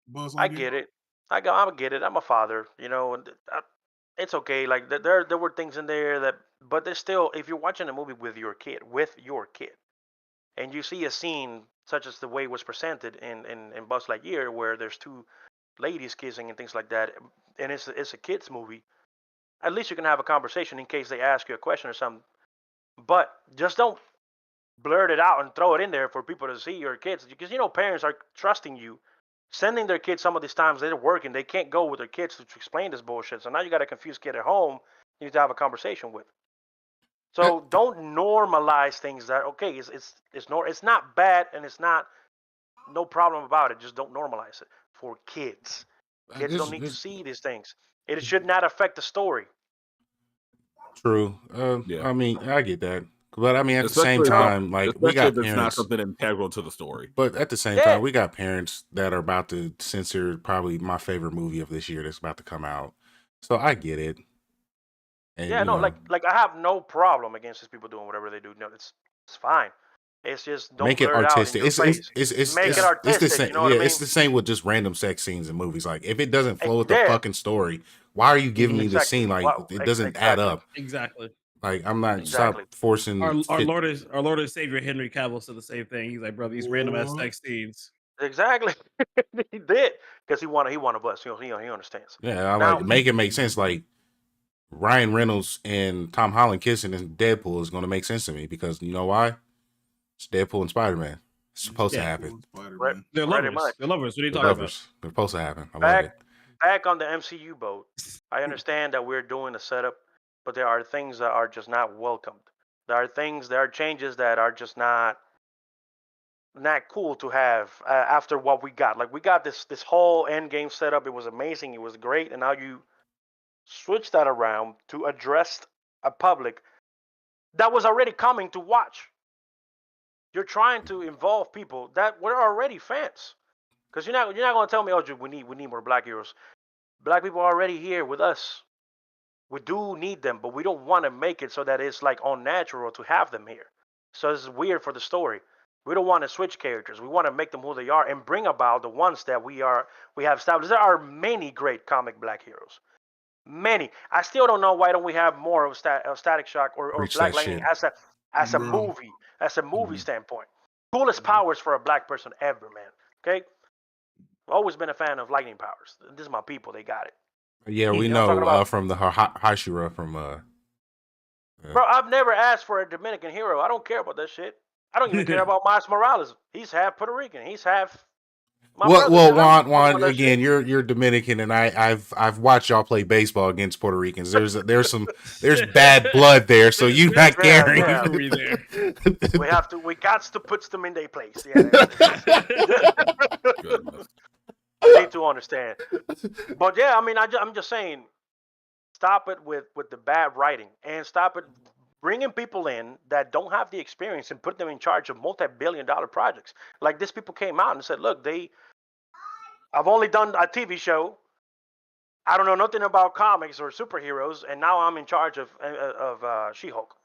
S3: Buzz Lightyear.
S4: I get it. I get it. I'm a father, and it's okay. Like there were things in there but there's still, if you're watching a movie with your kid, and you see a scene such as the way it was presented in Buzz Lightyear, where there's two ladies kissing and things like that, and it's a kids movie. At least you can have a conversation in case they ask you a question or something. But just don't blurt it out and throw it in there for people to see your kids, because parents are trusting you, sending their kids some of these times they're working, they can't go with their kids to explain this bullshit. So now you got a confused kid at home you need to have a conversation with. So don't normalize things that it's not bad and it's not no problem about it. Just don't normalize it for kids. Kids don't need to see these things. It should not affect the story.
S2: True. I mean, I get that. But I mean, at the same time, like, we got parents.
S5: It's not something integral to the story.
S2: But at the same time, we got parents that are about to censor probably my favorite movie of this year that's about to come out. So I get it. And,
S4: like I have no problem against these people doing whatever they do. No, it's fine. It's just don't
S2: make it artistic.
S4: It's
S2: make it artistic.
S4: It's the same. You know what I mean?
S2: It's the same with just random sex scenes in movies. Like, if it doesn't flow with the fucking story, why are you giving me the scene? Like, it doesn't add up.
S1: Exactly.
S2: Like, I'm not stop forcing.
S1: Our Lord and Savior Henry Cavill said the same thing. He's like, bro, these random ass sex scenes.
S4: Exactly. He did, because he one of us. He understands.
S2: Yeah, make it make sense. Like, Ryan Reynolds and Tom Holland kissing in Deadpool is going to make sense to me, because you know why? It's Deadpool and Spider-Man. It's supposed to happen.
S4: Right.
S1: They're lovers. They're lovers. What are you talking about?
S2: They're supposed to happen. I love it.
S4: Back on the MCU boat, I understand that we're doing a setup, but there are things that are just not welcomed. There are changes that are just not cool to have after what we got. Like, we got this whole Endgame setup. It was amazing. It was great. And now you switch that around to address a public that was already coming to watch. You're trying to involve people that were already fans, because you're not going to tell me, we need more black heroes. Black people are already here with us. We do need them, but we don't want to make it so that it's like unnatural to have them here. So it's weird for the story. We don't want to switch characters. We want to make them who they are and bring about the ones that we have established. There are many great comic black heroes. Many. I still don't know why don't we have more of Static Shock or Black Lightning as a movie standpoint. Coolest powers for a black person ever, man. Okay? I've always been a fan of lightning powers. This is my people. They got it.
S2: Yeah, we know from the Hashira from
S4: Bro, I've never asked for a Dominican hero. I don't care about that shit. I don't even care about Miles Morales. He's half Puerto Rican. He's half.
S2: Juan, again, you're Dominican, and I've watched y'all play baseball against Puerto Ricans. There's bad blood there, so you not caring.
S4: We got to put them in their place. Yeah. I need to understand. But yeah, I mean, I'm just saying, stop it with the bad writing, and stop it bringing people in that don't have the experience and put them in charge of multi-billion-dollar projects. Like, these people came out and said, look, I've only done a TV show. I don't know nothing about comics or superheroes, and now I'm in charge of She-Hulk.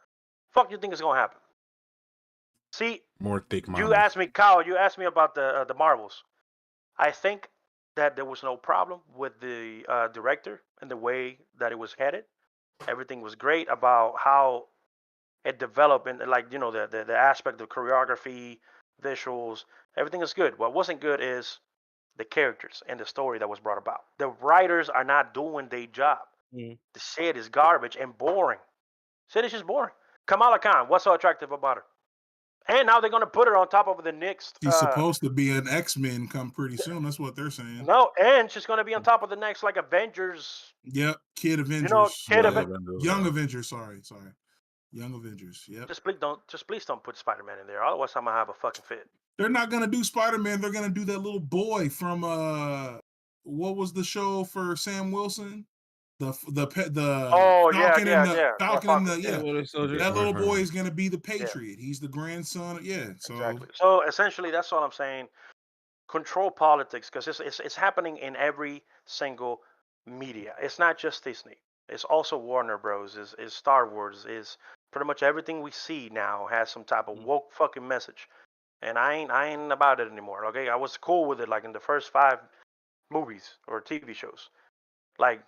S4: Fuck you think is going to happen? See,
S2: more thick mind.
S4: You asked me, Kyle, about the Marvels. I think that there was no problem with the director and the way that it was headed. Everything was great about how it developed, and the aspect of choreography, visuals, everything is good. What wasn't good is the characters and the story that was brought about. The writers are not doing their job. The shit is garbage and boring. Shit is just boring. Kamala Khan, what's so attractive about her? And now they're going to put her on top of the next.
S3: She's supposed to be an X-Men come pretty soon. That's what they're saying.
S4: No, and she's going to be on top of the next, like, Avengers.
S3: Yep, Kid Avengers. Young Avengers. Sorry. Young Avengers. Yep.
S4: Just please don't put Spider-Man in there. Otherwise, I'm gonna have a fucking fit.
S3: They're not gonna do Spider-Man. They're gonna do that little boy from what was the show for Sam Wilson? Falcon that little boy is gonna be the Patriot. He's the grandson. So
S4: exactly. So essentially, that's all I'm saying. control politics, because it's happening in every single media. It's not just Disney. It's also Warner Bros. Is Star Wars. Is pretty much everything we see now has some type of woke fucking message, and I ain't about it anymore. Okay, I was cool with it like in the first 5 movies or TV shows. Like,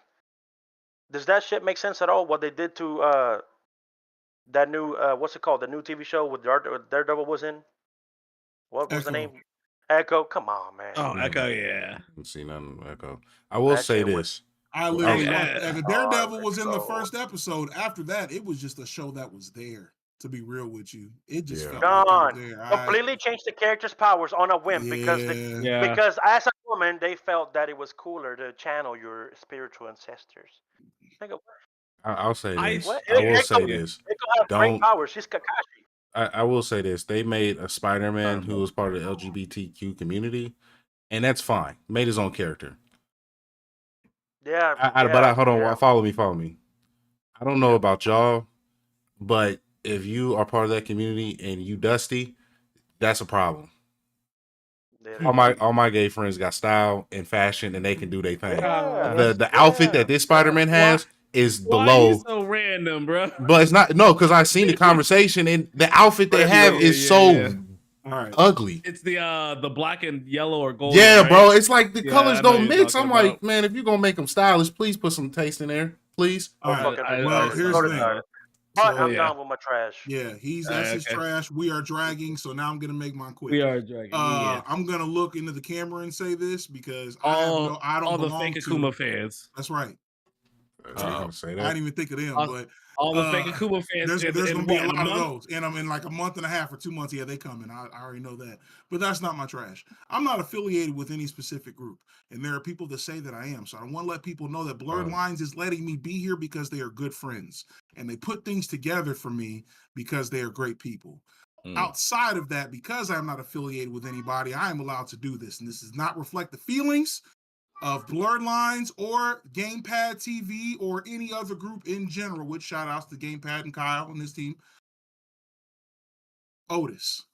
S4: does that shit make sense at all? What they did to that new what's it called? The new TV show with Daredevil was in. What was the
S3: Echo.
S4: name? Echo. Come on, man.
S1: Oh, Echo, yeah.
S2: I haven't seen nothing Echo. I will say this.
S3: I literally
S1: Okay.
S3: watched, the Daredevil was in the first episode. After that, it was just a show that was there. To be real with you, it just felt like it was there.
S4: Completely changed the character's powers on a whim because as a woman they felt that it was cooler to channel your spiritual ancestors.
S2: I'll say this. I will say this.
S4: Don't powers. She's Kakashi.
S2: I will say this. They made a Spider-Man who was part of the LGBTQ community, and that's fine. Made his own character.
S4: Yeah.
S2: But hold on. Follow me. I don't know about y'all, but if you are part of that community and you dusty, that's a problem. Yeah. All my gay friends got style and fashion, and they can do their thing. The outfit that this Spider-Man has is below.
S1: Why is so random, bro?
S2: But it's not because I seen the conversation, and the outfit they have is ugly.
S1: It's the black and yellow or gold.
S2: Yeah, right? Bro. It's like the colors don't mix. I'm like, man, if you're gonna make them stylish, please put some taste in there, please.
S3: All right. Well, here's the thing.
S4: But I'm done with my trash.
S3: Yeah, that's his trash. We are dragging, so now I'm gonna make mine quick.
S1: We are dragging.
S3: I'm gonna look into the camera and say this because I don't
S1: all the
S3: belong
S1: fake Akuma fans.
S3: That's right.
S2: Say that.
S3: I didn't even think of them, but
S1: all the fake Akuma fans.
S3: There's gonna be a lot of those, and I'm in like a month and a half or 2 months. Yeah, they coming. I already know that, but that's not my trash. I'm not affiliated with any specific group, and there are people that say that I am. So I want to let people know that Blerd Lines is letting me be here because they are good friends, and they put things together for me because they are great people. Outside of that, because I'm not affiliated with anybody, I am allowed to do this, and this does not reflect the feelings of Blerd Lines or Gamepad TV or any other group in general, which shout outs to Gamepad and Kyle and his team. Otis,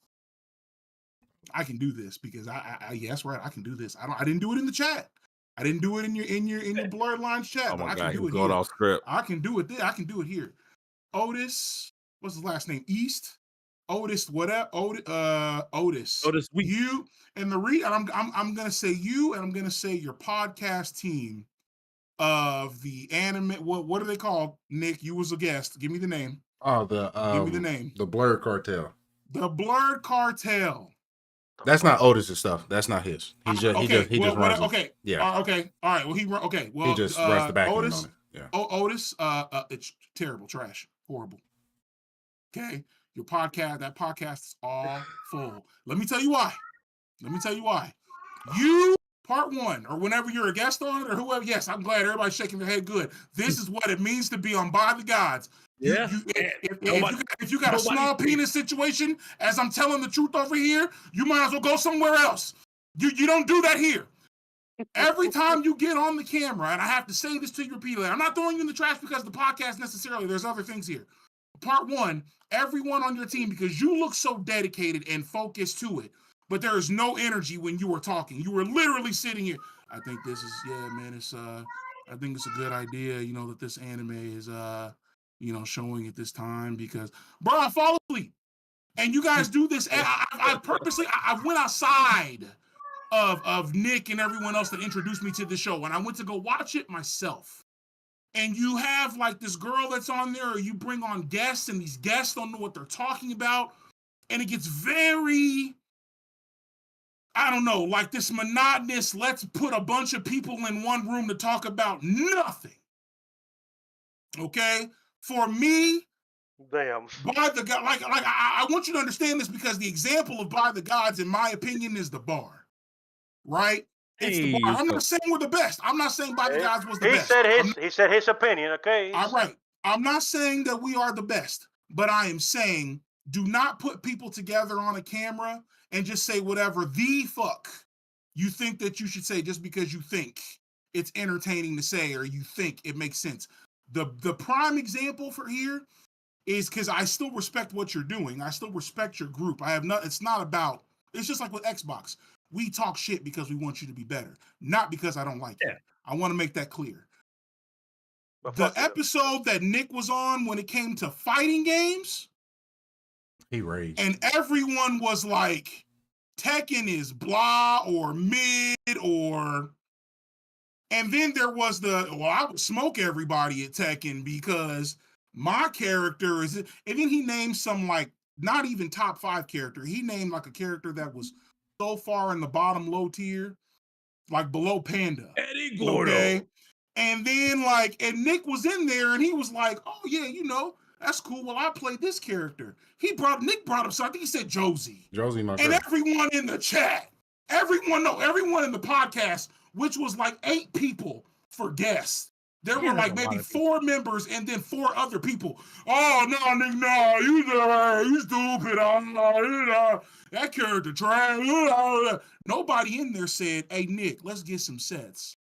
S3: I can do this because I yes, right, I can do this. I didn't do it in the chat. I didn't do it in your Blerd Lines chat, but I can do it here.
S5: Off script.
S3: I can do it there. I can do it here. Otis, what's his last name? East. Otis, whatever. Otis. You and I'm gonna say you, and I'm gonna say your podcast team of the anime. What are they called? Nick, you was a guest. Give me the name.
S2: Oh,
S3: give me the name.
S2: The Blerd Cartel.
S3: The Blerd Cartel.
S2: That's not Otis' stuff. That's not his. He just runs it.
S3: Okay. Yeah. Okay. All right. Well, he
S2: just runs the back end on it.
S3: Yeah. Otis. It's terrible, trash, horrible. Okay. Your podcast, that podcast is all full. Let me tell you why. You, part one, or whenever you're a guest on it, or whoever, yes, I'm glad everybody's shaking their head good. This is what it means to be on By the Gods.
S1: Yeah.
S3: If you got a small penis situation, as I'm telling the truth over here, you might as well go somewhere else. You don't do that here. Every time you get on the camera, and I have to say this to you repeatedly, I'm not throwing you in the trash because of the podcast necessarily. There's other things here. Part one, everyone on your team, because you look so dedicated and focused to it, but there is no energy when you were talking. You were literally sitting here. I think this is, it's I think it's a good idea, that this anime is showing at this time because, bro, I fall asleep. And you guys do this. And I purposely went outside of Nick and everyone else that introduced me to the show, and I went to go watch it myself. And you have like this girl that's on there, or you bring on guests, and these guests don't know what they're talking about. And it gets very, I don't know, like this monotonous, let's put a bunch of people in one room to talk about nothing. Okay? For me,
S4: damn.
S3: By the God, like I want you to understand this because the example of By the Gods, in my opinion, is the bar. Right? It's the bar. I'm not saying we're the best. I'm not saying By the Gods was the best.
S4: He said his opinion, okay?
S3: All right. I'm not saying that we are the best, but I am saying do not put people together on a camera and just say whatever the fuck you think that you should say just because you think it's entertaining to say or you think it makes sense. The prime example for here is because I still respect what you're doing. I still respect your group. It's not about, it's just like with Xbox. We talk shit because we want you to be better, not because I don't like you. I want to make that clear. The episode that Nick was on when it came to fighting games,
S2: he raged.
S3: And everyone was like, Tekken is blah or mid or... And then there was I would smoke everybody at Tekken because my character is... And then he named some like, not even top 5 character. He named like a character that was so far in the bottom low tier, like below Panda.
S1: Eddie Gordo.
S3: Okay? And then like, and Nick was in there and he was like, oh yeah, that's cool. Well, I played this character. Nick brought up something. I think he said Josie.
S2: Josie, my
S3: And everyone in the chat, everyone in the podcast, which was like 8 people for guests. There were like maybe 4 members and then 4 other people. Oh, no, Nick, no, you stupid. That character trash. Nobody in there said, hey, Nick, let's get some sets.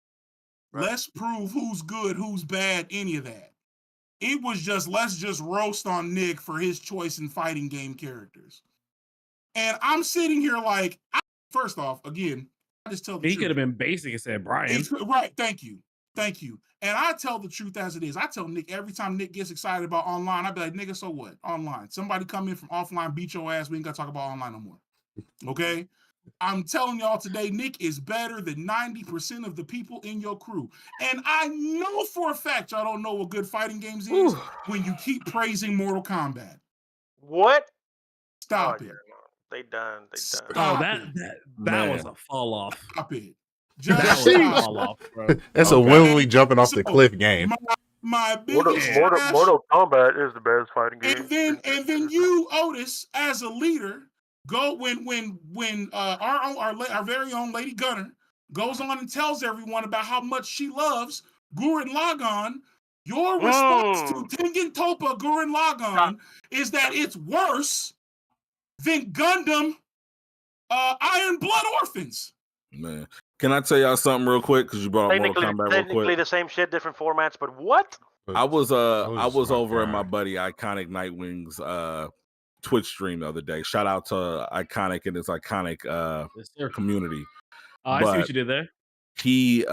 S3: Right. Let's prove who's good, who's bad, any of that. It was just, let's just roast on Nick for his choice in fighting game characters. And I'm sitting here like, first off, again, I just tell the truth.
S1: He could have been basic and said, Brian.
S3: Right, thank you. And I tell the truth as it is. I tell Nick, every time Nick gets excited about online, I be like, nigga, so what? Online. Somebody come in from offline, beat your ass. We ain't got to talk about online no more. Okay? I'm telling y'all today, Nick is better than 90% of the people in your crew. And I know for a fact y'all don't know what good fighting games is when you keep praising Mortal Kombat.
S4: What?
S3: Stop it.
S4: Yeah, they done.
S1: That was a fall off.
S3: Stop it.
S1: That was a fall off, bro.
S2: That's a willingly jumping off the cliff game.
S3: My biggest
S4: Mortal Kombat is the best fighting game.
S3: And then you, Otis, as a leader, go when our very own Lady Gunner goes on and tells everyone about how much she loves Gurren Lagann. Your response to Tengen Toppa Gurren Lagann is that it's worse than Gundam Iron Blood Orphans.
S5: Man, can I tell y'all something real quick? Because you brought up Mortal Kombat real quick.
S4: Technically the same shit, different formats, but what?
S5: I was over at my buddy Iconic Nightwing's Twitch stream the other day. Shout out to Iconic and his Iconic community.
S1: I see what you did there.
S5: He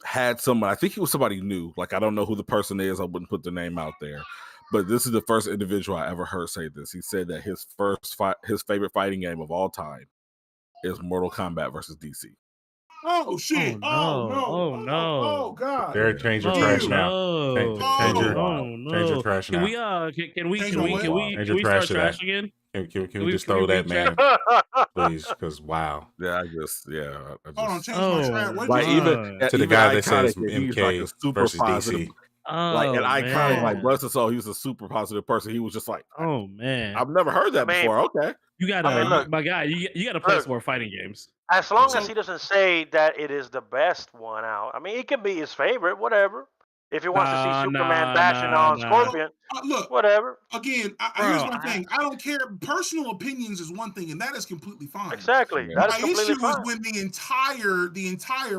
S5: had somebody, I think he was somebody new. Like, I don't know who the person is. I wouldn't put the name out there. But this is the first individual I ever heard say this. He said that his favorite fighting game of all time is Mortal Kombat versus DC.
S3: Oh shit!
S1: Oh no!
S3: Oh god!
S2: Barry, change your trash now. Change your trash now.
S1: Can we start trash again?
S2: Can we just throw that man, please? Because wow.
S5: Yeah, I just.
S3: Hold on, change my trash.
S5: Like even
S2: to the guy that says
S5: MK
S2: like super versus
S5: positive.
S2: DC.
S5: Like and Iconic, like bless his soul, he was a super positive person. He was just like,
S1: oh man,
S5: I've never heard that before. Okay,
S1: you gotta, my guy, you gotta play some more fighting games.
S4: As long as he doesn't say that it is the best one out. I mean, it can be his favorite, whatever. If he wants to see Superman bashing on Scorpion,
S3: look,
S4: whatever.
S3: Again, here's my thing. I don't care. Personal opinions is one thing, and that is completely fine.
S4: Exactly.
S3: My issue was when the entire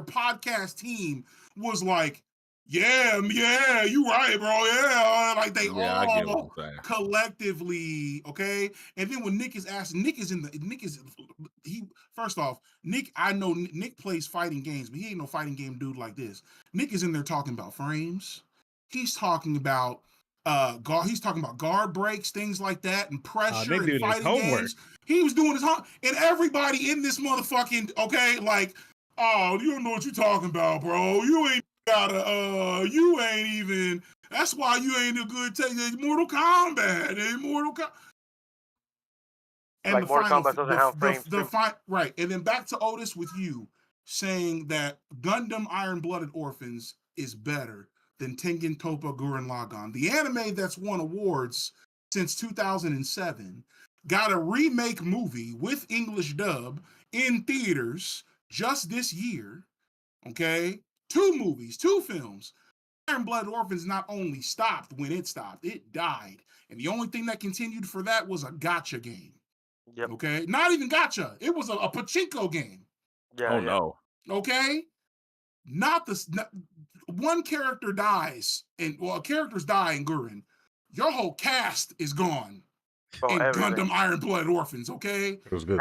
S3: podcast team was like, yeah, you right, bro. Yeah, like they all collectively, okay. And then when Nick is asked, first off, Nick. I know Nick plays fighting games, but he ain't no fighting game dude like this. Nick is in there talking about frames. He's talking about He's talking about guard breaks, things like that, and pressure and fighting games. He was doing his homework, and everybody in this motherfucking like, oh, you don't know what you're talking about, bro. You ain't. You ain't even. That's why you ain't a good take Mortal Kombat. And
S4: like Mortal Kombat doesn't have frames.
S3: Right, and then back to Otis with you saying that Gundam Iron Blooded Orphans is better than Tengen Toppa Gurren Lagann. The anime that's won awards since 2007 got a remake movie with English dub in theaters just this year. Okay. 2 movies, 2 films. Iron Blood Orphans not only stopped when it stopped, it died. And the only thing that continued for that was a gacha game.
S4: Yep.
S3: Okay? Not even gacha. It was a pachinko game.
S4: Yeah.
S5: No.
S3: Okay? One character dies, characters die in Gurren. Your whole cast is gone. and
S4: everything.
S3: Gundam Iron Blood Orphans, okay?
S2: It was good.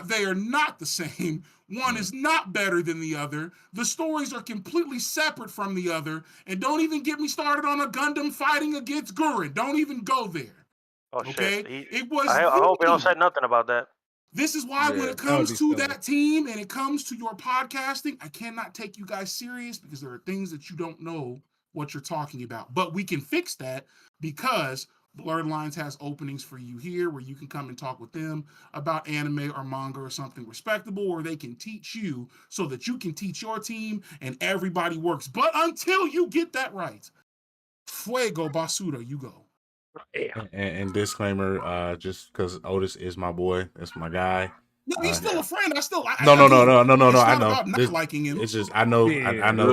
S3: They are not the same. One is not better than the other. The stories are completely separate from the other. And don't even get me started on a Gundam fighting against Gurren. Don't even go there.
S4: Oh
S3: okay?
S4: shit!
S3: It was.
S4: I hope he don't say nothing about that.
S3: This is why when it comes to that team and it comes to your podcasting, I cannot take you guys serious because there are things that you don't know what you're talking about. But we can fix that because Blerd Lines has openings for you here where you can come and talk with them about anime or manga or something respectable, or they can teach you so that you can teach your team and everybody works. But until you get that right, fuego basura, you go.
S2: And disclaimer, just because Otis is my boy, that's my guy.
S3: No, he's still a friend.
S2: No. I know.
S3: About not liking him.
S2: It's just I know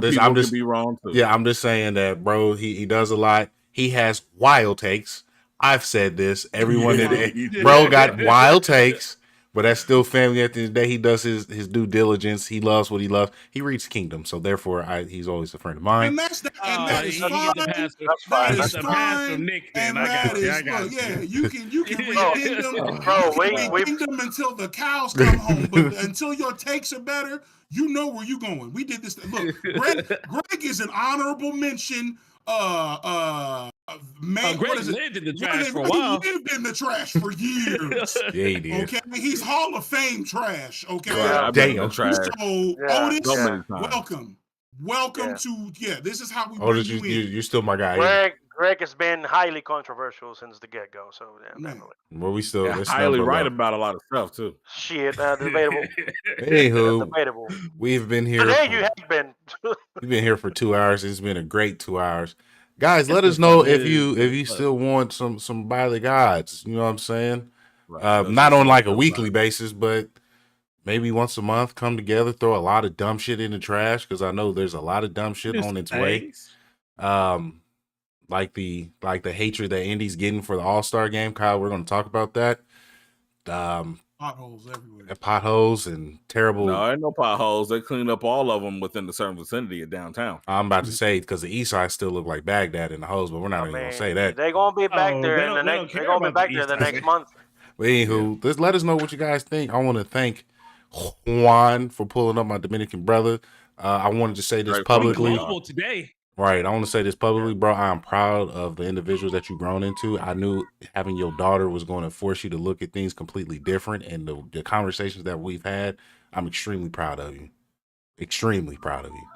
S2: this.
S5: I'm just be wrong too.
S2: Yeah, I'm just saying that, bro. He does a lot. He has wild takes. I've said this. Everyone bro got wild takes. But that's still family. At the end of the day, he does his due diligence. He loves what he loves. He reads Kingdom, so therefore, he's always a friend of mine.
S3: And that is fine. That is fine. Nick, then. I got you. Yeah, you can read Kingdom. Bro, read Kingdom until the cows come home. But until your takes are better, you know where you're going. We did this. Look, Greg is an honorable mention.
S1: Greg lived in the trash for a while.
S3: He lived in the trash for years.
S2: Yeah, he did.
S3: Okay, he's Hall of Fame trash. Okay,
S2: damn
S5: trash.
S3: So Otis, welcome to this is how we bring
S2: Otis,
S3: you in.
S2: You're still my guy.
S4: Greg has been highly controversial since the get-go. So definitely.
S2: Well, we still
S5: highly right about a lot of stuff too.
S4: Shit, debatable.
S2: Anywho,
S4: debatable.
S2: We've been here.
S4: Today you have been.
S2: We've been here for 2 hours. It's been a great 2 hours. Guys, let us know if you still want some By the Gods. You know what I'm saying? Right. Not on like a weekly basis, but maybe once a month. Come together, throw a lot of dumb shit in the trash because I know there's a lot of dumb shit on its way. Like the hatred that Indy's getting for the All-Star game, Kyle. We're going to talk about that.
S3: Potholes everywhere.
S2: Potholes and terrible.
S5: No, ain't no potholes. They cleaned up all of them within the certain vicinity of downtown.
S2: I'm about to say because the east side still look like Baghdad in the holes, but we're not even going to say that.
S4: They're going to be back there in the next. They're going to be back there the next month.
S2: But anywho, just let us know what you guys think. I want to thank Juan for pulling up my Dominican brother. I wanted to say this publicly.
S1: Today.
S2: Right. I want to say this publicly, bro. I am proud of the individuals that you've grown into. I knew having your daughter was going to force you to look at things completely different. And the conversations that we've had, I'm extremely proud of you. Extremely proud of you.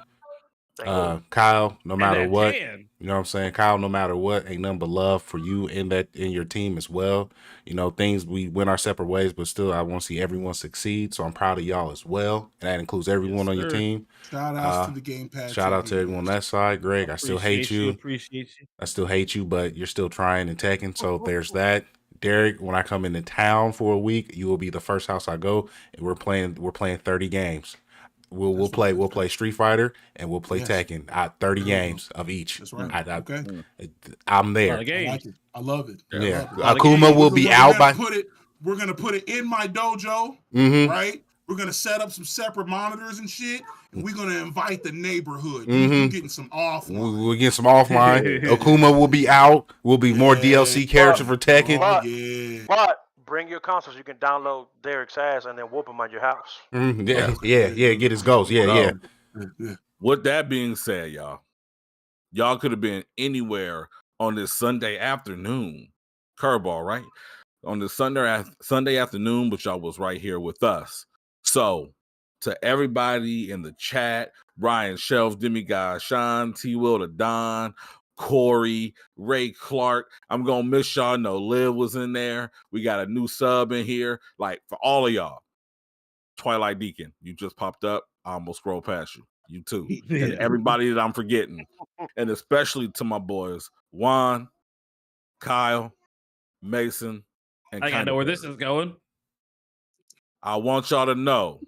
S2: Kyle, no matter what, you know what I'm saying? Kyle, no matter what, ain't nothing but love for you and your team as well. You know, we went our separate ways, but still I want to see everyone succeed. So I'm proud of y'all as well. And that includes everyone on your team.
S3: Shout out to the Game Pass.
S2: Shout out to everyone on that side. Greg, I still hate you.
S1: Appreciate you.
S2: I still hate you, but you're still trying and teching. So there's that. Derek, when I come into town for a week, you will be the first house I go, and we're playing 30 games. We'll play Street Fighter and we'll play Tekken. 30 games of each.
S3: That's right.
S2: I'm there.
S3: I love it.
S2: Yeah. Akuma will be out by.
S3: We're gonna put it in my dojo, right? We're gonna set up some separate monitors and shit, and we're gonna invite the neighborhood. We're getting some offline.
S2: We'll get some offline. Akuma will be out. We'll be more DLC character for Tekken.
S4: But bring your consoles. You can download Derek's ass and then whoop him at your house.
S2: Get his ghost.
S5: With that being said, y'all could have been anywhere on this Sunday afternoon. Curveball, right? On this Sunday afternoon, but y'all was right here with us. So, to everybody in the chat, Brian Shelf, Demigod, Sean, T-Will, the Don, Corey, Ray Clark. I'm going to miss y'all. No, Liv was in there. We got a new sub in here. Like, for all of y'all. Twilight Deacon, you just popped up. I almost scrolled past you. You too. And everybody that I'm forgetting. And especially to my boys, Juan, Kyle, Mason, and
S1: I know where this is going.
S5: I want y'all to know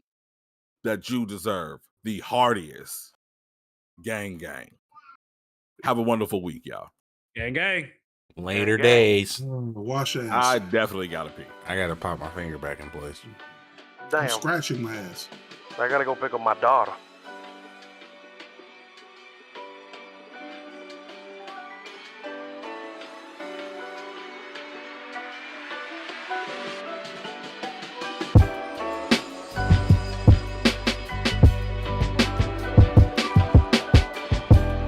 S5: that you deserve the hardiest gang. Have a wonderful week, y'all.
S1: Gang.
S2: Later days.
S3: Wash ass.
S5: I definitely gotta pee.
S2: I gotta pop my finger back in place.
S4: Damn.
S3: I'm scratching my ass.
S4: I gotta go pick up my daughter.